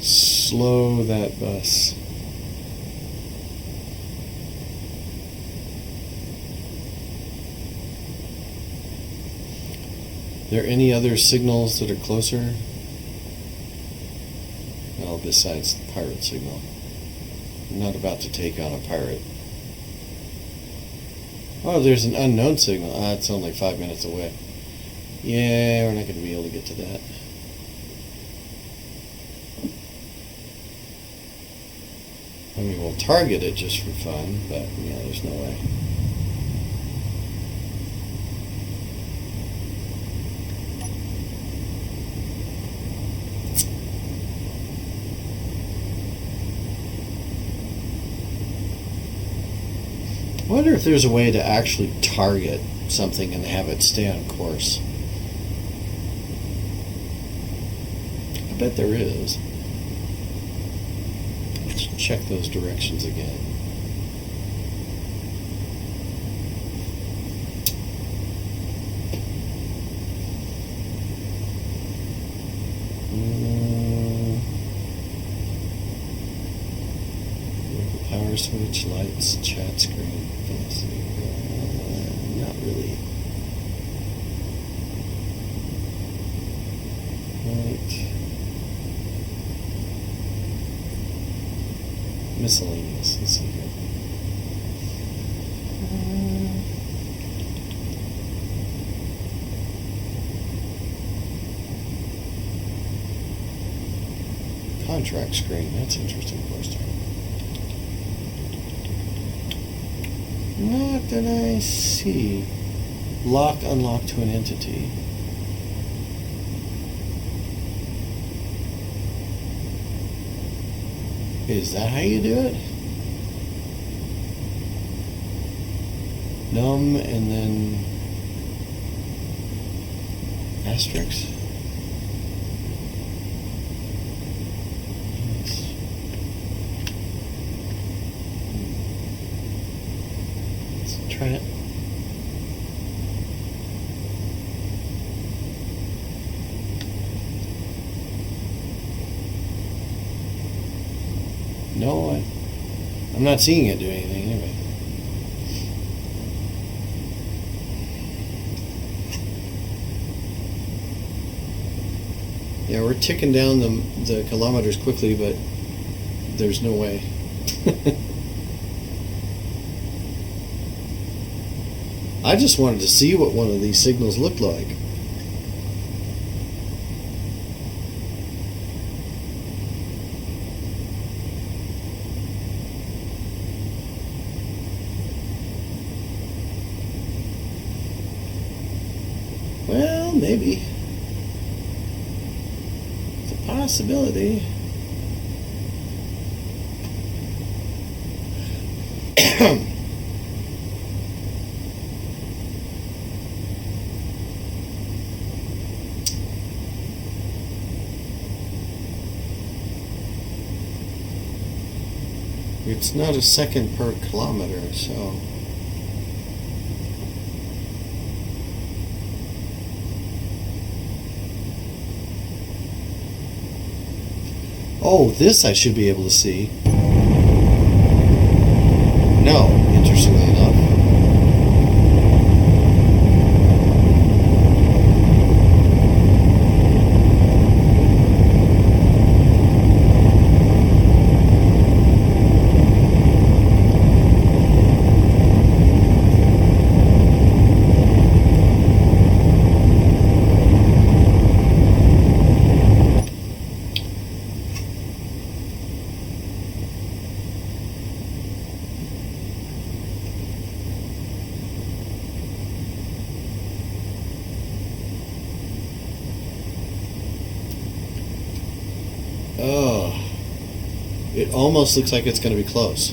Slow that bus. There any other signals that are closer? Well, besides the pirate signal. I'm not about to take on a pirate. Oh, there's an unknown signal. It's only 5 minutes away. Yeah, we're not going to be able to get to that. I mean, we'll target it just for fun, but yeah, there's no way. I wonder if there's a way to actually target something and have it stay on course. I bet there is. Let's check those directions again. Power switch, lights, chat screen, velocity. Not really. Right. Miscellaneous. Let's see here. Contract screen. That's interesting. First time. Not that I see. Lock, unlock to an entity. Is that how you do it? Num and then asterisk. Try it. No, I'm not seeing it do anything anyway. Yeah, we're ticking down the kilometers quickly, but there's no way. I just wanted to see what one of these signals looked like. Well, maybe. It's a possibility. It's not a second per kilometer, so... Oh, this I should be able to see. No, interestingly enough. Oh, it almost looks like it's going to be close.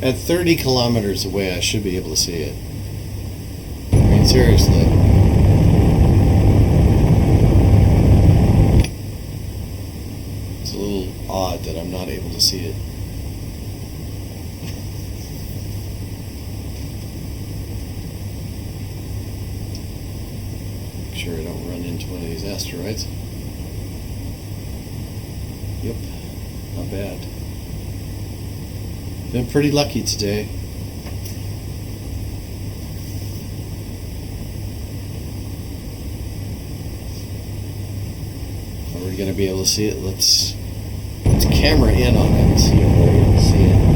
At 30 kilometers away, I should be able to see it. I mean, seriously. It's a little odd that I'm not able to see it. Make sure I don't run into one of these asteroids. Yep, not bad. Been pretty lucky today. we going to be able to see it? Let's camera in on it and see if we're able to see it.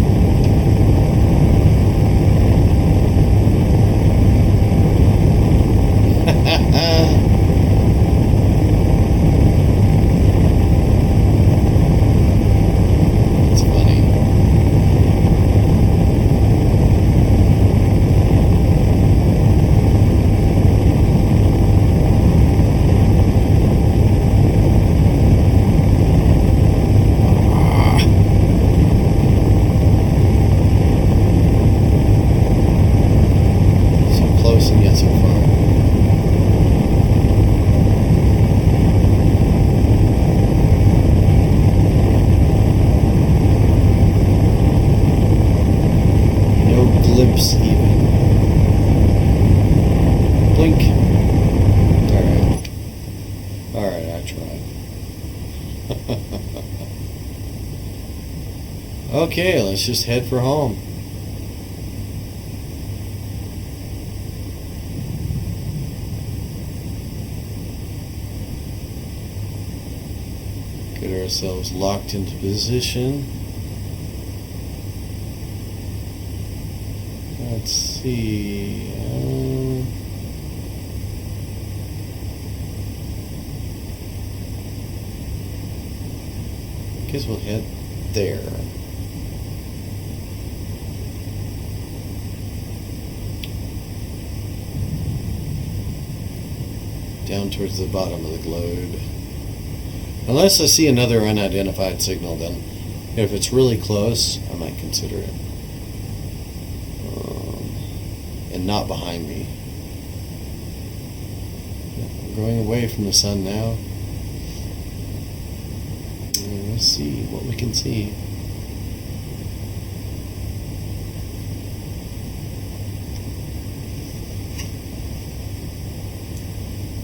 It's funny. So close and yet so far. Glimpse even. Blink. Alright, I tried. Okay, let's just head for home. Get ourselves locked into position. Let's see. Guess we'll head there. Down towards the bottom of the globe. Unless I see another unidentified signal, then if it's really close, I might consider it. And not behind me. We're going away from the sun now. And let's see what we can see.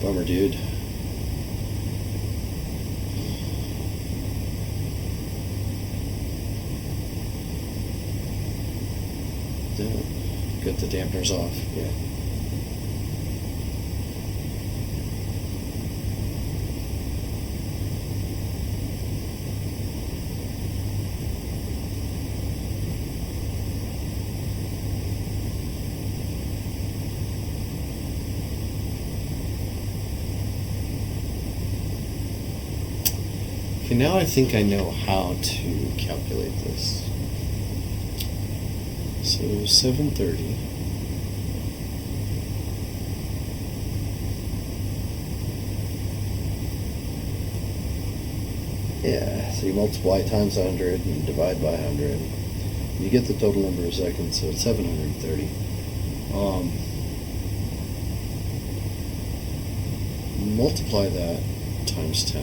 Bummer, dude. Got the dampeners off, yeah. Okay, now I think I know how to calculate this. So 730. Yeah, so you multiply times 100 and divide by 100. You get the total number of seconds, so it's 730. Multiply that times 10.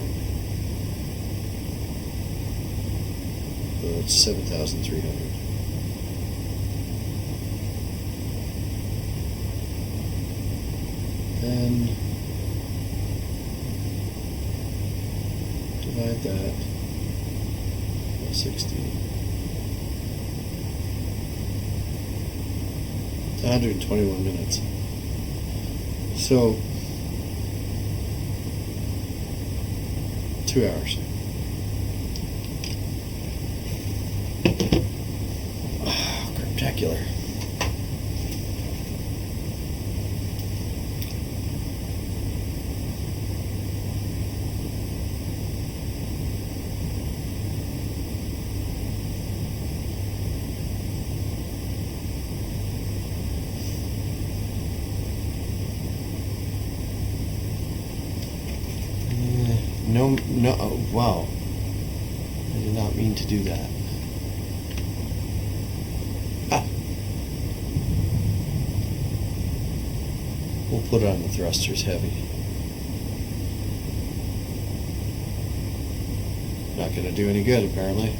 So it's 7,300. Then divide that by 60. It's 121 minutes. So 2 hours. Oh, craptacular. No, oh, wow. I did not mean to do that. Ah. We'll put it on the thrusters heavy. Not going to do any good, apparently.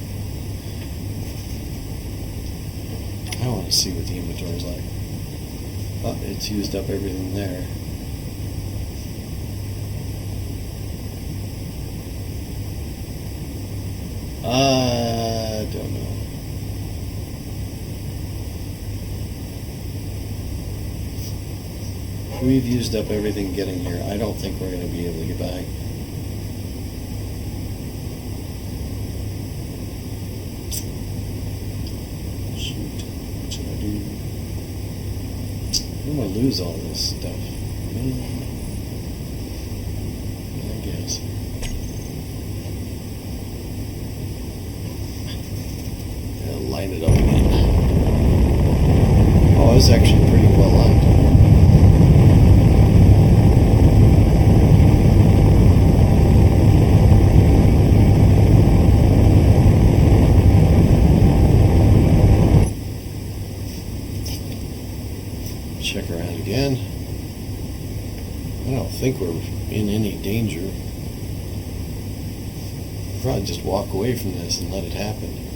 I want to see what the inventory is like. Oh, it's used up everything there. I don't know. We've used up everything getting here. I don't think we're going to be able to get back. lose all this stuff? I guess. I'll line it up again. Oh, it's actually pretty well lined. Check around again. I don't think we're in any danger. We'll probably just walk away from this and let it happen.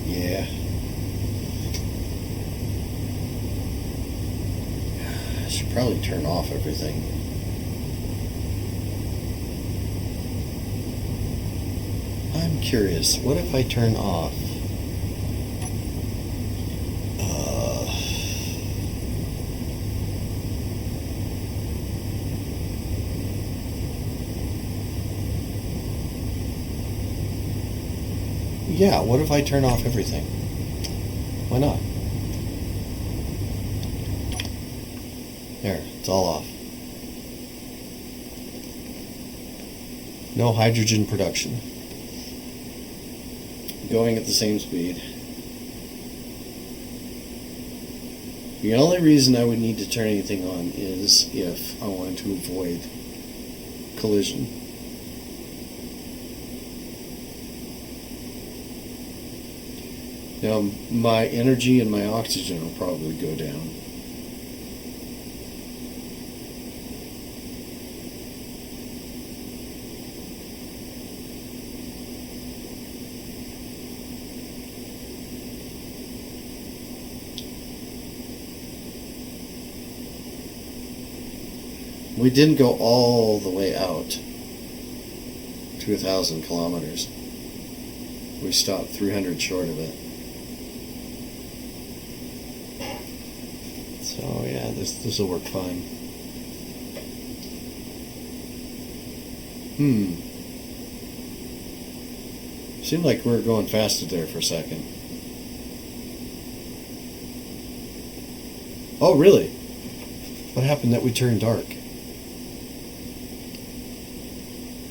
Yeah. I should probably turn off everything. I'm curious, what if I turn off yeah, what if I turn off everything? Why not? There, it's all off. No hydrogen production. Going at the same speed. The only reason I would need to turn anything on is if I wanted to avoid collision. Now, my energy and my oxygen will probably go down. We didn't go all the way out to 1,000 kilometers. We stopped 300 short of it. So yeah, this will work fine. Seemed like we were going faster there for a second. Oh really? What happened that we turned dark?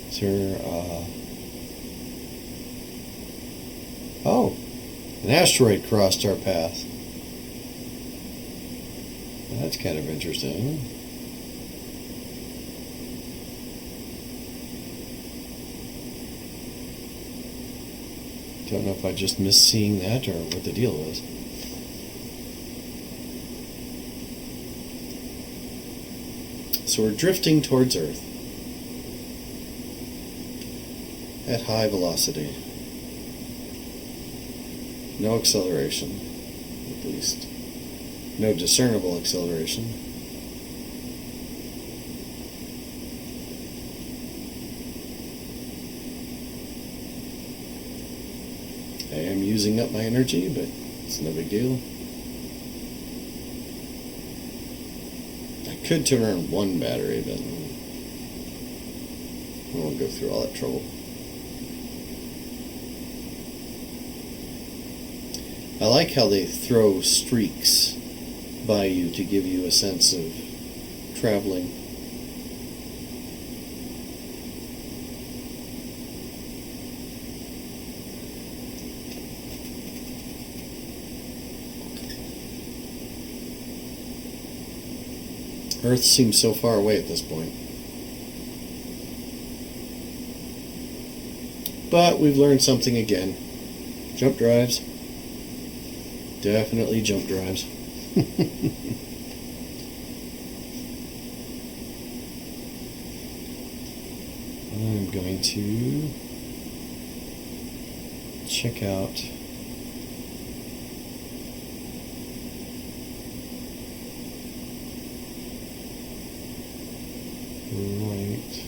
Is there oh, an asteroid crossed our path. That's kind of interesting. Don't know if I just missed seeing that or what the deal was. So we're drifting towards Earth at high velocity. No acceleration, at least. No discernible acceleration. I am using up my energy, but it's no big deal. I could turn on one battery, but I won't go through all that trouble. I like how they throw streaks by you to give you a sense of traveling. Earth seems so far away at this point. But we've learned something again. Jump drives. Definitely jump drives. I'm going to check out right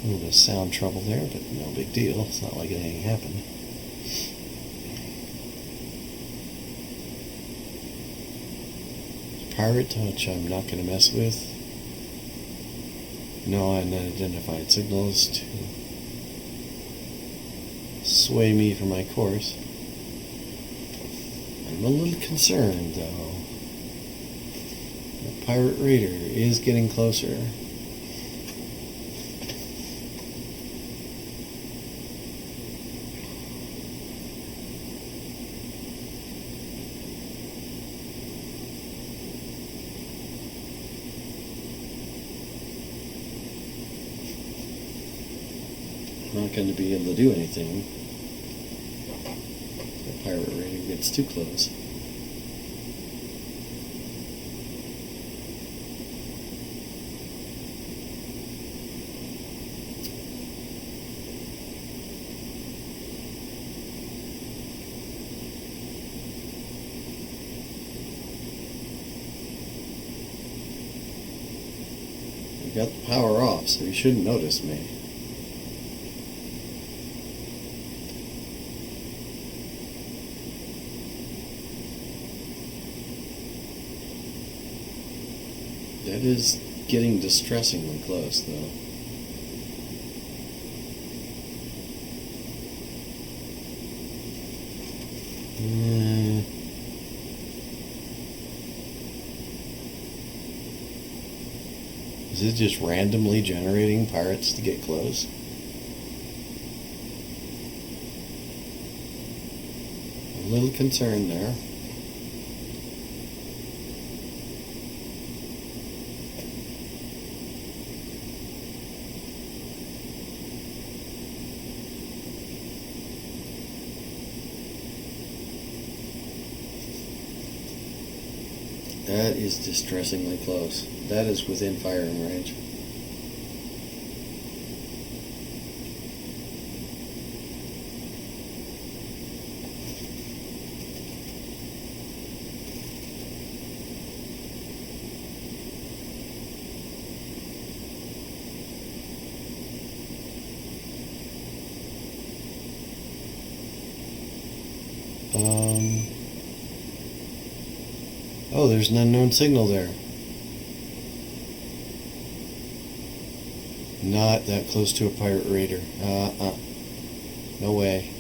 A little bit of sound trouble there, but no big deal. It's not like anything happened. Pirate, which I'm not going to mess with. No unidentified signals to sway me from my course. I'm a little concerned, though. The pirate raider is getting closer. I'm not going to be able to do anything. The pirate raider gets too close. I got the power off, so you shouldn't notice me. That is getting distressingly close, though. Is it just randomly generating pirates to get close? A little concerned there. That is distressingly close. That is within firing range. Oh, there's an unknown signal there. Not that close to a pirate raider. No way.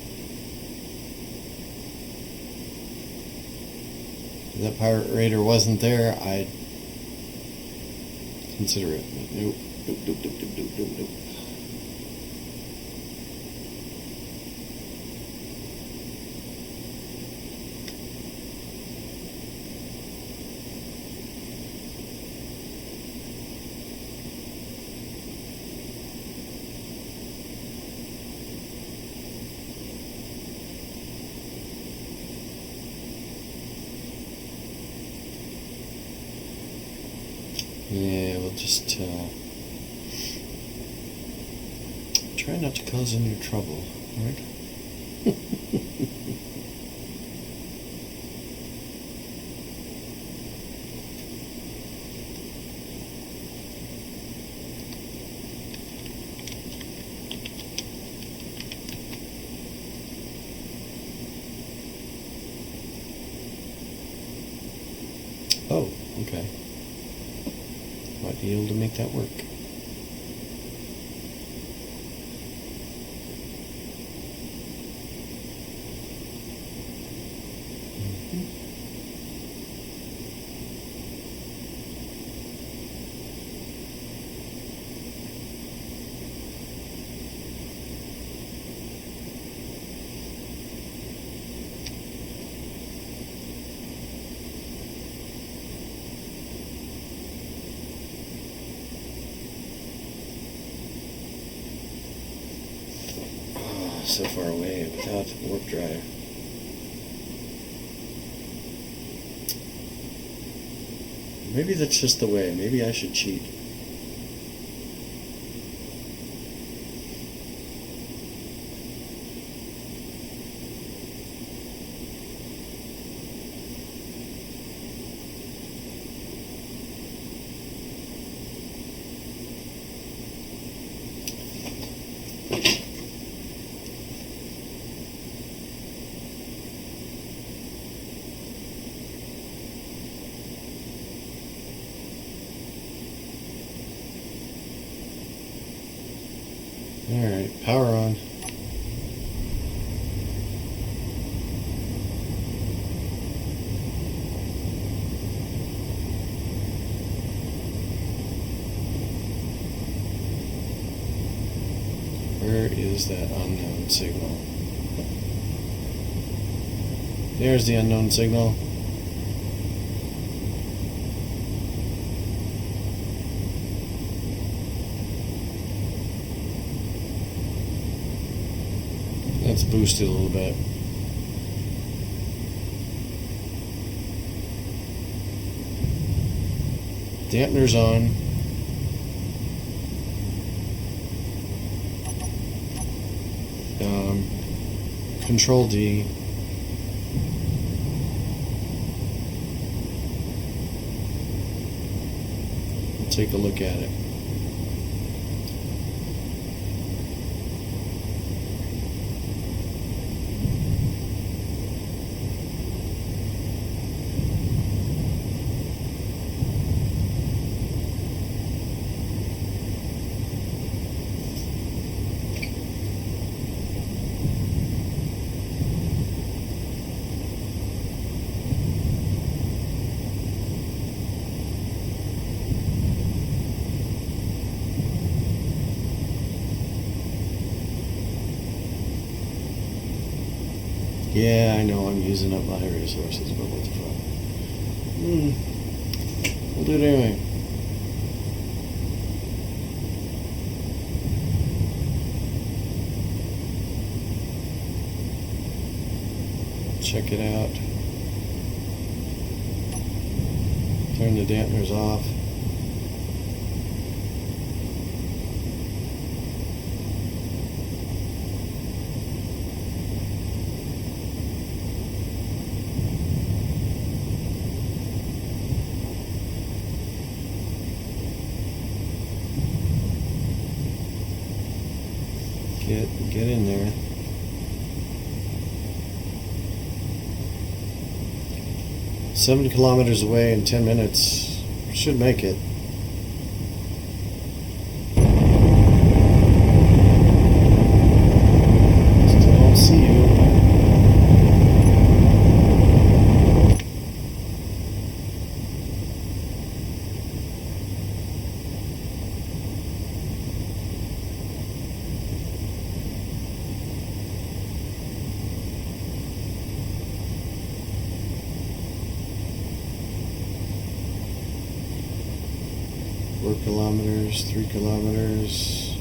If that pirate raider wasn't there, I'd consider it. Nope. Nope. Yeah, we'll just try not to cause any trouble, right? Oh, okay. Might be able to make that work. So far away without warp drive. Maybe that's just the way. Maybe I should cheat. Alright, power on. Where is that unknown signal? There's the unknown signal. Let's boost it a little bit. Dampener's on. Control D. We'll take a look at it. Yeah, I know I'm using up my resources, but what the fuck? We'll do it anyway. Check it out. Turn the dampeners off. Get in there. Seven kilometers away in 10 minutes. Should make it. Still don't see you. Kilometers, 3 kilometers.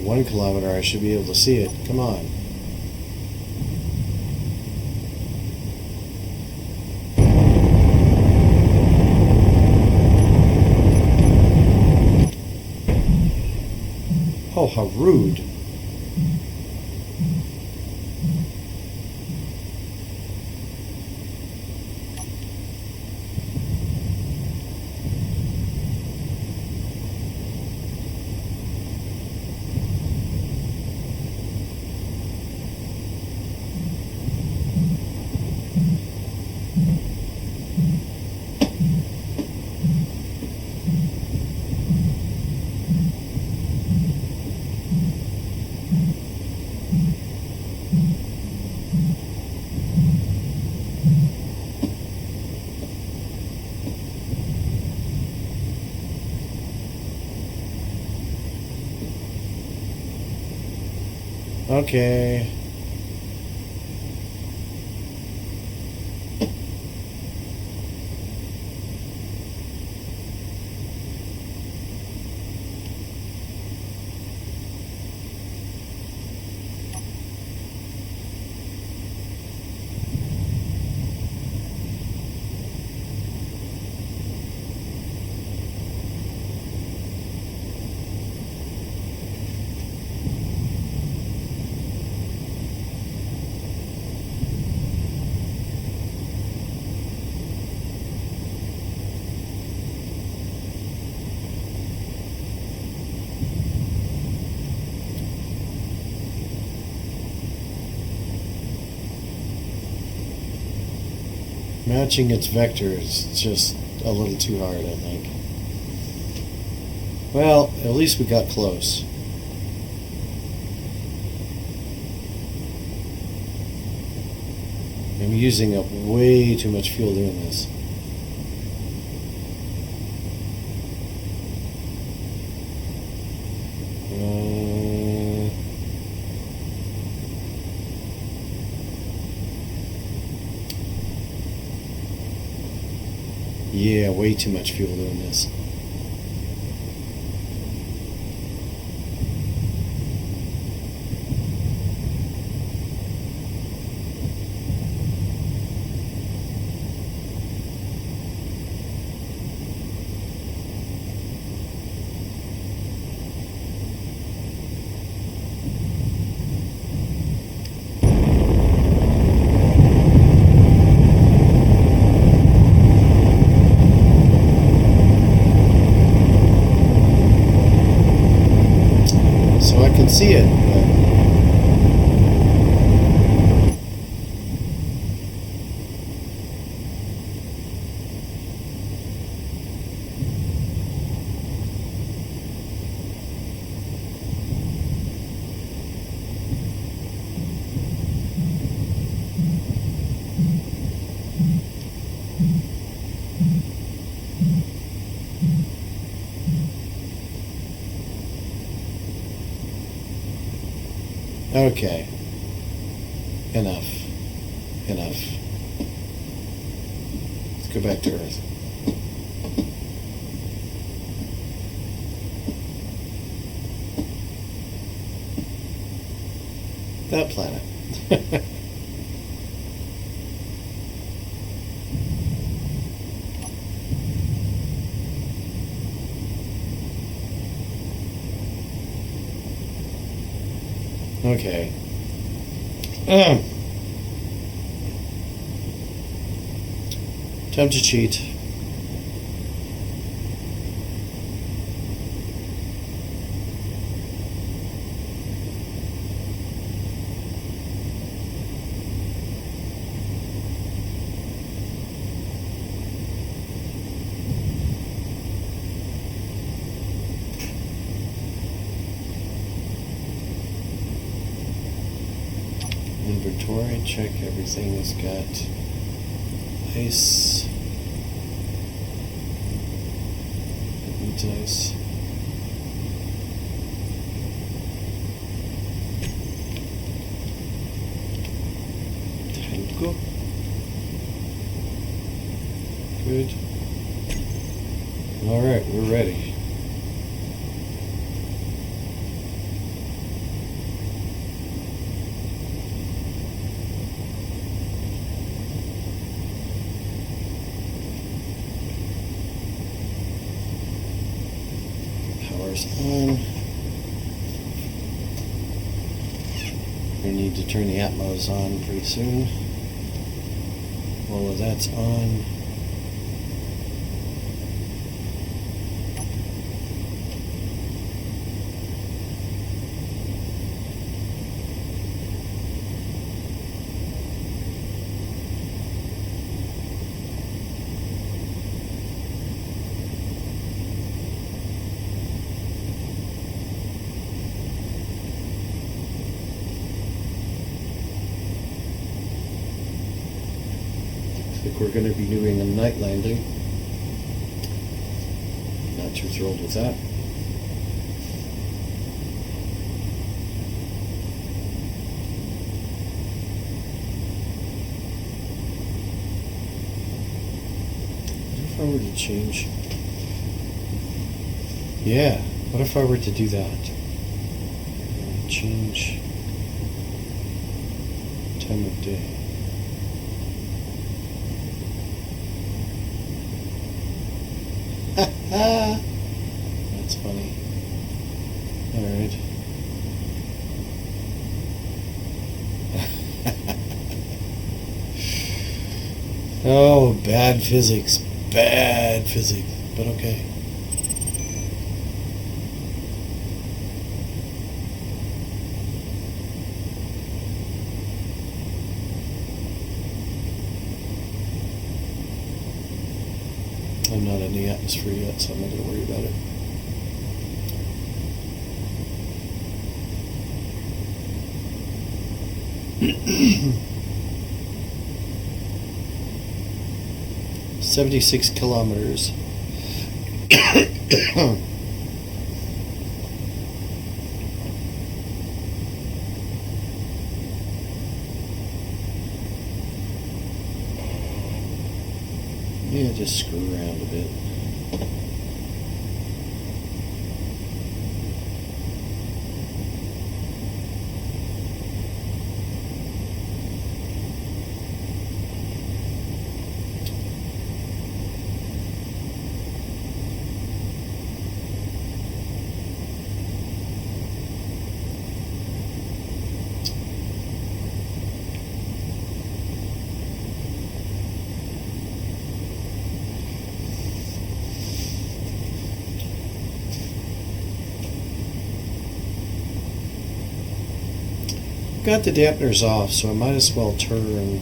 One kilometer, I should be able to see it. Come on. Oh, how rude. Okay. Matching its vector is just a little too hard, I think. Well, at least we got close. I'm using up way too much fuel doing this. Yeah, way too much fuel doing this. See it, okay. Enough. Let's go back to Earth. That planet. Okay. Time to cheat. Inventory, check everything has got ice. It needs ice. Tango. Good. Alright, we're ready. On. We need to turn the Atmos on pretty soon. All of that's on. We're going to be doing a night landing. Not too thrilled with that. What if I were to change? Yeah, what if I were to do that? Change time of day. That's funny. Alright. Oh, bad physics. Bad physics. But okay. I'm not in the atmosphere yet, so I'm not going to worry about it. $76 kilometers. Yeah, just screw around a bit. Got the dampeners off, so I might as well turn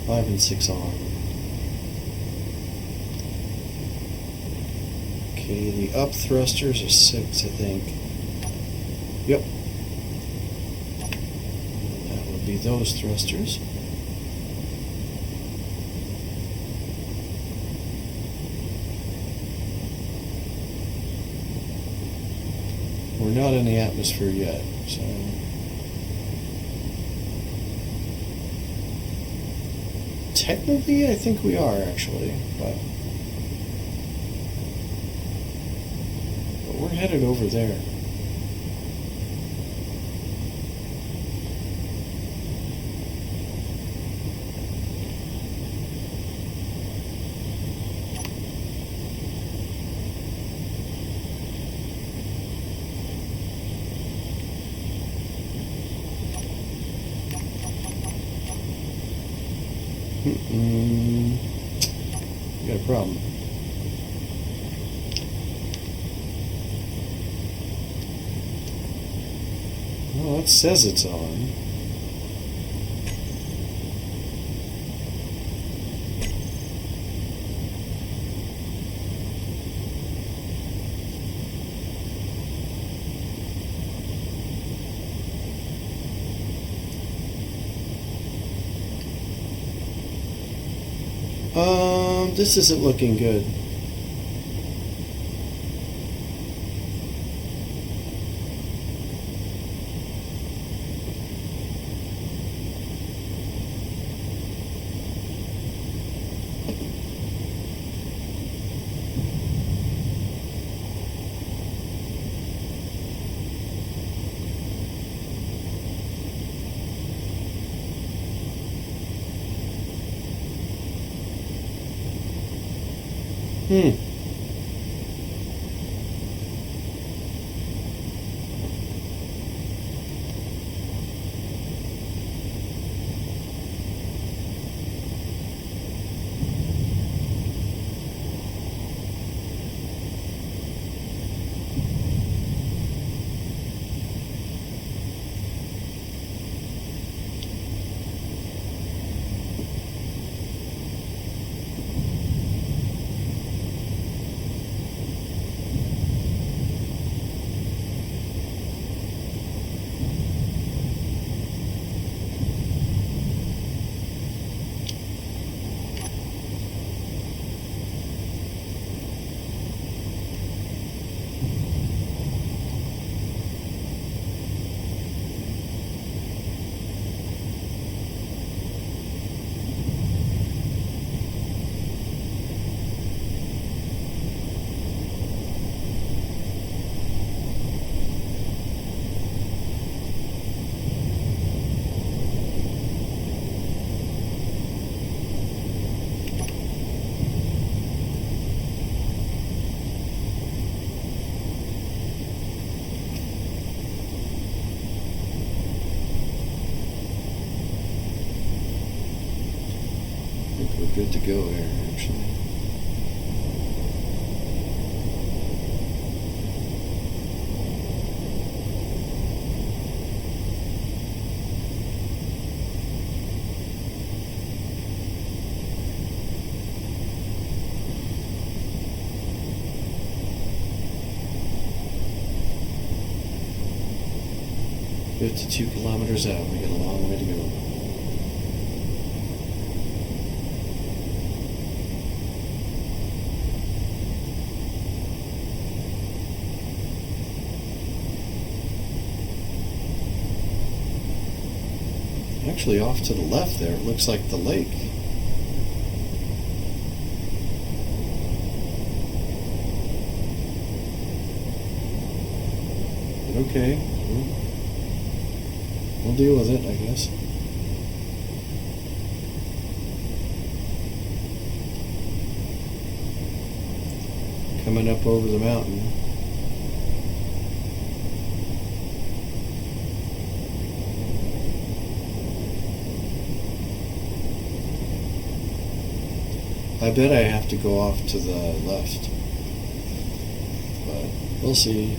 5 and 6 on. Okay, the up thrusters are 6, I think. Yep. And that would be those thrusters. We're not in the atmosphere yet, so technically I think we are actually, but we're headed over there. We got a problem. Well, it says it's on. This isn't looking good. We're good to go here, actually. 52 kilometers out. We got a long way to go. Actually, off to the left there, it looks like the lake. But okay, we'll deal with it, I guess. Coming up over the mountain. I bet I have to go off to the left, but we'll see.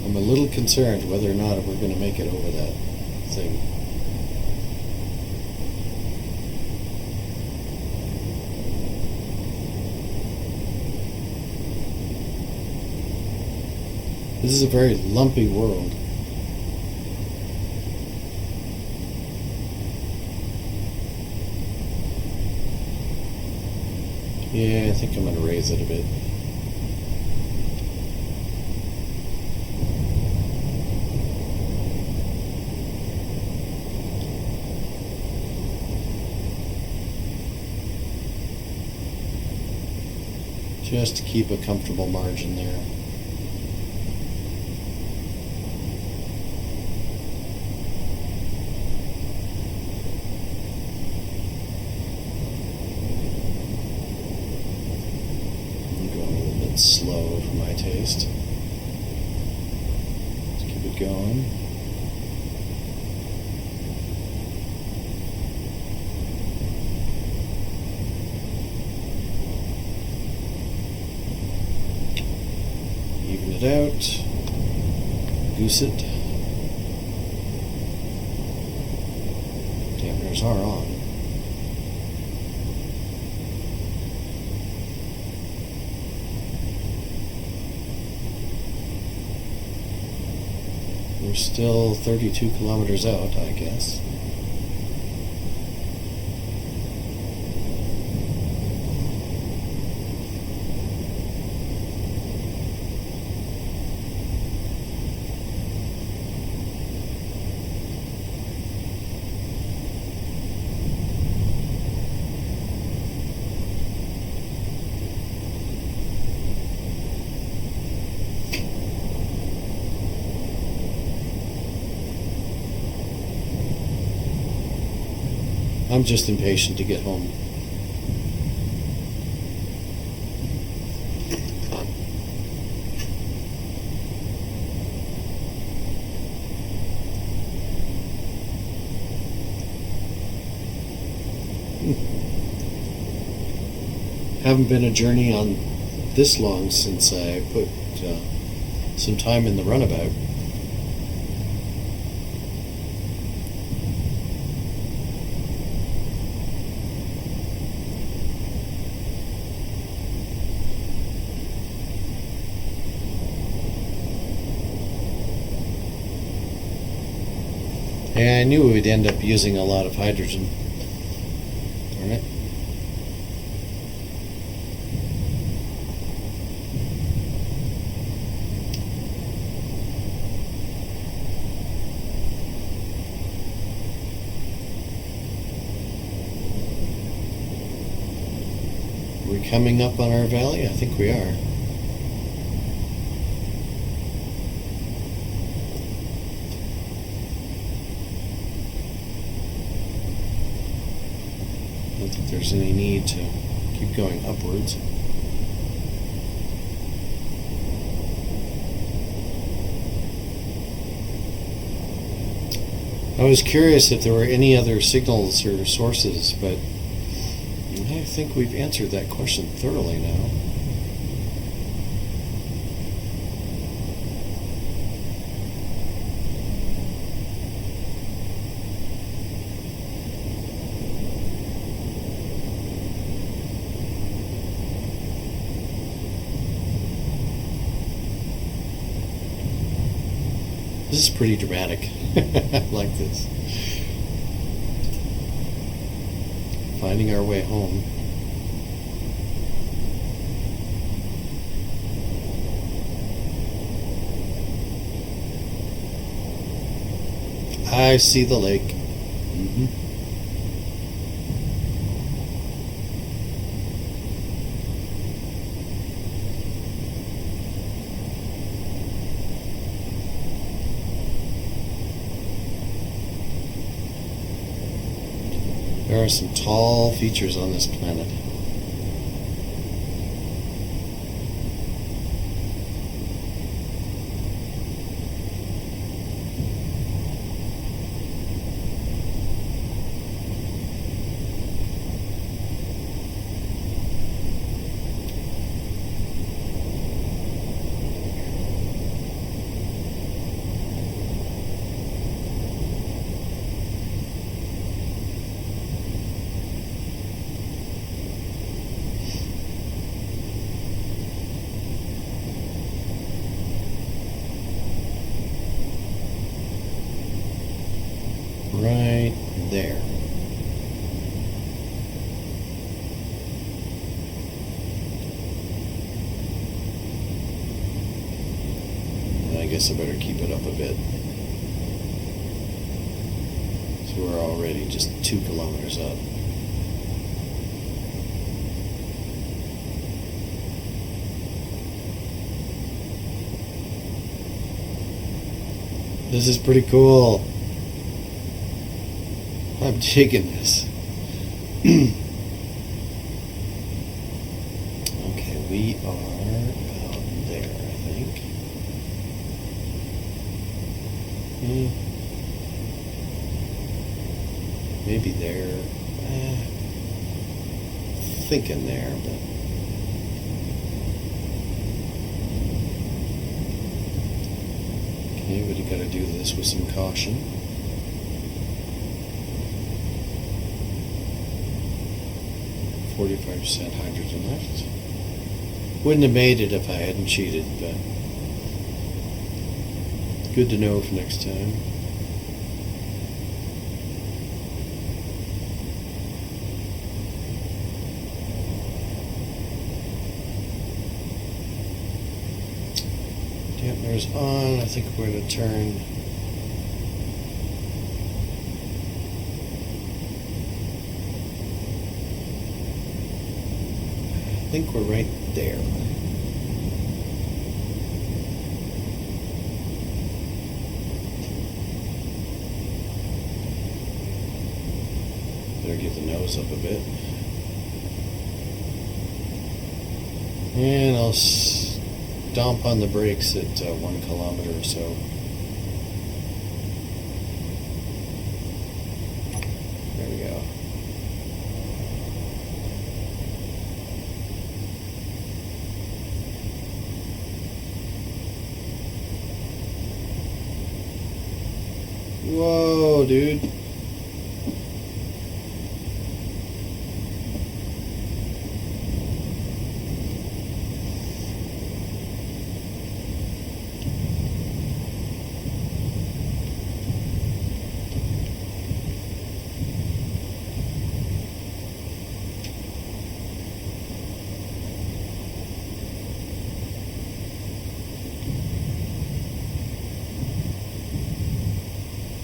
I'm a little concerned whether or not we're going to make it over that thing. This is a very lumpy world. Yeah, I think I'm going to raise it a bit. Just to keep a comfortable margin there. I'm going a little bit slow for my taste. Let's keep it going. Even it out, goose it. Dampeners are on. We're still 32 kilometers out, I guess. I'm just impatient to get home. Haven't been a journey on this long since I put some time in the runabout. And I knew we'd end up using a lot of hydrogen. Darn it. We're coming up on our valley? I think we are. I don't think there's any need to keep going upwards. I was curious if there were any other signals or sources, but I think we've answered that question thoroughly now. This is pretty dramatic. I like this. Finding our way home. I see the lake. Mm-hmm. There are some tall features on this planet. Right there. I guess I better keep it up a bit. So we're already just 2 kilometers up. This is pretty cool. I'm digging this. Okay, we are about there, I think. Maybe there. Thinking there, but. Okay, but you gotta do this with some caution. %, hydrogen left. Wouldn't have made it if I hadn't cheated, but good to know for next time. Dampener's on. I think we're going to turn. I think we're right there. Better get the nose up a bit. And I'll stomp on the brakes at 1 kilometer or so. There we go. Whoa, dude.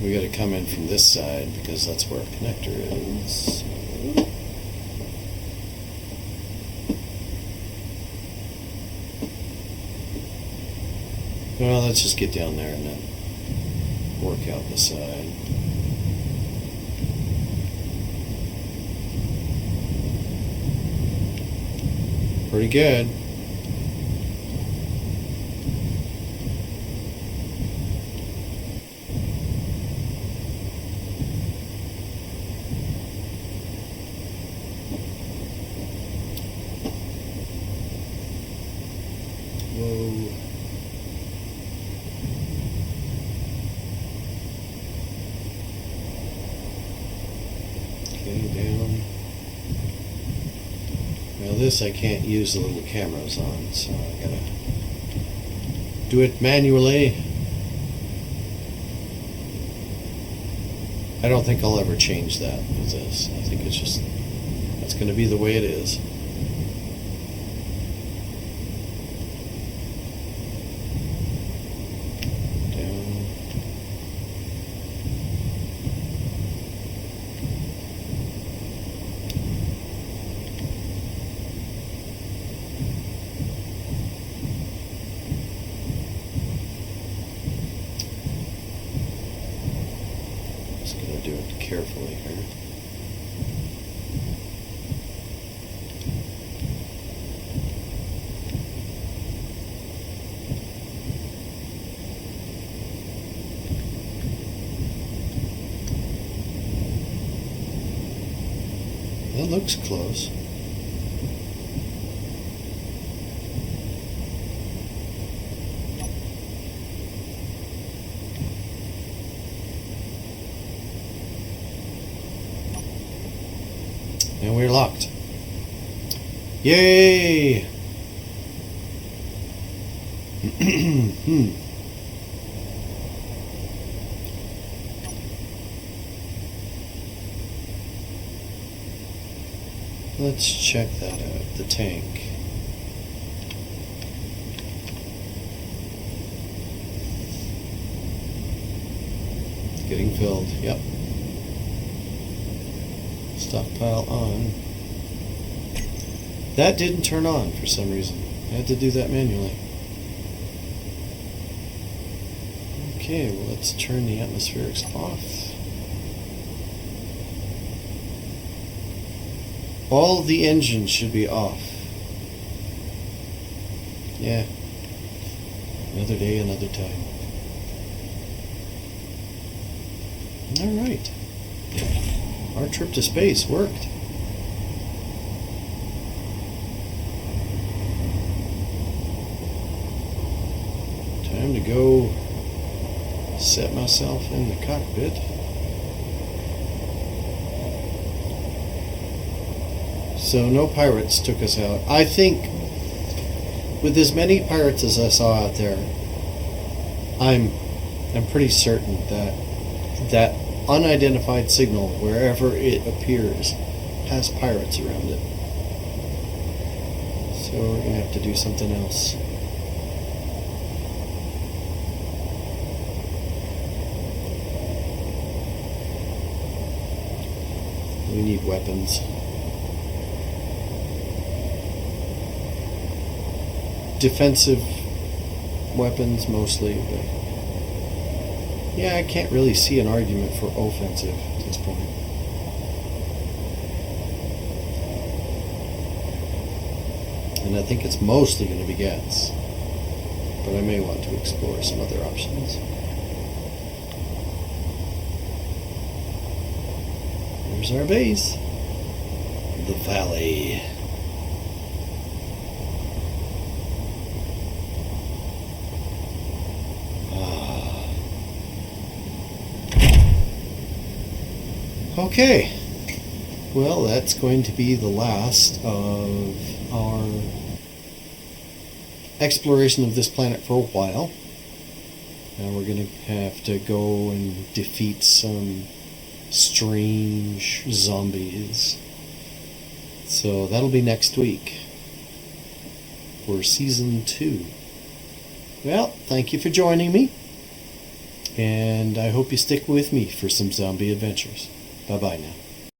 We got to come in from this side because that's where our connector is. Well, let's just get down there and then work out the side. Pretty good. down. Now this I can't use the little cameras on, so I gotta do it manually. I don't think I'll ever change that with this. I think it's just, that's gonna be the way it is. Down. Just gonna do it carefully here. That looks close. And we're locked. Yay! Let's check that out, the tank. It's getting filled, yep. Stockpile on. That didn't turn on for some reason. I had to do that manually. Okay, well let's turn the atmospherics off. All the engines should be off. Yeah. Another day, another time. Alright. Our trip to space worked. Time to go set myself in the cockpit. So no pirates took us out. I think with as many pirates as I saw out there, I'm pretty certain that that unidentified signal, wherever it appears, has pirates around it. So we're going to have to do something else. We need weapons. Defensive weapons mostly, but yeah, I can't really see an argument for offensive at this point. And I think it's mostly going to be gas, but I may want to explore some other options. There's our base, the valley. Okay, well that's going to be the last of our exploration of this planet for a while. Now we're going to have to go and defeat some strange zombies. So that'll be next week for Season 2. Well, thank you for joining me, and I hope you stick with me for some zombie adventures. Bye-bye now.